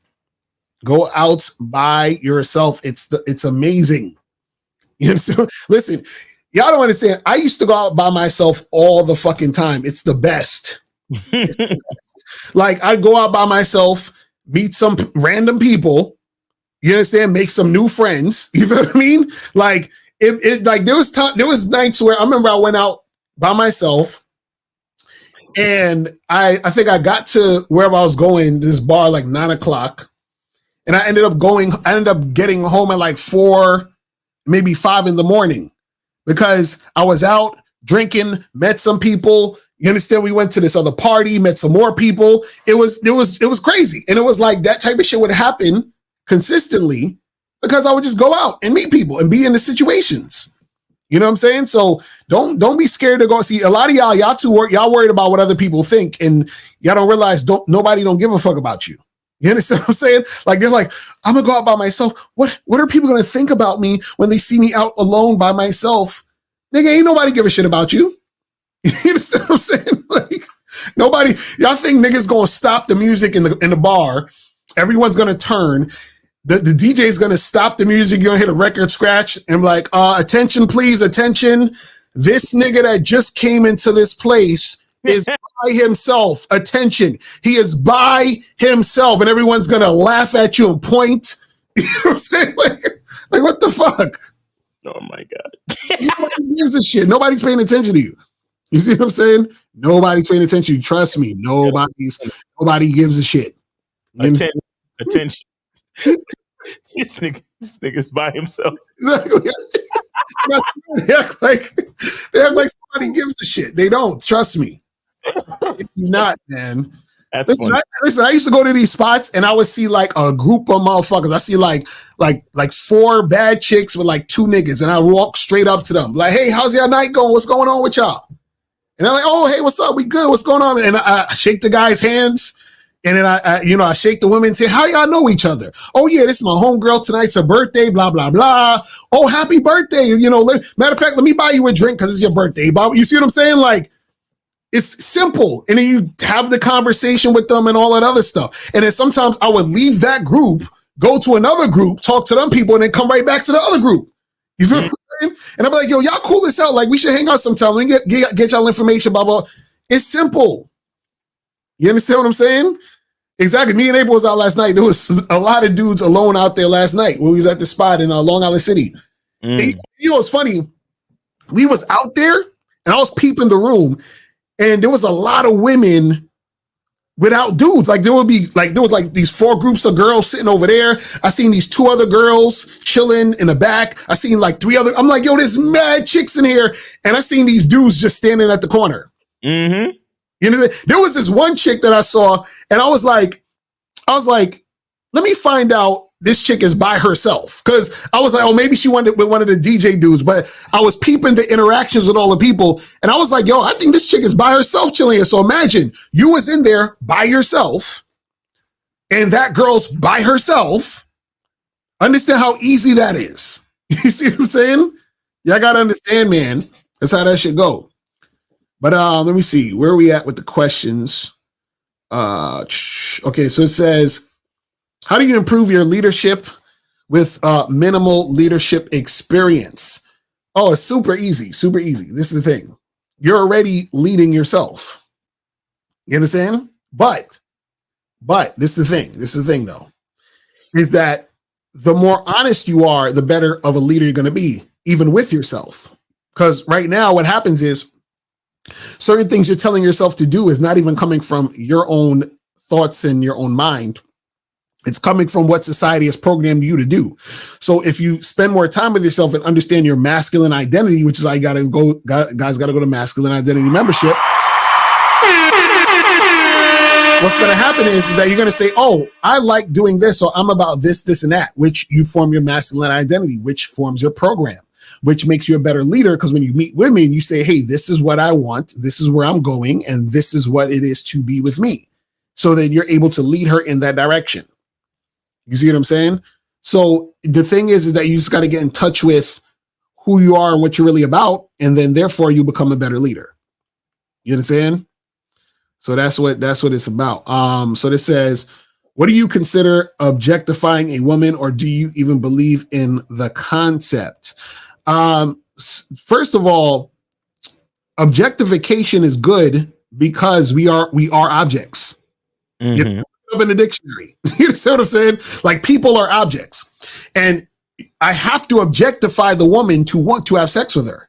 Go out by yourself. It's amazing. So listen, y'all don't understand. I used to go out by myself all the fucking time. It's the best. It's the best. Like I'd go out by myself, meet some random people. You understand? Make some new friends. You feel what I mean? Like it like there was nights where I remember I went out by myself, and I think I got to wherever I was going, this bar like 9:00. And I ended up getting home at like 4, maybe 5 in the morning because I was out drinking, met some people. You understand? We went to this other party, met some more people. It was crazy. And it was like that type of shit would happen consistently because I would just go out and meet people and be in the situations. You know what I'm saying? So don't be scared to go see. A lot of y'all worried about what other people think, and y'all don't realize nobody don't give a fuck about you. You understand what I'm saying? Like, they're like, I'm gonna go out by myself. What are people gonna think about me when they see me out alone by myself? Nigga, ain't nobody give a shit about you. You understand what I'm saying? Like, nobody, y'all think niggas gonna stop the music in the bar. Everyone's gonna turn. The DJ is gonna stop the music. You're gonna hit a record scratch and like, attention, please, attention. This nigga that just came into this place is by himself. Attention. He is by himself, and everyone's gonna laugh at you and point. You know what I'm saying? Like what the fuck? Oh my God. Nobody gives a shit. Nobody's paying attention to you. You see what I'm saying? Nobody's paying attention to you. Trust me. Nobody gives a shit. Attention. This nigga's by himself. Exactly. They act like somebody gives a shit. They don't. Trust me. It's not, man. That's funny. Listen, I used to go to these spots and I would see like a group of motherfuckers. I see like 4 bad chicks with like 2 niggas, and I walk straight up to them like, "Hey, how's your night going? What's going on with y'all?" And they're like, "Oh, hey, what's up? We good? What's going on?" And I shake the guy's hands, and then I shake the women and say, "How y'all know each other?" "Oh yeah, this is my homegirl. Tonight's her birthday. Blah blah blah. Oh, happy birthday! Matter of fact, let me buy you a drink because it's your birthday, Bob." You see what I'm saying? Like, it's simple. And then you have the conversation with them and all that other stuff. And then sometimes I would leave that group, go to another group, talk to them people, and then come right back to the other group. You feel what I'm saying? And I'm like, yo, y'all cool as hell. Like, we should hang out sometime. We get y'all information, blah, blah. It's simple. You understand what I'm saying? Exactly. Me and April was out last night. There was a lot of dudes alone out there last night when we was at the spot in Long Island City. And, it's funny. We was out there, and I was peeping the room, and there was a lot of women without dudes. Like there was these 4 groups of girls sitting over there. I seen these 2 other girls chilling in the back. I seen like 3 other. I'm like, yo, there's mad chicks in here, and I seen these dudes just standing at the corner. Mm-hmm. You know, there was this one chick that I saw, and I was like, let me find out this chick is by herself. Because I was like, oh, maybe she wanted with one of the DJ dudes, but I was peeping the interactions with all the people, and I was like, yo, I think this chick is by herself chilling here. So imagine you was in there by yourself, and that girl's by herself. Understand how easy that is. You see what I'm saying? Yeah, I gotta understand, man. That's how that should go. But let me see. Where are we at with the questions? Okay, so it says, how do you improve your leadership with minimal leadership experience? Oh, it's super easy, super easy. This is the thing. You're already leading yourself. You understand? But this is the thing. This is the thing, though, is that the more honest you are, the better of a leader you're going to be, even with yourself. Because right now what happens is certain things you're telling yourself to do is not even coming from your own thoughts and your own mind. It's coming from what society has programmed you to do. So if you spend more time with yourself and understand your masculine identity, which is why guys got to go to masculine identity membership. What's going to happen is that you're going to say, oh, I like doing this, or I'm about this, this, and that, which you form your masculine identity, which forms your program, which makes you a better leader. Because when you meet women, you say, hey, this is what I want. This is where I'm going. And this is what it is to be with me. So that you're able to lead her in that direction. You see what I'm saying? So the thing is that you just got to get in touch with who you are and what you're really about. And then therefore you become a better leader. You understand? So that's what it's about. So this says, what do you consider objectifying a woman, or do you even believe in the concept? First of all, objectification is good because we are objects. Mm-hmm. You know, up in the dictionary. You understand what I'm saying? Like, people are objects, and I have to objectify the woman to want to have sex with her.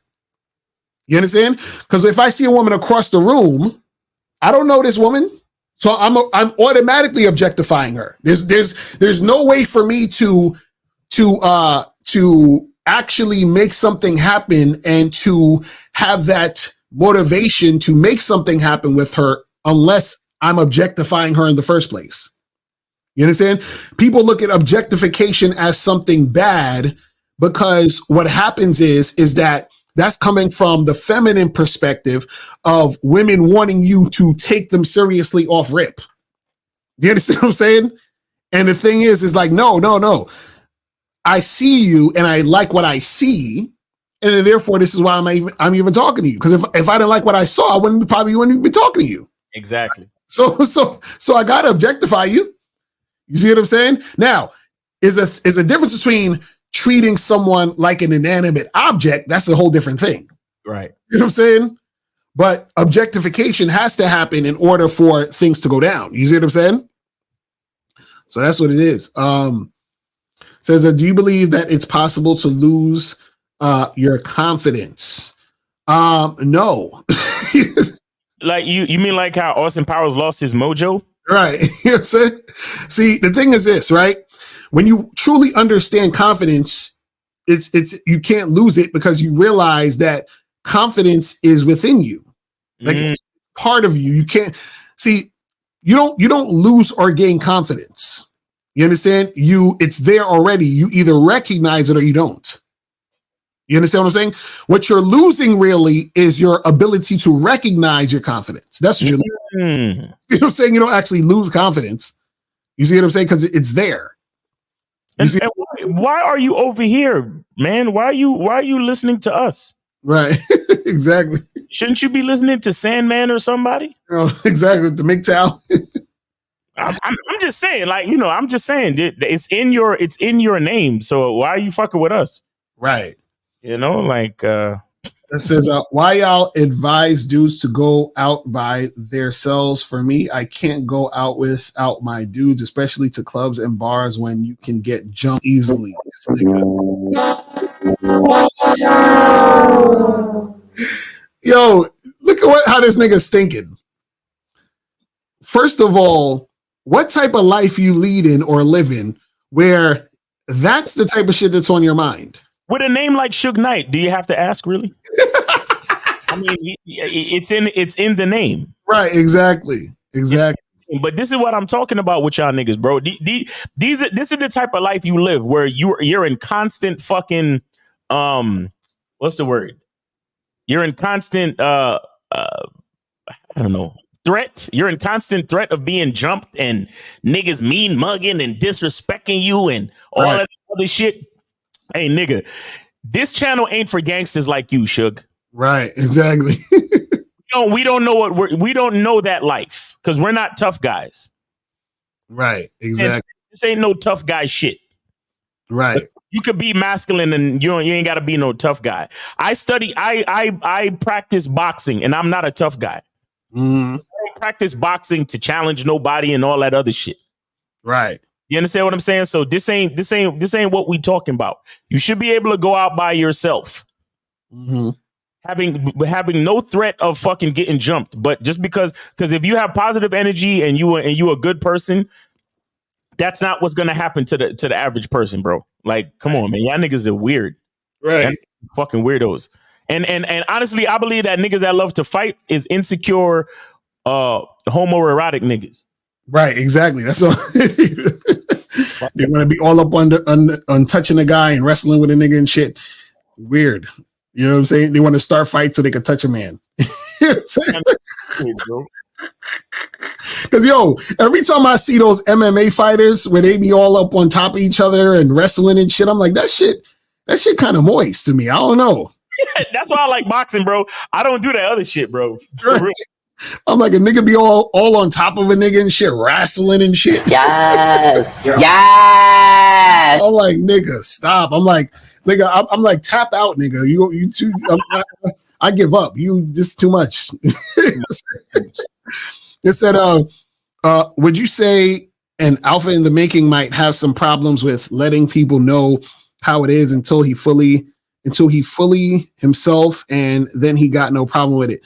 You understand? Because if I see a woman across the room, I don't know this woman, so I'm automatically objectifying her. There's no way for me to actually make something happen and to have that motivation to make something happen with her unless I'm objectifying her in the first place. You understand? People look at objectification as something bad because what happens is that that's coming from the feminine perspective of women wanting you to take them seriously off rip. You understand what I'm saying? And the thing is like, no. I see you and I like what I see. And then therefore, this is why I'm even talking to you. Because if I didn't like what I saw, I probably wouldn't even be talking to you. Exactly. So I got to objectify you. You see what I'm saying? Now, is a difference between treating someone like an inanimate object. That's a whole different thing. Right. You know what I'm saying? But objectification has to happen in order for things to go down. You see what I'm saying? So that's what it is. Says, do you believe that it's possible to lose your confidence? No. Like you mean like how Austin Powers lost his mojo? Right. You know what I'm saying? See, the thing is this, right? When you truly understand confidence, it's you can't lose it because you realize that confidence is within you. Like, it's part of you. You can't see, you don't lose or gain confidence. You understand? It's there already. You either recognize it or you don't. You understand what I'm saying? What you're losing really is your ability to recognize your confidence. That's what you're losing. You know what I'm saying? You don't actually lose confidence. You see what I'm saying? Because it's there. And why are you over here, man? Why are you listening to us? Right. Exactly. Shouldn't you be listening to Sandman or somebody? Exactly. The MGTOW. I'm just saying, like, I'm just saying it's in your name. So why are you fucking with us? Right. Like it says, why y'all advise dudes to go out by themselves? For me, I can't go out without my dudes, especially to clubs and bars when you can get jumped easily. Yo, look at how this nigga's thinking. First of all, what type of life you lead in or live in where that's the type of shit that's on your mind? With a name like Suge Knight, do you have to ask, really? I mean, it's in the name. Right, exactly. But this is what I'm talking about with y'all niggas, bro. This is the type of life you live where you're in constant fucking what's the word? You're in constant I don't know, threat. You're in constant threat of being jumped and niggas mean mugging and disrespecting you and all that other shit. Hey, nigga, this channel ain't for gangsters like you, Suge. Right, exactly. We don't know we don't know that life because we're not tough guys. Right, exactly. And this ain't no tough guy shit. Right. You could be masculine and you ain't got to be no tough guy. I practice boxing and I'm not a tough guy. Mm-hmm. I don't practice boxing to challenge nobody and all that other shit. Right. You understand what I'm saying? So this ain't what we talking about. You should be able to go out by yourself. Mm-hmm. Having no threat of fucking getting jumped, but just because if you have positive energy and you a good person, that's not what's gonna happen to the average person, bro. Like, come on, man, y'all niggas are weird, right? Fucking weirdos. And honestly, I believe that niggas that love to fight is insecure, homoerotic niggas. Right, exactly. That's all. They want to be all up on touching a guy and wrestling with a nigga and shit. Weird. You know what I'm saying? They want to start fights so they can touch a man. Because every time I see those MMA fighters where they be all up on top of each other and wrestling and shit, I'm like, that shit kind of moist to me. I don't know. That's why I like boxing, bro. I don't do that other shit, bro. For real. I'm like, a nigga be all on top of a nigga and shit, wrestling and shit. Yes. Yes. I'm like, nigga, stop. I'm like, nigga, I'm like, tap out, nigga. You too. I give up. This is too much. It said, would you say an alpha in the making might have some problems with letting people know how it is until he fully himself, and then he got no problem with it?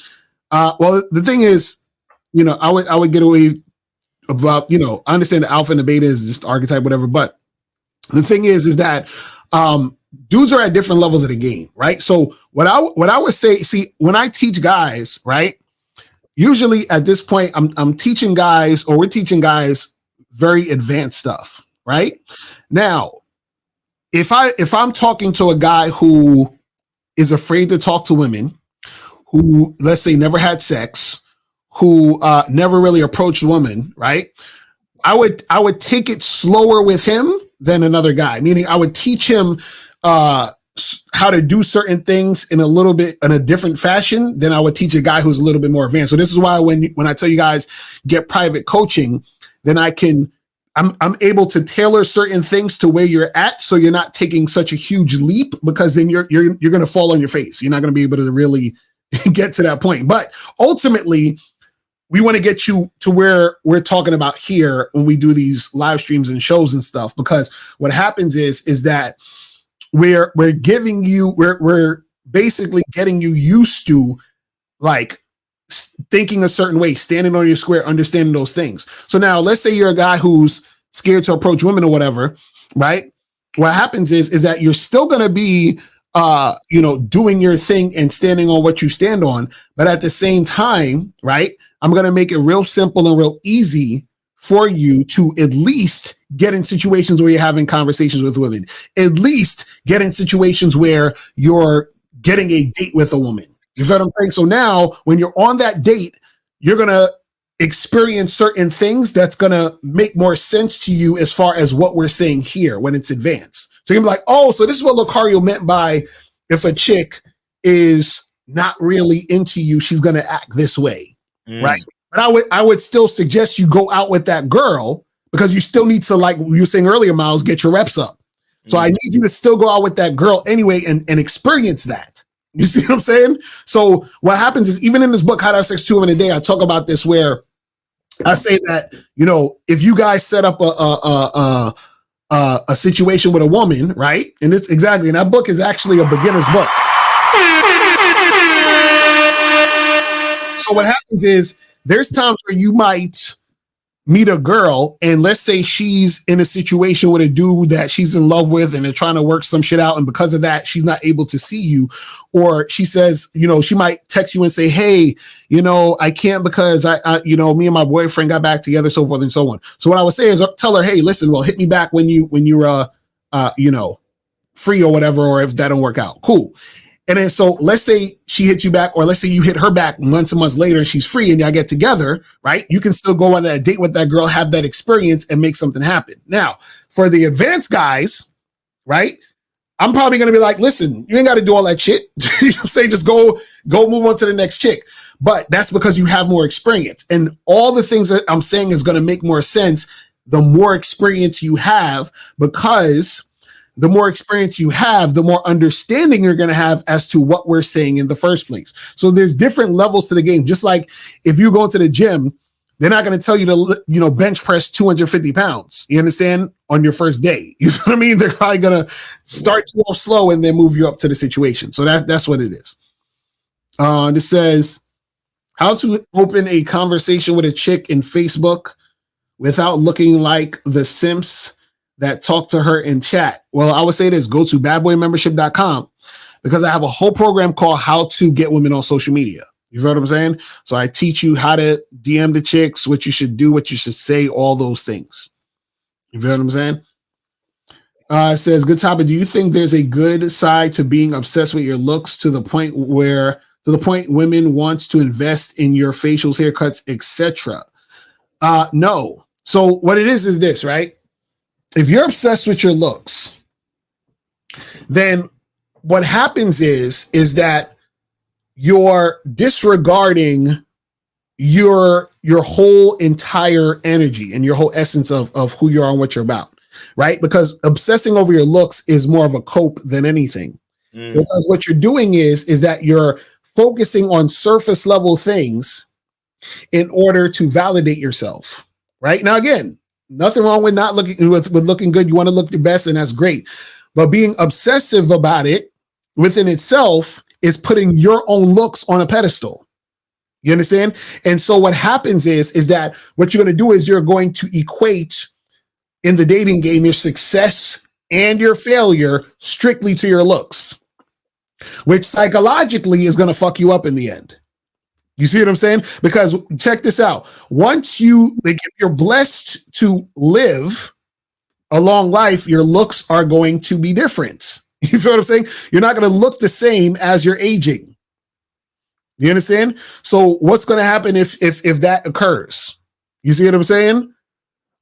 Well, the thing is, I would get away about, I understand the alpha and the beta is just archetype, whatever. But the thing is that dudes are at different levels of the game, right? So what I would say, see, when I teach guys, right, usually at this point, I'm teaching guys, or we're teaching guys very advanced stuff, right? Now, if I'm talking to a guy who is afraid to talk to women, who, let's say, never had sex, who never really approached women, right? I would take it slower with him than another guy, meaning I would teach him how to do certain things in a different fashion than I would teach a guy who's a little bit more advanced. So this is why when I tell you guys get private coaching, then I'm able to tailor certain things to where you're at, so you're not taking such a huge leap, because then you're going to fall on your face. You're not going to be able to really get to that point. But ultimately, we want to get you to where we're talking about here when we do these live streams and shows and stuff, because what happens is that we're basically getting you used to, like, thinking a certain way, standing on your square, understanding those things. So now let's say you're a guy who's scared to approach women or whatever, right? What happens is that you're still going to be doing your thing and standing on what you stand on. But at the same time, right, I'm going to make it real simple and real easy for you to at least get in situations where you're having conversations with women, at least get in situations where you're getting a date with a woman. You feel what I'm saying? So now when you're on that date, you're going to experience certain things that's going to make more sense to you as far as what we're saying here when it's advanced. So you're gonna be like, oh, so this is what Lucario meant by if a chick is not really into you, she's going to act this way, right? But I would still suggest you go out with that girl because you still need to, like you were saying earlier, Miles, get your reps up. So I need you to still go out with that girl anyway and experience that. You see what I'm saying? So what happens is, even in this book, How to Have Sex 2 Women a Day, I talk about this where I say that, if you guys set up a situation with a woman, right? And it's exactly, and that book is actually a beginner's book. So what happens is there's times where you might meet a girl and let's say she's in a situation with a dude that she's in love with and they're trying to work some shit out. And because of that, she's not able to see you. Or she says, she might text you and say, hey, I can't because I me and my boyfriend got back together, so forth and so on. So what I would say is tell her, hey, listen, well, hit me back when you're free or whatever, or if that don't work out. Cool. And then so let's say she hits you back, or let's say you hit her back months and months later and she's free and y'all get together, right? You can still go on that date with that girl, have that experience and make something happen. Now, for the advanced guys, right? I'm probably going to be like, listen, you ain't got to do all that shit. You know what I'm saying? Just go move on to the next chick. But that's because you have more experience. And all the things that I'm saying is going to make more sense the more experience you have, because the more experience you have, the more understanding you're going to have as to what we're saying in the first place. So there's different levels to the game. Just like if you go to the gym, they're not going to tell you to, bench press 250 pounds. You understand? On your first day. You know what I mean? They're probably going to start you off slow and then move you up to the situation. So that's what it is. This says, how to open a conversation with a chick in Facebook without looking like the simps that talk to her in chat. Well, I would say this, go to badboymembership.com because I have a whole program called How to Get Women on Social Media. You know what I'm saying? So I teach you how to DM the chicks, what you should do, what you should say, all those things. You know what I'm saying? It says, good topic. Do you think there's a good side to being obsessed with your looks to the point women wants to invest in your facials, haircuts, etc.? No. So what it is this, right? If you're obsessed with your looks, then what happens is that you're disregarding your whole entire energy and your whole essence of who you are and what you're about, right? Because obsessing over your looks is more of a cope than anything. Because what you're doing is that you're focusing on surface level things in order to validate yourself, right? Now, again, nothing wrong with not looking with looking good. You want to look your best, and that's great. But being obsessive about it within itself is putting your own looks on a pedestal. You understand? And so what happens is that what you're going to do is you're going to equate in the dating game your success and your failure strictly to your looks, which psychologically is going to fuck you up in the end. You see what I'm saying? Because check this out. Once if you're blessed to live a long life, your looks are going to be different. You feel what I'm saying? You're not going to look the same as you're aging. You understand? So what's going to happen if that occurs? You see what I'm saying?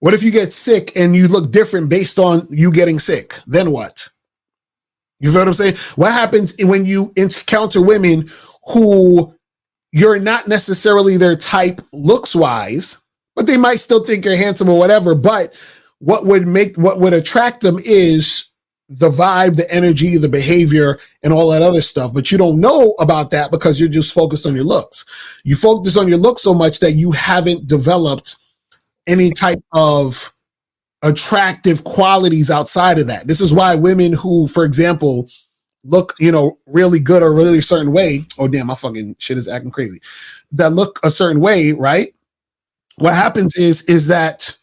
What if you get sick and you look different based on you getting sick? Then what? You feel what I'm saying? What happens when you encounter women who you're not necessarily their type looks wise, but they might still think you're handsome or whatever. But what would attract them is the vibe, the energy, the behavior, and all that other stuff. But you don't know about that because you're just focused on your looks. You focus on your looks so much that you haven't developed any type of attractive qualities outside of that. This is why women who, for example, look, really good or really a certain way. Oh, damn, my fucking shit is acting crazy. That look a certain way, right? What happens is that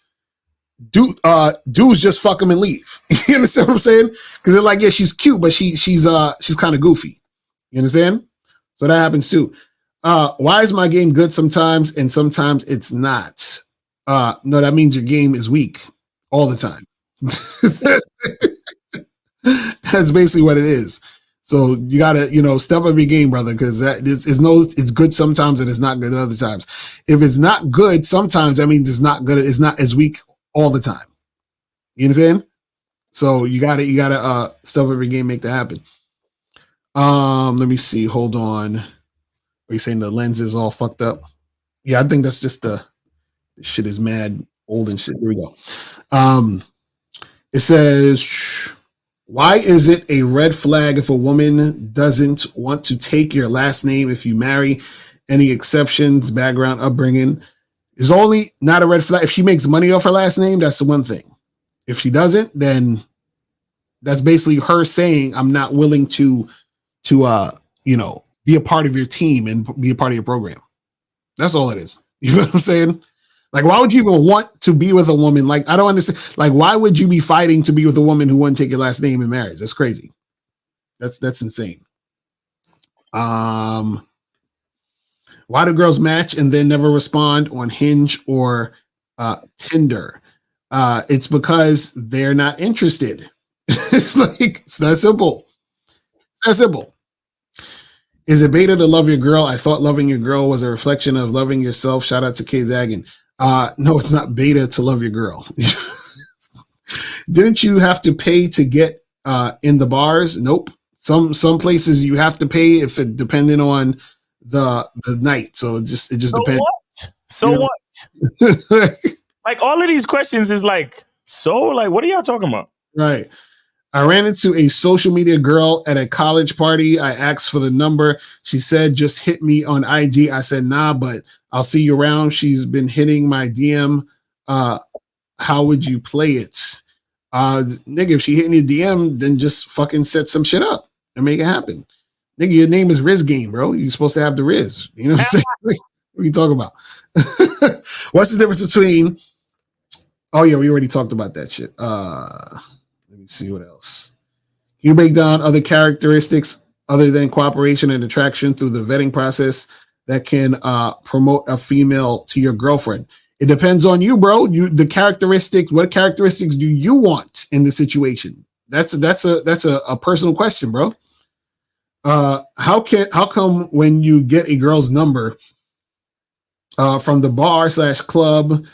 dudes just fuck them and leave. You understand what I'm saying? Because they're like, yeah, she's cute, but she's kind of goofy. You understand? So that happens too. Why is my game good sometimes and sometimes it's not? No, that means your game is weak all the time. That's basically what it is. So you gotta, step up your game, brother, because it's good sometimes and it's not good at other times. If it's not good sometimes, that means it's not good. It's not as weak all the time. You understand? So you gotta step up your game, make that happen. Let me see. Hold on. Are you saying the lens is all fucked up? Yeah, I think that's just the shit is mad old and shit. Here we go. It says, why is it a red flag if a woman doesn't want to take your last name if you marry? Any exceptions, background, upbringing? Is only not a red flag. If she makes money off her last name, that's the one thing. If she doesn't, then that's basically her saying, I'm not willing to be a part of your team and be a part of your program. That's all it is. You know what I'm saying? Like, why would you even want to be with a woman? Like, I don't understand. Like, why would you be fighting to be with a woman who wouldn't take your last name in marriage? That's crazy. That's insane. Why do girls match and then never respond on Hinge or Tinder? It's because they're not interested. It's that simple. It's that simple. Is it beta to love your girl? I thought loving your girl was a reflection of loving yourself. Shout out to K Zagan. No, it's not beta to love your girl. Didn't you have to pay to get in the bars? Nope. Some places you have to pay if it depending on the night. So it just depends. What? So what? Like all of these questions is like, what are y'all talking about? Right. I ran into a social media girl at a college party. I asked for the number. She said, just hit me on IG. I said, nah, but I'll see you around. She's been hitting my DM. How would you play it? Nigga, if she hitting your DM, then just fucking set some shit up and make it happen. Nigga, your name is Riz Game, bro. You're supposed to have the Riz. You know what I'm saying? What are you talking about? What's the difference between... Oh, yeah, we already talked about that shit. Let me see what else. You break down other characteristics other than cooperation and attraction through the vetting process that can promote a female to your girlfriend. It depends on you, bro. What characteristics do you want in the situation? That's a personal question, bro. How come when you get a girl's number from the bar / club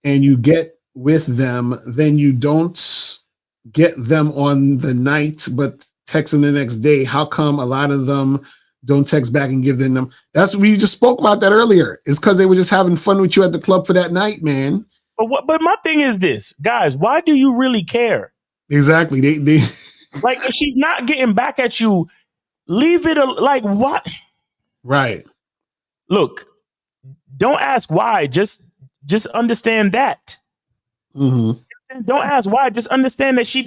and you get with them, then you don't get them on the night, but text them the next day? How come a lot of them don't text back and give them them? That's we just spoke about that earlier. It's because they were just having fun with you at the club for that night, man. But my thing is this, guys, why do you really care? Exactly. They like if she's not getting back at you, leave it like what? Right. Look, don't ask why. Just understand that. Mm-hmm. Don't ask why. Just understand that she's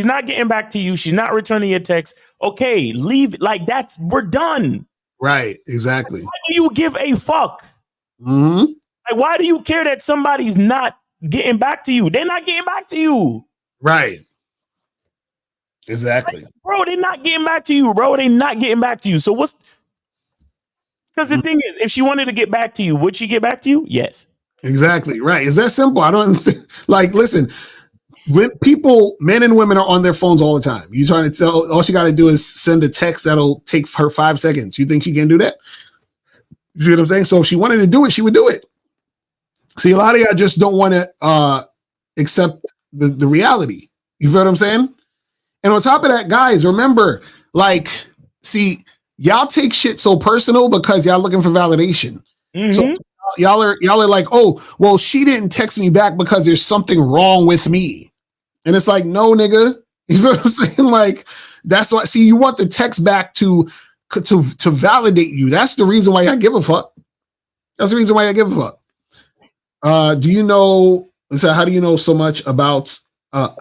not getting back to you. She's not returning your text. Okay, leave it like that's we're done. Right. Exactly. Why do you give a fuck? Mm-hmm. Like, why do you care that somebody's not getting back to you? They're not getting back to you. Right. Exactly. Like, bro, they're not getting back to you, bro. They're not getting back to you. So because the thing is, if she wanted to get back to you, would she get back to you? Yes. Exactly. Right. It's that simple. I don't understand. Like, listen, when men and women are on their phones all the time. You trying to tell, all she got to do is send a text that'll take her 5 seconds. You think she can do that? You see what I'm saying? So if she wanted to do it, she would do it. See, a lot of y'all just don't want to accept the reality. You feel what I'm saying? And on top of that, guys, remember, like, see, y'all take shit so personal because y'all looking for validation. Mm-hmm. So y'all are like, oh, well, she didn't text me back because there's something wrong with me. And it's like, no, nigga. You know what I'm saying? Like, that's why. See, you want the text back to validate you. That's the reason why I give a fuck. That's the reason why I give a fuck. Do you know? So, how do you know so much about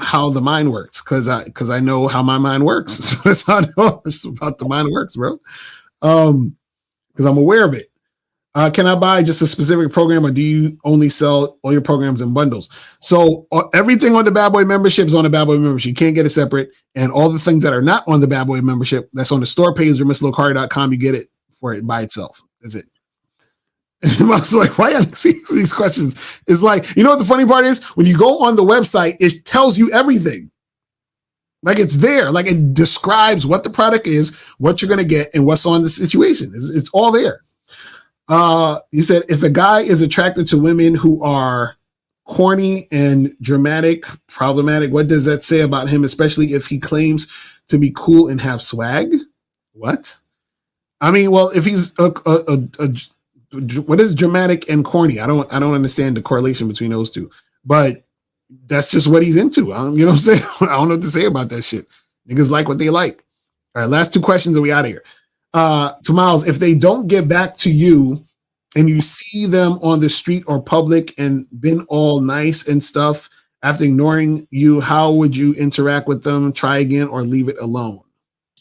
how the mind works? Because I know how my mind works. So that's how I know it's about the mind works, bro. Because I'm aware of it. Can I buy just a specific program, or do you only sell all your programs in bundles? So everything on the Bad Boy membership is on the Bad Boy membership. You can't get it separate. And all the things that are not on the Bad Boy membership, that's on the store page or MrLoCari.com, you get it for it by itself. That's it. And I was like, why are these questions? It's like, you know what the funny part is? When you go on the website, it tells you everything. Like it's there. Like it describes what the product is, what you're going to get, and what's on the situation. It's all there. You said if a guy is attracted to women who are corny and dramatic, problematic, what does that say about him, especially if he claims to be cool and have swag? What? I mean, well, if he's what is dramatic and corny? I don't understand the correlation between those two, but that's just what he's into. You know what I'm saying? I don't know what to say about that shit. Niggas like what they like. All right, last two questions and we out of here. To Miles, if they don't get back to you and you see them on the street or public and been all nice and stuff after ignoring you, how would you interact with them? Try again or leave it alone?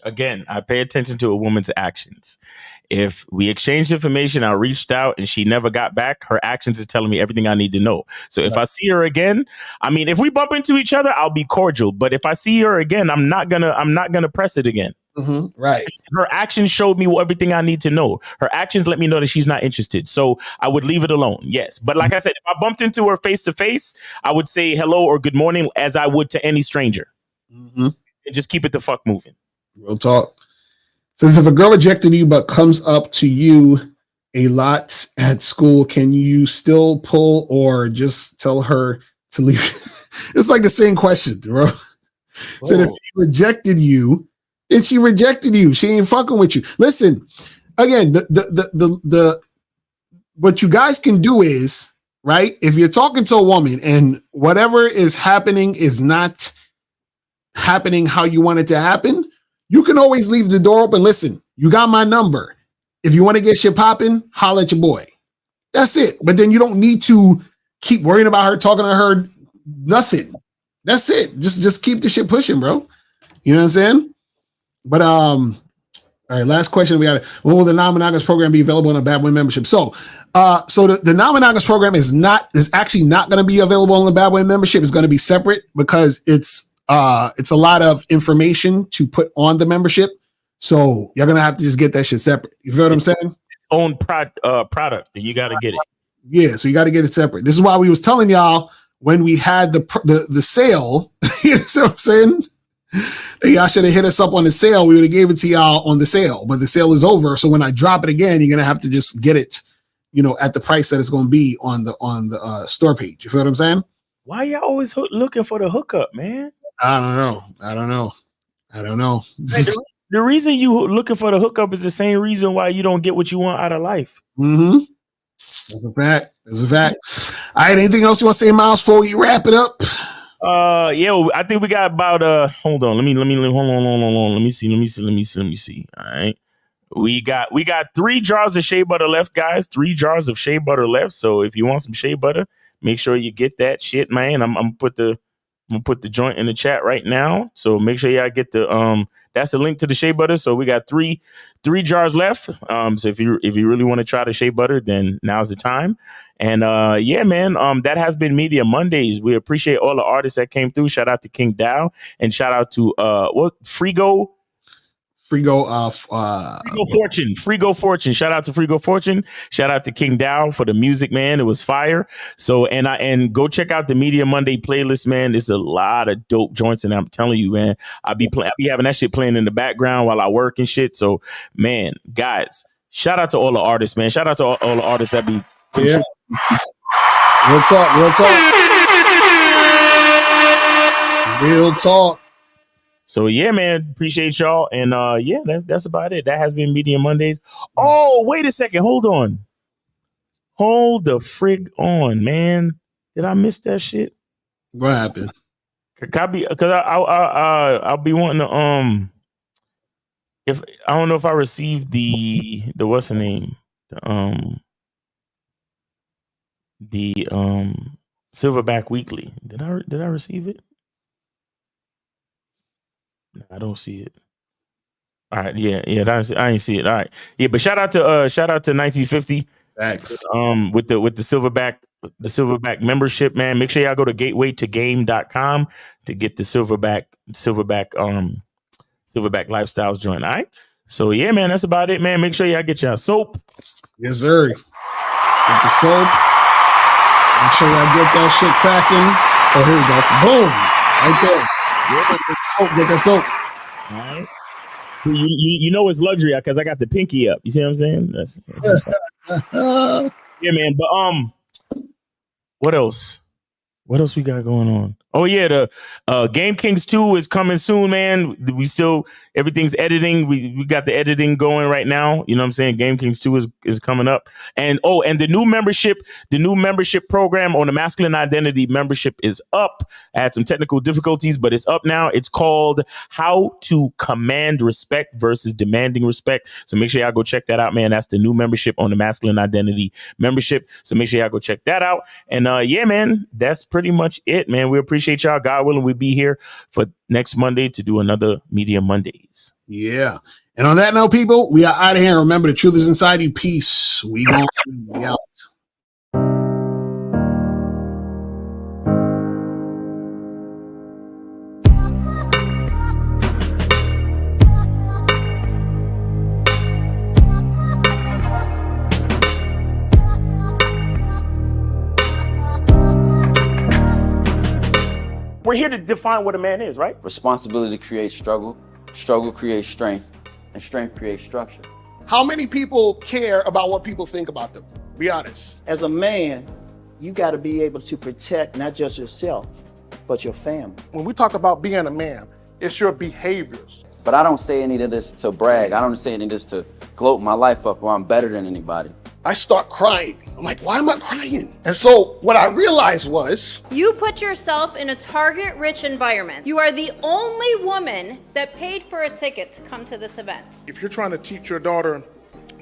Again, I pay attention to a woman's actions. If we exchanged information, I reached out and she never got back, her actions is telling me everything I need to know. So if I see her again, I mean, if we bump into each other, I'll be cordial. But if I see her again, I'm not gonna press it again. Mm-hmm. Right. Her actions showed me everything I need to know. Her actions let me know that she's not interested. So I would leave it alone. Yes. But like I said, if I bumped into her face to face, I would say hello or good morning as I would to any stranger. Mm-hmm. And just keep it the fuck moving. Real talk. Says if a girl rejected you but comes up to you a lot at school, can you still pull or just tell her to leave? It's like the same question, bro. Said if she rejected you, and she rejected you, she ain't fucking with you. Listen, again, the what you guys can do is, right, if you're talking to a woman and whatever is happening is not happening how you want it to happen, you can always leave the door open. Listen, you got my number. If you want to get shit popping, holla at your boy. That's it. But then you don't need to keep worrying about her, talking to her, nothing. That's it. Just keep the shit pushing, bro. You know what I'm saying? But all right, last question we got. When will the non-monogamous program be available on a Bad Boy membership? So the non-monogamous program is actually not going to be available on the Bad Boy membership. It's going to be separate because it's a lot of information to put on the membership. So you're gonna have to just get that shit separate. You feel what I'm saying? Its own product, and you got to get it. Yeah, so you got to get it separate. This is why we was telling y'all when we had the sale. You know what I'm saying? Y'all should have hit us up on the sale. We would have gave it to y'all on the sale, but the sale is over. So when I drop it again, you're gonna have to just get it, at the price that it's gonna be on the store page. You feel what I'm saying? Why y'all always looking for the hookup, man? I don't know. The reason you looking for the hookup is the same reason why you don't get what you want out of life. Mm-hmm. That's a fact. All right, anything else you want to say, Miles, before we wrap it up? Yeah, I think we got about hold on. Let me hold on. Let me see. All right. We got 3 jars of shea butter left, guys. 3 jars of shea butter left. So if you want some shea butter, make sure you get that shit, man. I'm gonna put the joint in the chat right now. So make sure y'all get the that's the link to the shea butter. So we got three jars left. So if you really want to try the shea butter, then now's the time. And yeah, man, that has been Media Mondays. We appreciate all the artists that came through. Shout out to King Dow and shout out to Frigo Fortune. Shout out to Frigo Fortune. Shout out to King Dow for the music, man. It was fire. So and go check out the Media Monday playlist, man. There's a lot of dope joints, and I'm telling you, man, I'll be having that shit playing in the background while I work and shit. So, man, guys, shout out to all the artists, man. Shout out to all the artists that be contributing. Real talk. So yeah, man, appreciate y'all. And yeah, that's about it. That has been Media Mondays. Oh, wait a second. Hold on. Hold the frig on, man. Did I miss that shit? What happened? I'll be wanting to if I don't know if I received the what's the name? The Silverback Weekly. Did I receive it? No, I don't see it. All right, yeah, I ain't see it. All right, yeah, but shout out to 1950 Thanks. With the silverback membership, man. Make sure y'all go to gatewaytogame.com to get the silverback lifestyles joint. All right. So yeah, man, that's about it, man. Make sure y'all get y'all soap. Yes, sir. Get the soap. Make sure y'all get that shit cracking. Oh, here we go. Boom. Right there. Get that soap. All right. You know it's luxury because I got the pinky up. You see what I'm saying? That's yeah, man. But what else? What else we got going on? Oh yeah, the Game Kings 2 is coming soon, man. Everything's editing. We got the editing going right now. You know what I'm saying? Game Kings 2 is coming up. And the new membership program on the masculine identity membership is up. I had some technical difficulties, but it's up now. It's called How to Command Respect versus Demanding Respect. So make sure y'all go check that out, man. That's the new membership on the masculine identity membership. So make sure y'all go check that out. And yeah, man, that's pretty much it, man. We appreciate y'all. God willing, we'll be here for next Monday to do another Media Mondays. Yeah. And on that note, people, we are out of here. Remember, the truth is inside you. Peace. We gonna be out. We're here to define what a man is, right? Responsibility creates struggle, struggle creates strength, and strength creates structure. How many people care about what people think about them? Be honest. As a man, you got to be able to protect not just yourself, but your family. When we talk about being a man, it's your behaviors. But I don't say any of this to brag. I don't say any of this to gloat my life up or I'm better than anybody. I start crying. I'm like, why am I crying? And so what I realized was, you put yourself in a target-rich environment. You are the only woman that paid for a ticket to come to this event. If you're trying to teach your daughter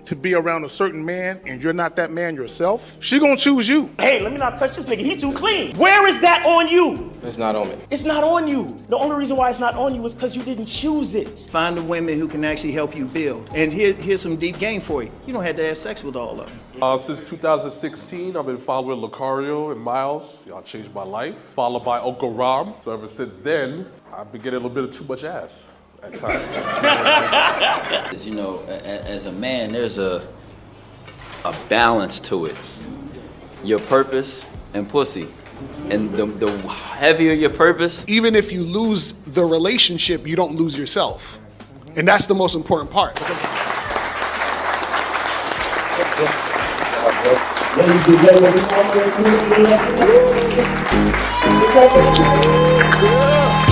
to be around a certain man and you're not that man yourself, she gonna choose you. Hey, let me not touch this nigga. He too clean. Where is that on you? It's not on me. It's not on you. The only reason why it's not on you is because you didn't choose it. Find the women who can actually help you build. And here's some deep game for you. You don't have to have sex with all of them. Since 2016, I've been following Lucario and Miles. Y'all changed my life. Followed by Uncle Ram. So ever since then, I've been getting a little bit of too much ass at times. You know, as a man, there's a balance to it. Your purpose and pussy. And the heavier your purpose. even if you lose the relationship, you don't lose yourself. And that's the most important part. Ladies and gentlemen,